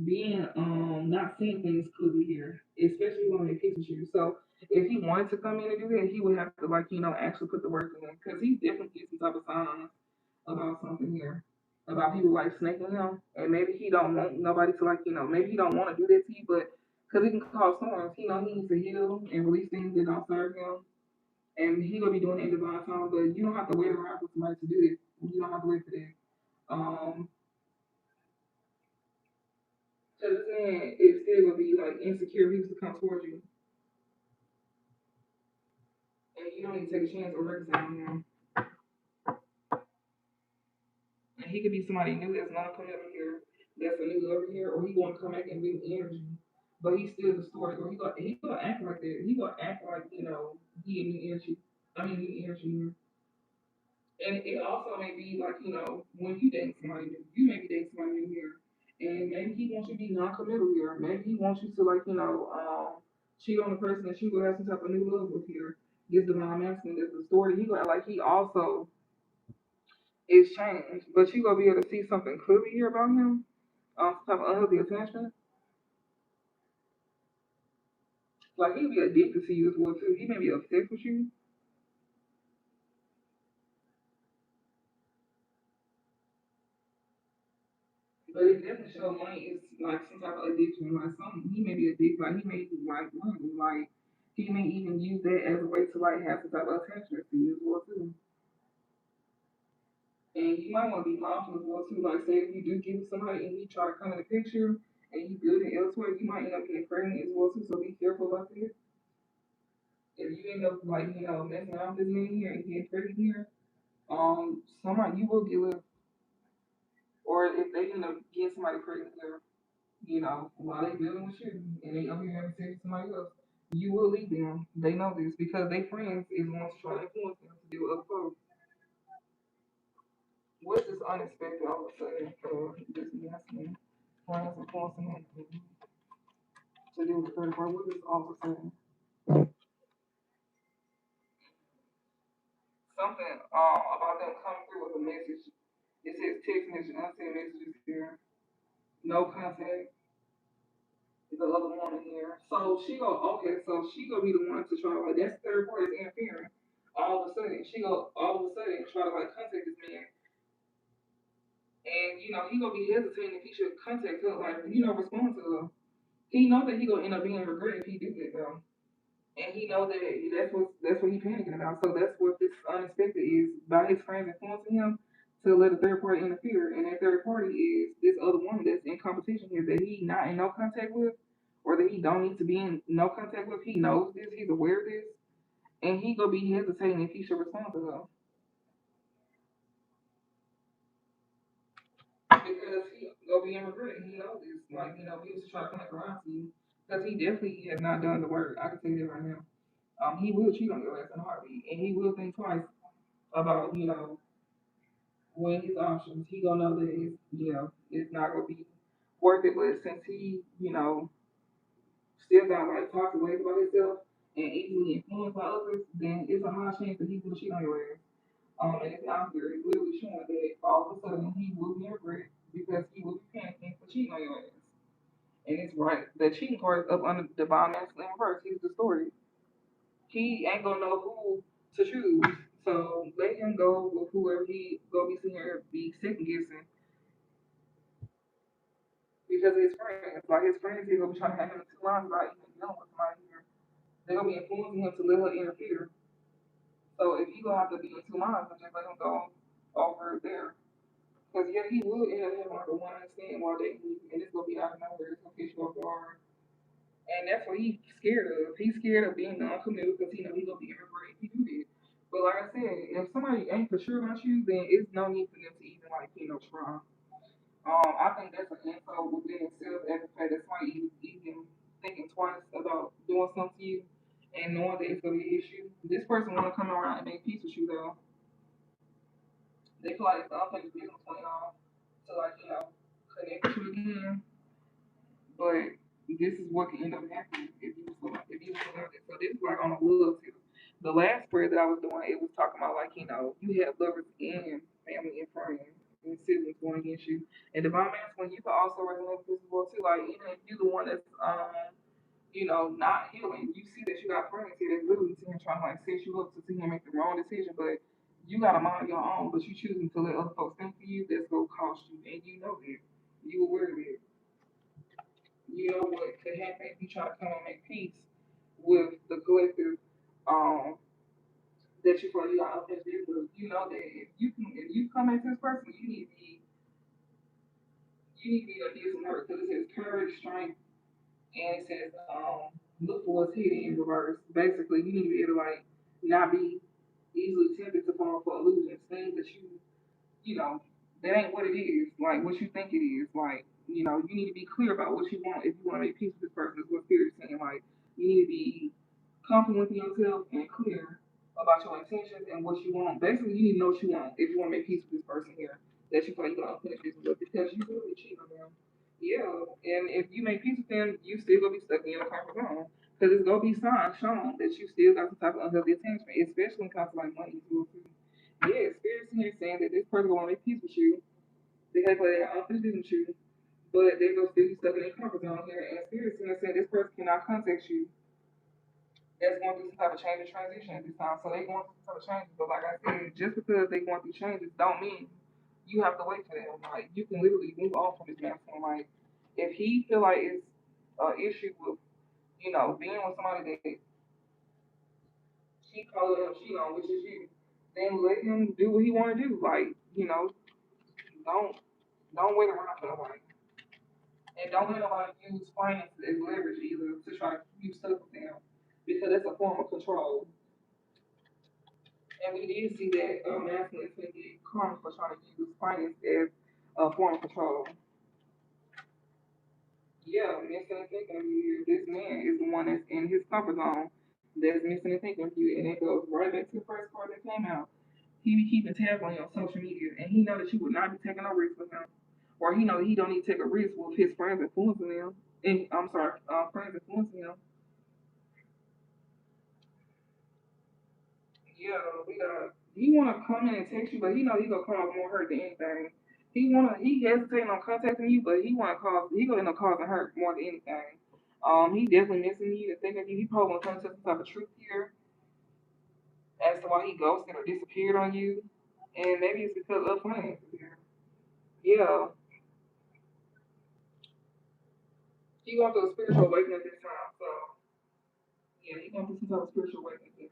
being not seeing things clearly here, especially when it pisses you. So if he wanted to come in and do that, he would have to like actually put the work in because he definitely gets some type of signs about something here. About people like snaking him, and maybe he don't want nobody to like maybe he don't want to do that to you, but because he can cause storms, he know he needs to heal and release things that don't serve him, and he gonna be doing it in divine time. But you don't have to wait around for somebody to do this. You don't have to wait for that. Um, because then it's still gonna be like insecure people to come towards you, and you don't need to take a chance or reconcile him. And he could be somebody new that's not coming over here, that's a new over here, or he want to come back and bring energy. But he's still the story. Or he gonna act like that. He gonna act like he a new energy. I mean new energy here. And it also may be like when you date somebody new, you may be dating somebody new here, and maybe he wants you to be non-committal here. Maybe he wants you to like cheat on the person that you will have some type of new love with here. This divine masculine, that's the story. He gonna like he also is changed, but you gonna be able to see something clearly here about him. Some type of unhealthy attachment. Like he'll be addicted to you as well too. He may be obsessed with you, but it definitely shows money is like some type of addiction. Like some he may be addicted. Like he may like money. Like he may even use that as a way to like have some type of attachment to you as well too. And you might want to be mindful as well too. Like say if you do give somebody and he try to come in the picture and you build it elsewhere, you might end up getting pregnant as well too. So be careful about that. If you end up like messing around with this man here and getting pregnant here, somebody you will get left, or if they end up getting somebody pregnant here, while they dealing with you and they over here having sex with somebody else, you will leave them. They know this because they friends is ones trying to influence them to deal with other folks. What's this unexpected all of a sudden for this masculine friends influencing him to deal with the third part? What is all of a sudden? Something about them coming through with a message. It says text message, unsent messages here, no contact, the other woman here. So she go okay, so she gonna be the one to try to like that's third party interfering. All of a sudden, she go all of a sudden try to like contact this man, and he gonna be hesitating if he should contact her, like respond to her. He know that he gonna end up being regret if he do that though, and he know that that's what he panicking about. So that's what this unexpected is by his friends influencing him to let a third party interfere, and that third party is this other woman that's in competition here that he not in no contact with, or that he don't need to be in no contact with. He knows this, he's aware of this, and he gonna be hesitating if he should respond to her because he gonna be in regret. He knows this, like he was trying to connect around to you because he definitely has not done the work. I can tell you that right now. He will cheat on your ass in a heartbeat, and he will think twice about weighing his options. He gonna know that it's not gonna be worth it. But since he still got like toxic ways about himself and easily influenced by others, then it's a high chance that he's gonna cheat on your ass. And it's out here, it's literally showing that all of a sudden he will be regret because he will be panicking for cheating on your ass. And it's right. The cheating part is up under the divine masculine reverse. He's the story. He ain't gonna know who to choose. So let him go with whoever he gonna be sitting here be second guessing because of his friends. Like his friends, he gonna be trying to have him in two lines about even dealing with somebody here. They're gonna be influencing him to let her interfere. So if you gonna have to be in two lines, then just let him go over there. Because yeah, he will end up having like a one night stand while dating you, and it's gonna be out of nowhere. It's gonna piss you off hard. And that's what he's scared of. He's scared of being non-committal because he know he's gonna be immigrant if he do this. But like I said, if somebody ain't for sure about you, then it's no need for them to even like try. I think that's an insult within itself as a fact that somebody even thinking twice about doing something to you and knowing that it's gonna be an issue. This person wanna come around and make peace with you though. They feel like it's unfinished business between y'all to like connect with you again. But this is what can end up happening if you love it. So this is like on a love tip. The last prayer that I was doing, it was talking about like you have lovers and family and friends. and siblings going against you. And divine masculine, you can also resonate with this as well too. Like even if you're the one that's not healing, you see that you got friends here that's literally sitting here trying to like set you up to see him make the wrong decision, but you got a mind of your own, but you choosing to let other folks think for you, that's gonna cost you, and you know that. You aware of it. You know what could happen if you try to come and make peace with the collective um that you feel you got up with. You know that if you come into this person, you need to be a decent hurt because it says courage, strength, and it says look for what's hidden in reverse. Basically, you need to be able to like not be easily tempted to fall for illusions, things that you know, that ain't what it is, like what you think it is. Like, you need to be clear about what you want if you want to make peace with this person, is what Spirit's saying. Like, you need to be confident with yourself and clear about your intentions and what you want. Basically, you need to know what you want if you want to make peace with this person here that you feel like you're going to finish this with because you really cheat on them. Yeah, and if you make peace with them, you still going to be stuck in your comfort zone. Because it's going to be signs shown that you still got some type of unhealthy attachment, especially when it comes to like money. Yeah, Spirit's here saying that this person want to make peace with you. They have like their office with you, but they will still be stuck in their comfort zone here. And Spirit's here saying this person cannot contact you that's going through some type of change or transition at this time. So they going through some type of changes. But like I said, just because they going through changes don't mean you have to wait for them. Like you can literally move on from this masculine. Like if he feel like it's an issue with, being with somebody that he called him cheat on, which is you, then let him do what he wanna do. Like, don't don't wait around for nobody. And don't let nobody use finances as leverage either to try to keep you stuck with them. Because that's a form of control. And we did see that masculine is going to get karma for trying to use finance as a form of control. Yeah, missing and thinking of you. This man is the one that's in his comfort zone that's missing and thinking of you. And it goes right back to the first part that came out. He be keeping tabs on you on social media, and he know that you would not be taking no risk with him, or he know that he don't need to take a risk with his friends influencing him. And I'm sorry, friends influencing him. Yeah, we got. He wanna come in and text you, but he know he gonna cause more hurt than anything. He hesitating on contacting you, but he gonna end up causing hurt more than anything. He definitely missing you and thinking of you. He probably gonna come to some type of truth here as to why he ghosted or disappeared on you, and maybe it's because of finances here. Yeah, he going through a spiritual awakening at this time. So yeah, he going through some type of spiritual awakening here.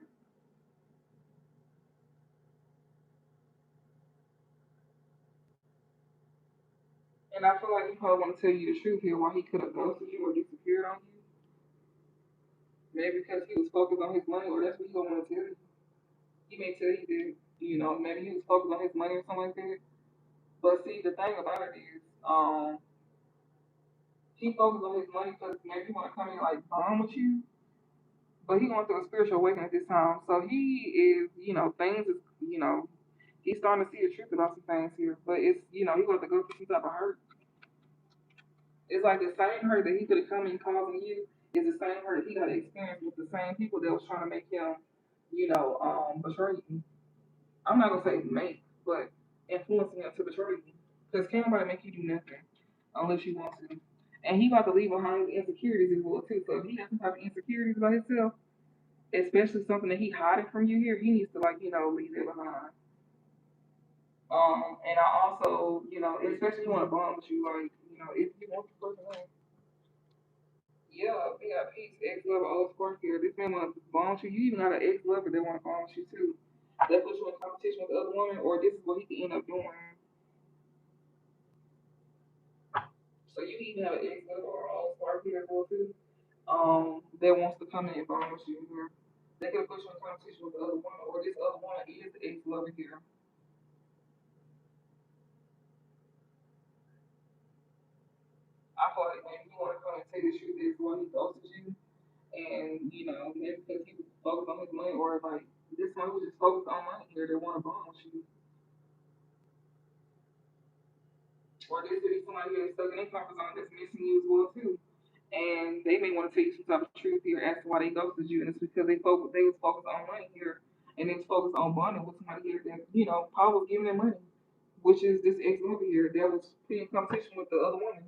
And I feel like he probably want to tell you the truth here, why he could have ghosted you or disappeared on you. Maybe because he was focused on his money, or that's what he don't want to tell you. He may tell you that, maybe he was focused on his money or something like that. But see, the thing about it is, he focused on his money because maybe he want to come in and, like bond with you, but he going through a spiritual awakening at this time. So he is, things is, he's starting to see the truth about some things here. But it's, he going to go through some type of hurt. It's like the same hurt that he could have come in causing you is the same hurt he got to experience with the same people that was trying to make him, betray you. I'm not gonna say make, but influencing him to betray you. Because can't nobody make you do nothing unless you want to. And he about to leave behind insecurities as well too. So if he has some type of insecurities about himself, especially something that he hiding from you here, he needs to like, leave it behind. And I also, especially want to bond with you, like, if you want the person, yeah, we got peace, ex lover, old spark here. This man want to bond with you. You even got an ex lover that want to bond with you too. That puts you in competition with the other woman, or this is what he can end up doing. So you even have an ex lover or old spark here as well too. That wants to come in and bond with you here. They can put you in competition with the other woman, or this other woman is the ex lover here. I feel like maybe he want to come and say the truth is why he ghosted you, and maybe because he was focused on his money, or like this one was just focused on money here. They want to bond with you. Or this could be somebody that's stuck in their comfort zone that's missing you as well too. And they may want to tell you some type of truth here as to why they ghosted you, and it's because they was focused on money here, and they was focused on bonding with somebody here that probably was giving them money. which is this ex over here that was put in competition with the other woman.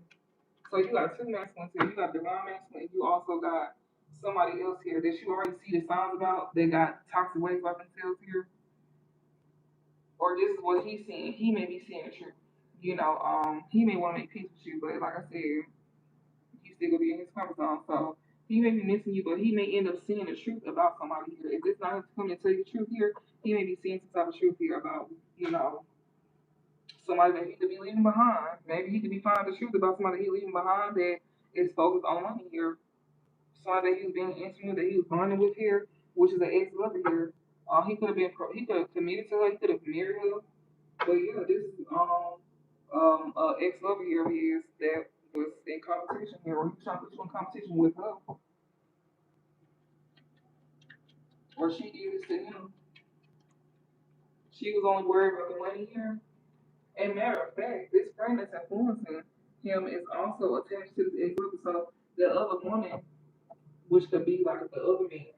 So you got two masculines here. You got divine masculine. You also got somebody else here that you already see the signs about. They got toxic ways about themselves here, or this is what he's seeing. He may be seeing the truth. He may want to make peace with you, but like I said, he's still gonna be in his comfort zone. So he may be missing you, but he may end up seeing the truth about somebody here. If it's not him coming to tell you the truth here, he may be seeing some type of truth here about somebody that he could be leaving behind. Maybe he could be finding the truth about somebody he leaving behind that is focused on money here. Somebody that he was being intimate, that he was bonding with here, which is an ex lover here. He could have been he could have committed to her, he could have married her. But yeah, this is ex lover here he is that was in competition here, or he was trying to put you in competition with her, or she did this to him. She was only worried about the money here. And matter of fact, this friend that's influencing him is also attached to this ex lover. So the other woman, which could be like the other man,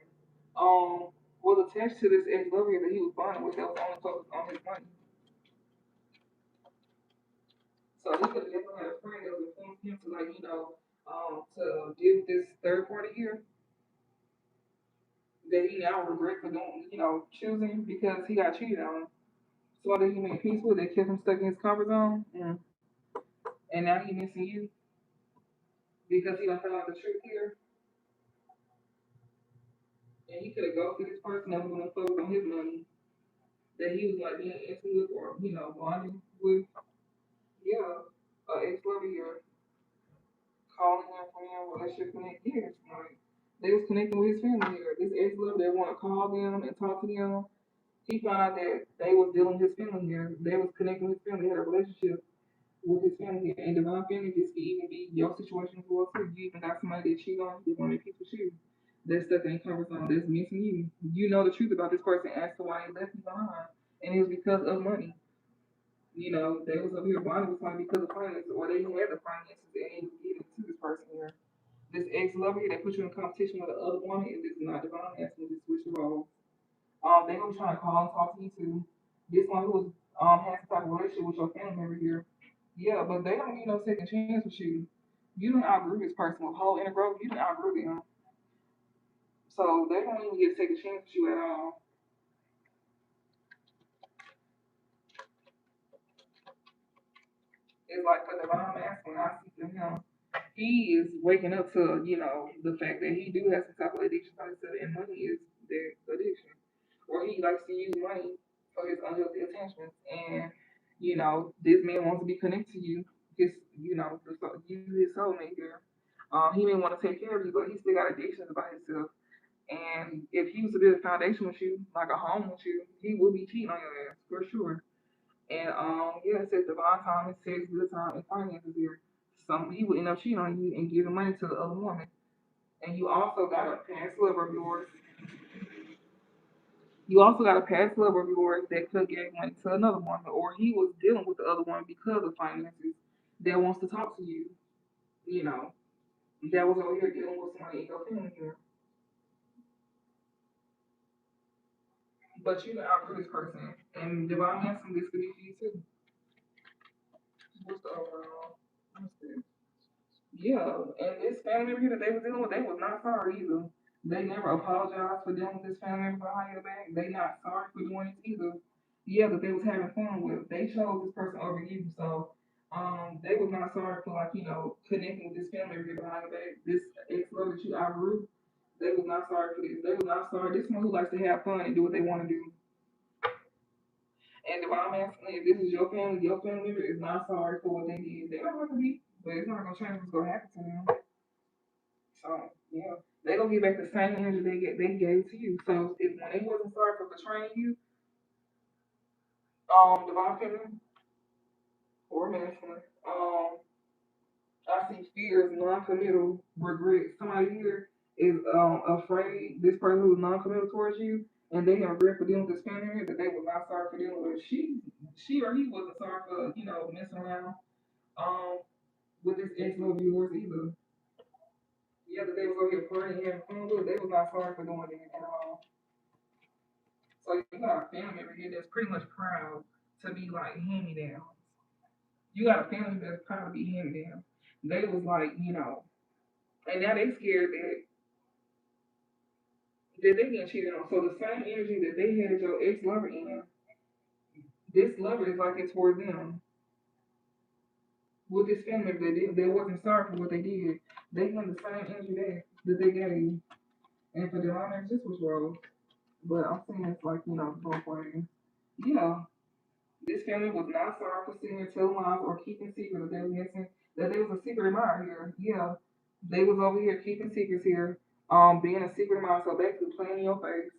was attached to this ex lover that he was bonding with that was only focused on his money. So he could have definitely had a friend that was influencing him to to deal with this third party here that he now regret for doing, choosing because he got cheated on. So that he made peace with, that kept him stuck in his comfort zone, and now he missing you because he don't found out the truth here, and he could have gone to this person that was gonna focus on his money that he was like being intimate with or bonding with. Yeah, ex lover here calling him from him, relationship connect years. Like they was connecting with his family here. This ex lover that want to call them and talk to them. He found out that they was dealing with his family here. They was connecting with his family, had a relationship with his family here. And divine family, this could even be your situation as well too. You even got somebody that cheat on you, they want to make peace with you. That's stuck in comfort zone. That's missing you. You know the truth about this person as to why he left you behind, and it was because of money. They was over here bonding with somebody because of finances, or they had the finances and they was giving it to this person here. This ex lover here that put you in competition with the other woman, and this is not divine masculine, this switch your roles. They gonna be trying to call and talk to you too. This one who was has some type of relationship with your family member here. Yeah, but they don't need no second chance with you. You don't outgrew this person with whole inner growth. You don't outgrew them, so they don't even get a second chance with you at all. It's like for divine masculine, I see from him. He is waking up to the fact that he do have some type of addiction to himself, and money is their addiction, or he likes to use money for his unhealthy attachments. And this man wants to be connected to you, his you his soulmate here. He may want to take care of you, but he still got addictions about himself. And if he was to build a foundation with you, like a home with you, he will be cheating on your ass for sure. And yeah, it says divine time, it says good time and finances here. Some he would end up cheating on you and giving money to the other woman. And you also got a past lover of yours. You also got a past lover of yours that could give money to another woman, or he was dealing with the other one because of finances that wants to talk to you. You know, that was over here dealing with somebody in your family here. But you know, outgrew this person, and divine masculine, this could be for you too. What's the overall? What's this? Yeah, and this family member here that they were dealing with, they was not sorry either. They never apologized for dealing with this family member behind your back. They not sorry for doing it either. Yeah, that they was having fun with. They chose this person over you, so they was not sorry for connecting with this family member behind your back. This ex love that you outgrew, they was not sorry for this. They was not sorry. This one who likes to have fun and do what they want to do. And if I'm asking if this is your family member is not sorry for what they did. They don't have to be, but it's not gonna change what's gonna happen to them. So yeah, they gonna get back the same energy they gave to you. So if when they wasn't sorry for betraying you, divine feminine or masculine, I see fear as non-committal regret. Somebody here is afraid this person who's non-committal towards you, and they have regret for dealing with this family here that they were not sorry for dealing with. She or he wasn't sorry for messing around um with this ex love of yours either. Yeah, that they was over here partying, having fun with. They was not sorry for doing it at all. So you got a family member here that's pretty much proud to be like hand me down. You got a family that's probably be hand me down. They was like, and now they scared that they getting cheated on. So the same energy that they had your ex lover in, this lover is like it towards them. With this family they wasn't sorry for what they did. They had the same energy that they gave. And for the honors, this was rose. But I'm saying it's like, both ways. Yeah. This family was not sorry for sitting here telling lies or keeping secrets that they were missing, that there was a secret admirer here. Yeah. They was over here keeping secrets here, being a secret admirer, so basically playing in your face.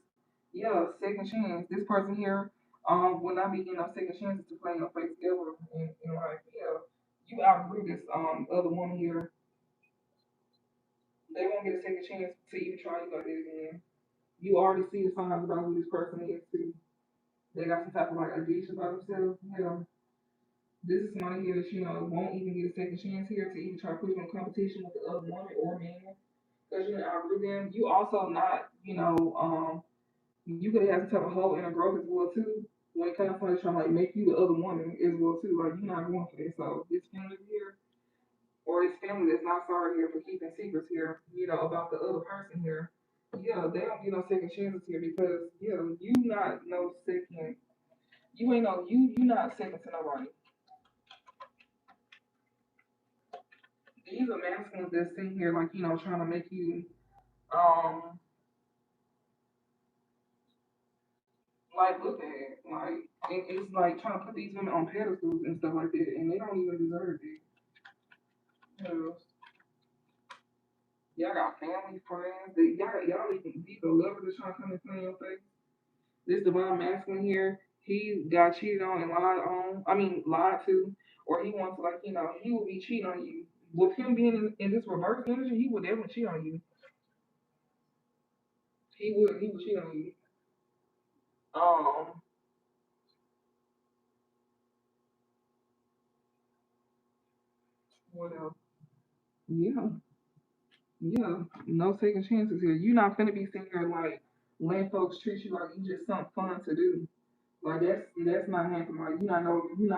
Yeah, second chance. This person here, will not be getting no second chances to play in your face ever in life. Yeah. You outgrew this other woman here. They won't get a second chance to even try you like that again. You already see the signs about who this person is too. They got some type of like addiction by themselves. Yeah. This is somebody here that won't even get a second chance here to even try to put you in competition with the other woman or man. Because outgrew them. You also not, you could have some type of hole in a growth as well too. When it comes to somebody trying to like make you the other woman as well too. Like you're not going for this. So this family here or this family that's not sorry here for keeping secrets here, about the other person here. Yeah, they don't get no second chances here because you not no second. You ain't no you not second to nobody. These are masculines that's sitting here like trying to make you um like look at it like it's like trying to put these women on pedestals and stuff like that, and they don't even deserve it. You know, y'all got family, friends, y'all even these are lovers that's trying to come and play in your face. This divine masculine here, he got cheated on and lied on. I mean, lied to, or he wants to like he will be cheating on you. With him being in this reverse energy, he would definitely cheat on you. He would cheat on you. Um, what else? Yeah, yeah. No second chances here. You're not gonna be sitting here like letting folks treat you like you just something fun to do. Like that's not happening. Like you not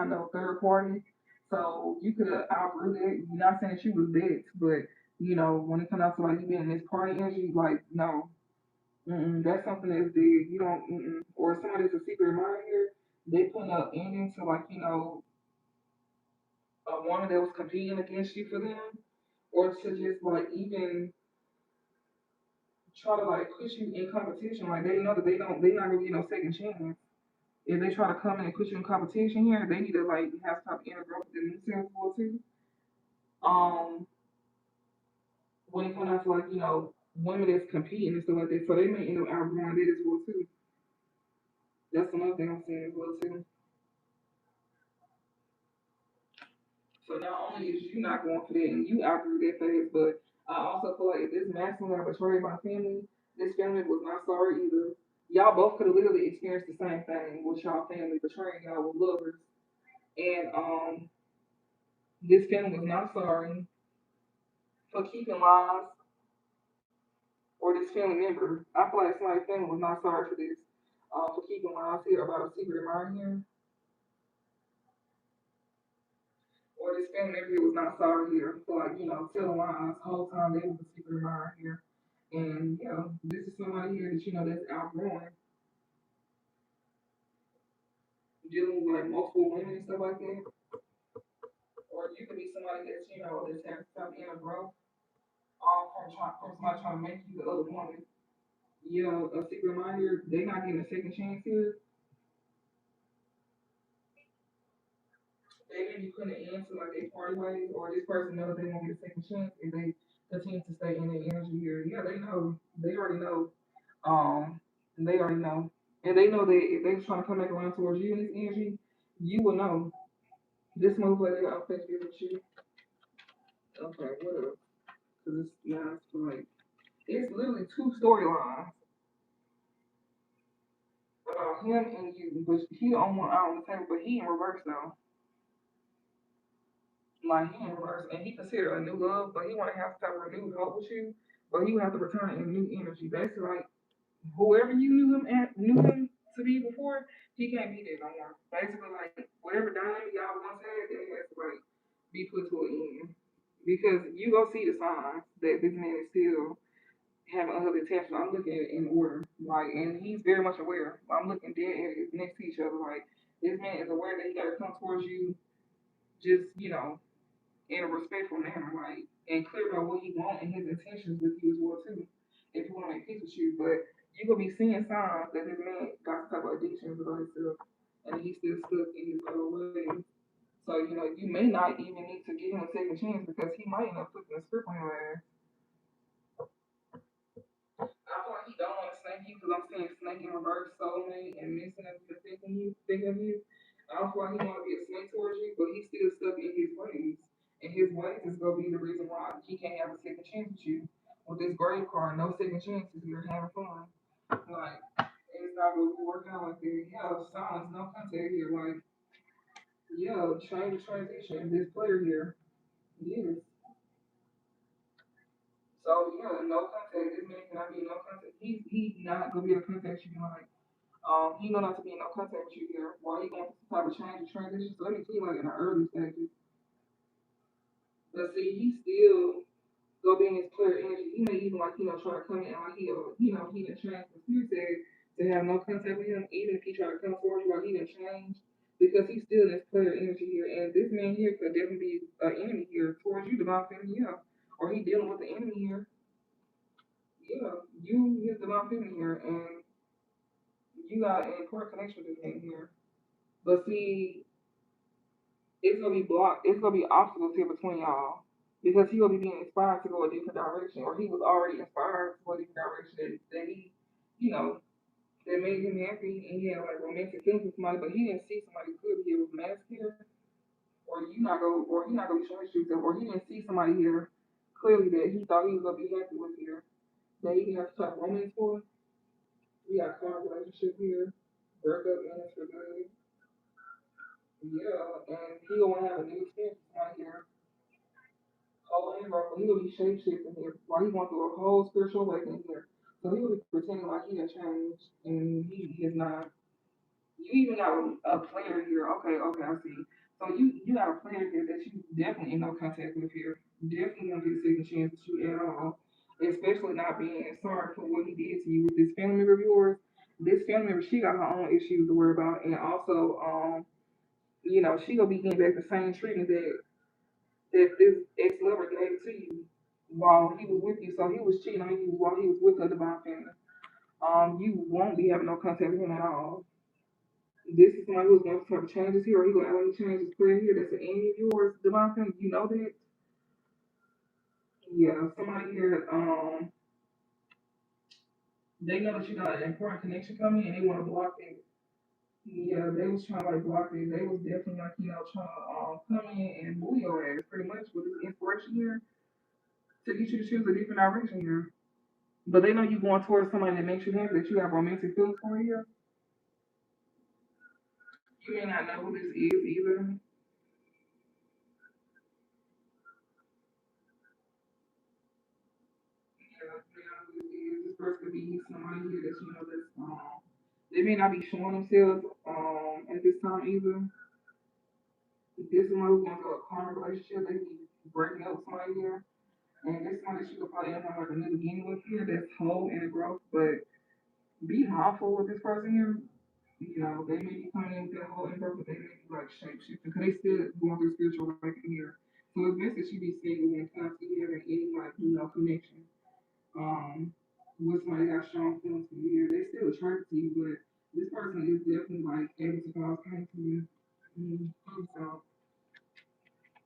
no third party. So you could have outgrew that. You're not saying that you was that, but when it comes out to like you being in this party energy, like no, that's something that's dead. You don't, or somebody's a secret admirer here. They put up ending to like a woman that was competing against you for them, or to just like even try to like put you in competition. Like they know that they not gonna get no second chance. If they try to come in and put you in competition here, they need to like have some inner growth within themselves for too. Um, when it comes down to like women that's competing and stuff like that, so they may end up outgrowing that as well too. That's another thing I'm saying as well too. So not only is you not going for that and you outgrew that phase, but I also feel like if this masculine got betrayed by family, this family was not sorry either. Y'all both could have literally experienced the same thing with y'all family betraying y'all with lovers. And this family was not sorry for keeping lies, or this family member. I feel like somebody's family was not sorry for this, for keeping lies here about a secret admirer here, or this family member here was not sorry here for like telling lies the whole time they was a secret admirer here. And this is somebody here that that's outgrowing, dealing with like multiple women and stuff like that. Or you could be somebody that's that's having some inner growth, from somebody trying to make you the other woman. A secret admirer here, they not getting a second chance here. They may be putting an end to like their party ways, or this person knows they won't get a second chance if they continue to stay in their energy here. Yeah, they know. They already know. They already know, and they know that if they're trying to come back around towards you in this energy, you will know. This motherfucker got affected with you. Okay, what else? Because it's like it's literally two storylines about him and you, but he on one out on the table, but he in reverse though. Like he in reverse, and he considered a new love, but he want to have to have renewed hope with you, but he would have to return in new energy. Basically, like whoever you knew him to be before, he can't be there no more. Basically, like whatever dynamic y'all once had, that has to like be put to an end. Because you go see the signs that this man is still having unhealthy attachment. I'm looking at it in order, like, and he's very much aware. I'm looking dead at it next to each other, like this man is aware that he got to come towards you, just in a respectful manner, like, and clear about what he wants and his intentions with you as well too. If you want to make peace with you, but you gonna be seeing signs that this man got some type of addictions about himself, and he's still stuck in his old ways. So you may not even need to give him a second chance because he might end up flipping the script on your ass. I feel like he don't want to snake you because I'm seeing snake in reverse, soulmate, and missing of you, thinking of you. I don't feel like he want to be a snake towards you, but he's still stuck in his ways. And his ways is gonna be the reason why he can't have a second chance with you. With this grave card, no second chances. You're having fun. Like it's not gonna work out like that. Yeah, silence, no contact here. Like yeah, change the transition. This player here. Yes. So yeah, no contact. This man cannot be in no contact. He's not gonna be able to contact you like he know not to be in no contact with you here. While he going through some type of change or transition. So let me see like in the early stages. But see, he still go be in his player energy. He may even like try to come in like he done changed. But you said to have no contact with him, even if he try to come forward like he done changed. Because he's still in his player energy here, and this man here could definitely be an enemy here towards you, divine family, yeah. Or he dealing with the enemy here. Yeah, you his divine feminine here, and you got an important connection with this man here. But see, it's gonna be blocked. It's gonna be obstacles here between y'all because he gonna be being inspired to go a different direction, or he was already inspired to go a different direction that he, you know, that made him happy, and he had like romantic feelings with somebody, but he didn't see somebody clearly here with mask here, or he not gonna be showing you, or he didn't see somebody here clearly that he thought he was gonna be happy with here, that he can have to talk romance for. We got a car relationship here, break up ends for good. Yeah, and he gonna have a new experience right here. Oh, and he gonna be shape shifting here. While he going through a whole spiritual awakening here. So he gonna be pretending like he done changed and he is not. You even got a player here. Okay, I see. So you got a player here that you definitely in no contact with here. Definitely won't get a second chance with you at all. Especially not being sorry for what he did to you with this family member of yours. This family member, she got her own issues to worry about, and also, she gonna be getting back the same treatment that this ex lover gave to you while he was with you. So he was cheating on you while he was with the divine family. You won't be having no contact with him at all. This is somebody who's going to have changes here, or he gonna have any changes put in here that's an enemy of yours, divine family. You know that? Yeah, somebody here, they know that you got an important connection coming and they want to block it. Yeah, they was trying to like block it. They was definitely like, trying to come in and bully your ass pretty much with this inspiration here to get you to choose a different direction here. But they know you going towards somebody that makes you happy, that you have romantic feelings for here. You may not know who this is either. Yeah, you may not know who this is. This person could be somebody here that that's they may not be showing themselves at this time either. If this somebody who's going through a karmic relationship, they be breaking up with somebody here. And this somebody that you could probably end up like a new beginning with here that's whole and growth, but be mindful with this person here. They may be coming in with that whole effort, but they may be like shape shifting because they still going through spiritual awakening here. So it's best that you be single and constantly having any like connection. With somebody got strong feelings for you here, they still attracted to you, but this person is definitely like able to cause pain to you. So,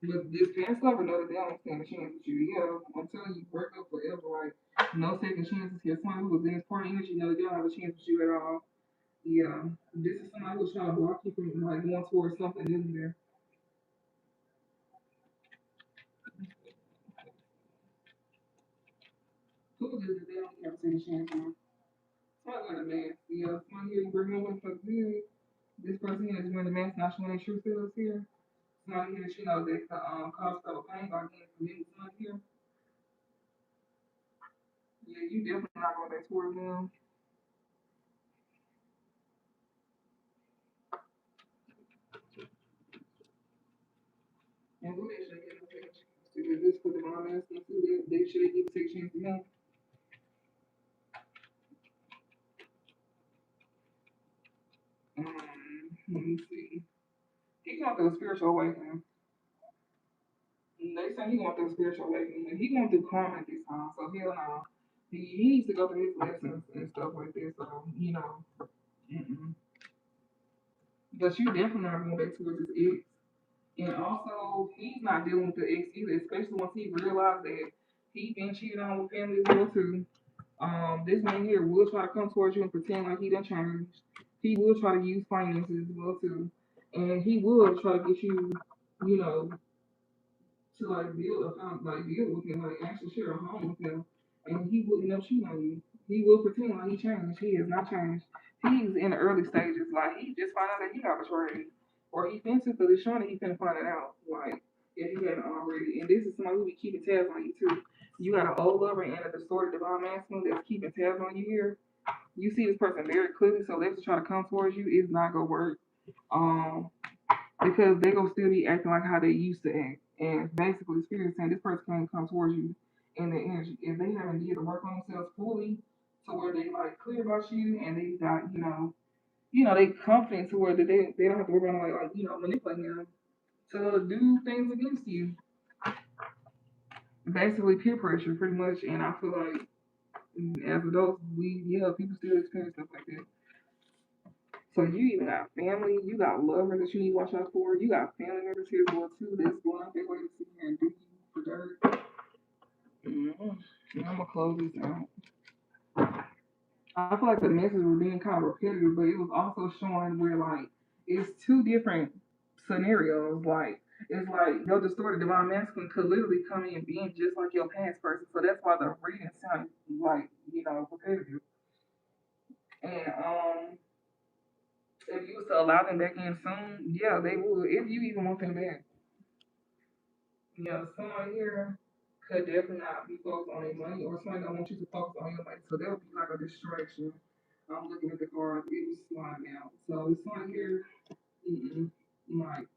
but this past lover know that they don't stand a chance with you. Yeah, I'm telling you, break up forever. Like no second chances here. Somebody who was in this part energy know they don't have a chance with you at all. Yeah, this is somebody who's trying to block you from like going towards something new here. Who is it? They don't have a second chance on. Somebody got a man. Yeah, somebody here you bring up with for good. This person here is wearing the mask, not showing their true selves here. Somebody here that you know that cause double pain by getting committed to somebody here. Yeah, you definitely not going back towards them. And who they should get no second chance to? They just put the wrong ass into it. They should give a second chance to him. Let me see. He going through a spiritual awakening. They say he going through a spiritual awakening. And he going through karma this time, so hell no. He needs to go through his lessons and stuff like this. So mm-mm. But you definitely not going back towards his ex. And also, he's not dealing with the ex either, especially once he realized that he been cheated on with family as well too. This man here will try to come towards you and pretend like he done changed. He will try to use finances as well too, and he will try to get you, you know, to like build a like build with him, like actually share a home with him, and he will end up cheating on you. He will pretend like he changed. He has not changed. He's in the early stages. Like he just found out that he got betrayed, or he thinks it, but it's showing that he finna find it out. Like if he hadn't already. And this is somebody who be keeping tabs on you too. You got an old lover and a distorted divine masculine that's keeping tabs on you here. You see this person very clearly, so they try to come towards you. It's not gonna work. Um, because they gonna still be acting like how they used to act. And basically, spirit is saying this person can't come towards you in the energy. If they haven't did the work on themselves fully, to where they like clear about you and they got they confident to where they don't have to worry about manipulating them to do things against you. Basically, peer pressure, pretty much. And I feel like as adults, people still experience stuff like that. So you even got family, you got lovers that you need to watch out for. You got family members here as well too that's going out their way to sit here and do you for dirt. I'm gonna close this out. I feel like the message was being kind of repetitive, but it was also showing where like it's two different scenarios. Like it's like your distorted divine masculine could literally come in being just like your past person. So that's why the reading sounds like repetitive. And if you was to allow them back in soon, yeah, they would. If you even want them back. Someone here could definitely not be focused on their money, or somebody don't want you to focus on your money. So that would be like a distraction. I'm looking at the card, it was sliding out. So it's not here, like,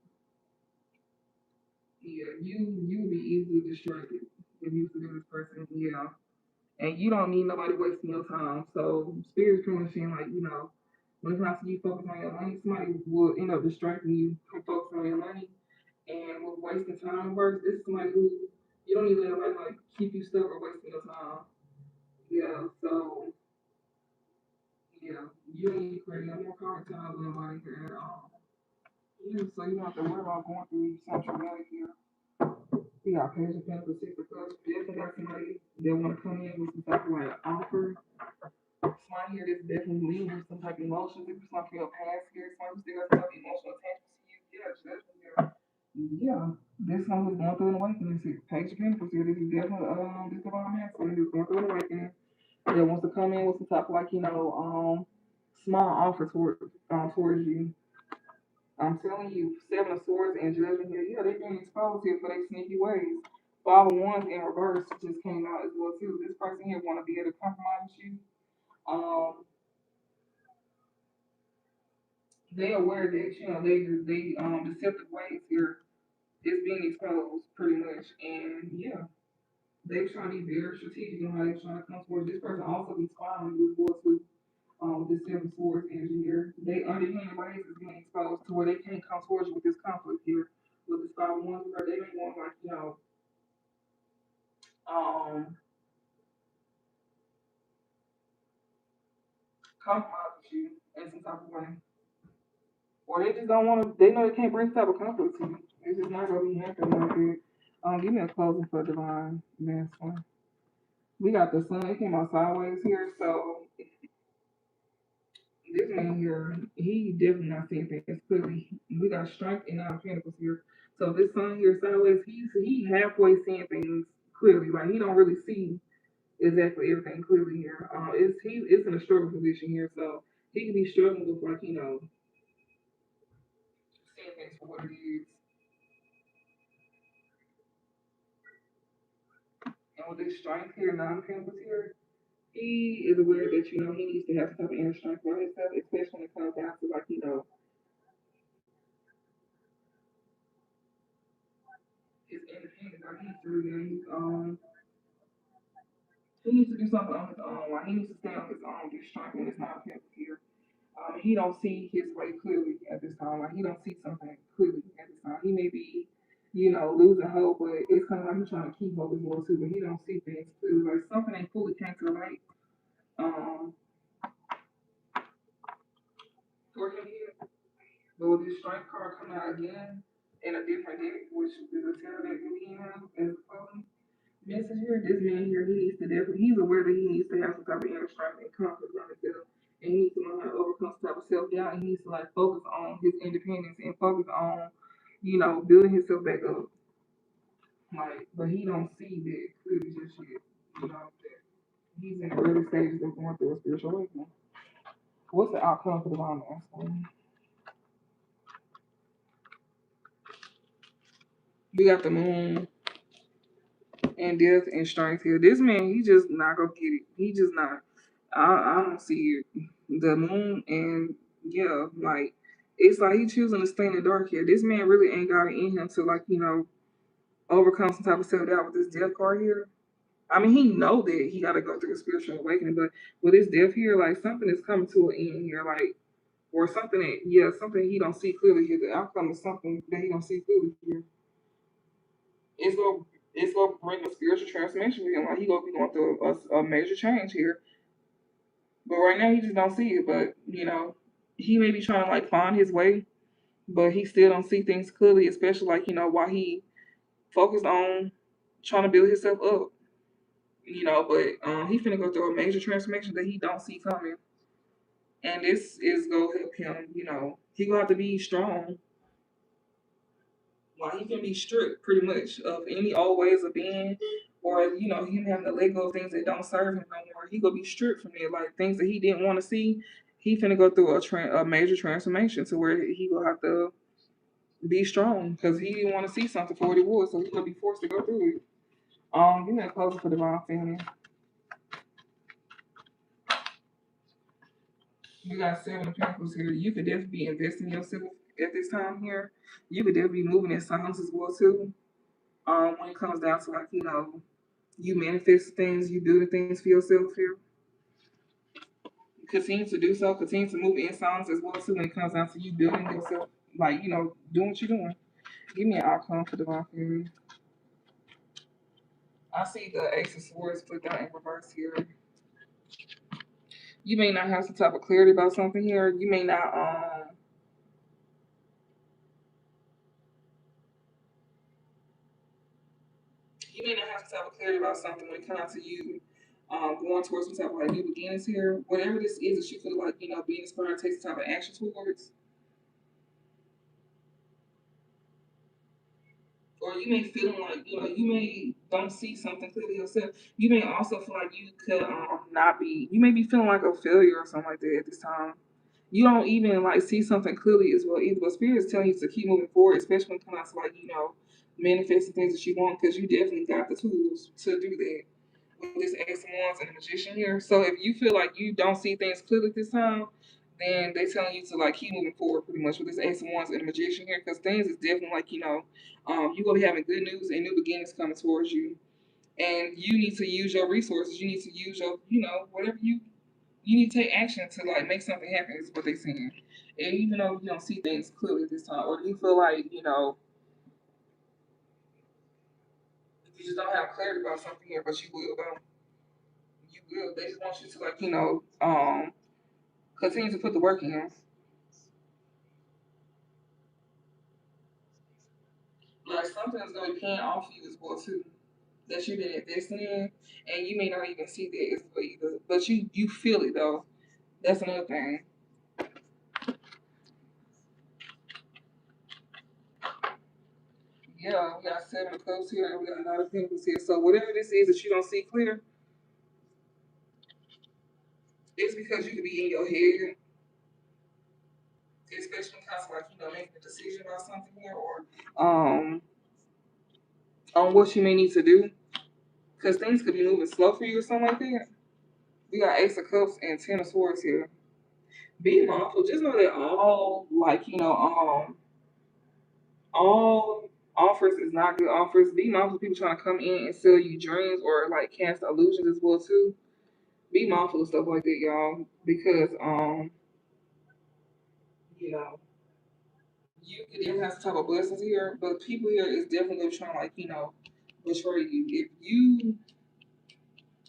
yeah, you would be easily distracted if you forget this person, yeah. And you don't need nobody wasting your time. So spirit's pretty much saying like, when it comes to you focusing on your money, somebody will end up distracting you from focusing on your money and with wasting time works. This is somebody who you don't need to let nobody like keep you stuck or wasting your time. Yeah, so yeah, you don't need to create no more current time with nobody here at all. Yeah, so you don't have to worry about going through social media here. You got page of pen specific cups. Definitely got somebody that want to come in with some type of like offer. Somebody here that's definitely leading with some type of emotions. If it's like your past here, somebody who still has some emotional attachment to you. Yeah, definitely. Yeah, this one was going through an awakening. See, Page of Pentacles here. This is definitely this divine masculine. This going through an awakening. That wants to come in with some type of like small offer towards you. I'm telling you, Seven of Swords and Judgment here. Yeah, they're being exposed here for their sneaky ways. Five of Wands in reverse just came out as well too. This person here want to be able to compromise with you. Um, they aware that they deceptive ways here is being exposed pretty much, and yeah, they trying to be very strategic on how they're trying to come towards this person. Also be spying on you as well too. With this Seven Swords energy here, they underhand ways is being exposed to where they can't come towards you with this conflict here. With this Five of Wands, where they may want like um compromise with you in some type of way. Or they just don't want to, they know they can't bring type of conflict to you. It's just not going to be happening like that. Give me a closing for Divine Masculine. We got the sun, it came out sideways here, so this man here, he definitely not seeing things clearly. We got strength and nine of pentacles here. So this sun here sideways, he halfway seeing things clearly. Like he don't really see exactly everything clearly here. It's in a struggle position here, so he could be struggling with like seeing things for what it is. And with this strength here, nine pentacles here, he is aware that he needs to have some type of inner strength for himself, especially when it comes down to his independence. Like he's really he needs to do something on his own. Like he needs to stand on his own, get strong, and it's not him here. He don't see his way clearly at this time. Like he don't see something clearly at this time. He may be, losing hope, but it's kind of like he's trying to keep hope as well too. But he don't see things clearly. Like something ain't fully came to the light. Um, for him here. But with this strike card coming out again in a different deck, which is a tarot deck that we have as a message here, this man here, he needs to definitely, he's aware that he needs to have some type of inner strength and confidence on himself. And he needs to learn how to overcome some type of self doubt. And he needs to like focus on his independence and focus on, building himself back up. Like, but he don't see that clearly just yet. That he's in the early stages of going through a spiritual awakening. What's the outcome for the wrong man? We got the moon and death and strength here. This man, he just not gonna get it. He just not. I don't see it. The moon and yeah, like it's like he choosing to stay in the dark here. This man really ain't got it in him to like overcome some type of self doubt with this death card here. I mean, he know that he got to go through a spiritual awakening, but with this death here, like something is coming to an end here, like or something that something he don't see clearly here. The outcome is something that he don't see clearly here. It's gonna it's gonna bring a spiritual transformation for him. Like he gonna be going through a major change here. But right now he just don't see it. But he may be trying to like find his way, but he still don't see things clearly, especially like, while he focused on trying to build himself up. But he finna go through a major transformation that he don't see coming. And this is gonna help him, he gonna have to be strong. Like he can be stripped pretty much of any old ways of being, or him having to let go of things that don't serve him no more. He gonna be stripped from it, like things that he didn't want to see. He finna go through a major transformation to where he gonna have to be strong because he didn't want to see something for what it was, so he's gonna be forced to go through it. Give me a closer for divine family. You got 7 of Pentacles here. You could definitely be investing in yourself at this time here. You could definitely be moving in silence as well too. When it comes down to like you manifest things, you building things for yourself here. Continue to do so. Continue to move in silence as well too. When it comes down to you building yourself, like doing what you're doing. Give me an outcome for divine family. I see the Ace of Swords put down in reverse here. You may not have some type of clarity about something here. You may not have some type of clarity about something when it comes to you going towards some type of like new beginnings here. Whatever this is that you feel like, being inspired to take some type of action towards. Or you may feel like, you may don't see something clearly yourself. You may also feel like you could not be, you may be feeling like a failure or something like that at this time. You don't even like see something clearly as well either. But Spirit is telling you to keep moving forward, especially when it comes to like, manifesting things that you want because you definitely got the tools to do that with this Ace of Wands and the Magician here. So if you feel like you don't see things clearly this time, then they telling you to like keep moving forward pretty much with this Ace of Wands and the Magician here because things is definitely like, you're gonna be having good news and new beginnings coming towards you. And you need to use your resources. You need to use your, whatever you need to take action to like make something happen is what they're saying. And even though you don't see things clearly this time, or you feel like, you just don't have clarity about something here, but you will though. You will. They just want you to like, continue to put the work in. Like something is gonna be paying off you as well too. That you've been investing in, and you may not even see that as well either. But you feel it though. That's another thing. Yeah, we got 7 of Cups here, and we got a lot of Pentacles here. So whatever this is that you don't see clear, it's because you could be in your head, especially kind of like making a decision about something here, or on what you may need to do, because things could be moving slow for you or something like that. We got Ace of Cups and 10 of Swords here. Be mindful. Just know that all Offers is not good offers. Be mindful of people trying to come in and sell you dreams or like cast illusions as well too. Be mindful of stuff like that, y'all, because you know, you could definitely have some type of blessings here, but people here is definitely trying to like, betray you. If you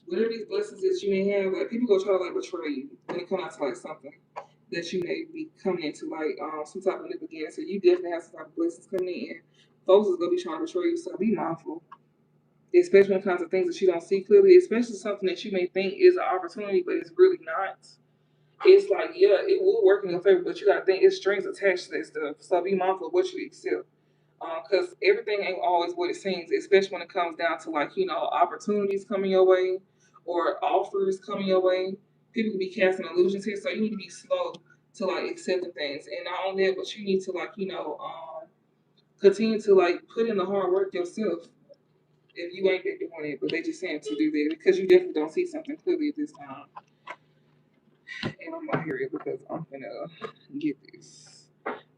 whatever these blessings that you may have, like people go try to like betray you when it comes out to like something that you may be coming into, like some type of new beginning. So you definitely have some type of blessings coming in. Folks is gonna be trying to betray you, so be mindful. Especially when it comes to things that you don't see clearly, especially something that you may think is an opportunity, but it's really not. It's like, yeah, it will work in your favor, but you gotta think it's strings attached to that stuff. So be mindful of what you accept. Because everything ain't always what it seems, especially when it comes down to like, opportunities coming your way or offers coming your way. People can be casting illusions here, so you need to be slow to like accepting things. And not only that, but you need to like, continue to like put in the hard work yourself if you ain't been doing it, but they just saying to do that because you definitely don't see something clearly at this time. And I'm not here because I'm gonna get this.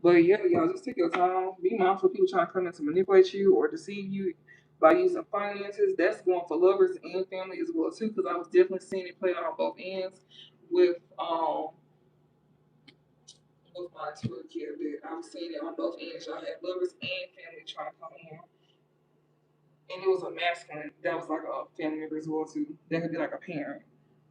But yeah, y'all just take your time. Be mindful of people trying to come in to manipulate you or deceive you by using finances. That's going for lovers and family as well too. Because I was definitely seeing it play out on both ends with um with my tour kid. I was seeing it on both ends. Y'all had lovers and family trying to come in, and it was a masculine that was like a family member as well too. That could be like a parent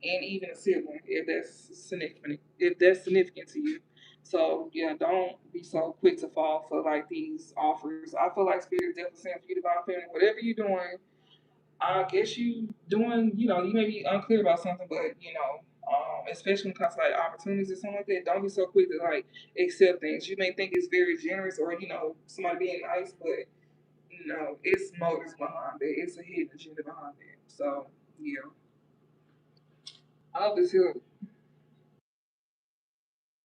and even a sibling if that's significant. If that's significant to you. So yeah, don't be so quick to fall for like these offers. I feel like spirit is definitely saying for you to buy a family. Whatever you're doing, I guess you doing. You may be unclear about something, but especially when it comes to like opportunities or something like that, don't be so quick to like accept things. You may think it's very generous or somebody being nice, but no, it's motives behind it. It's a hidden agenda behind it. So yeah, I hope this helps.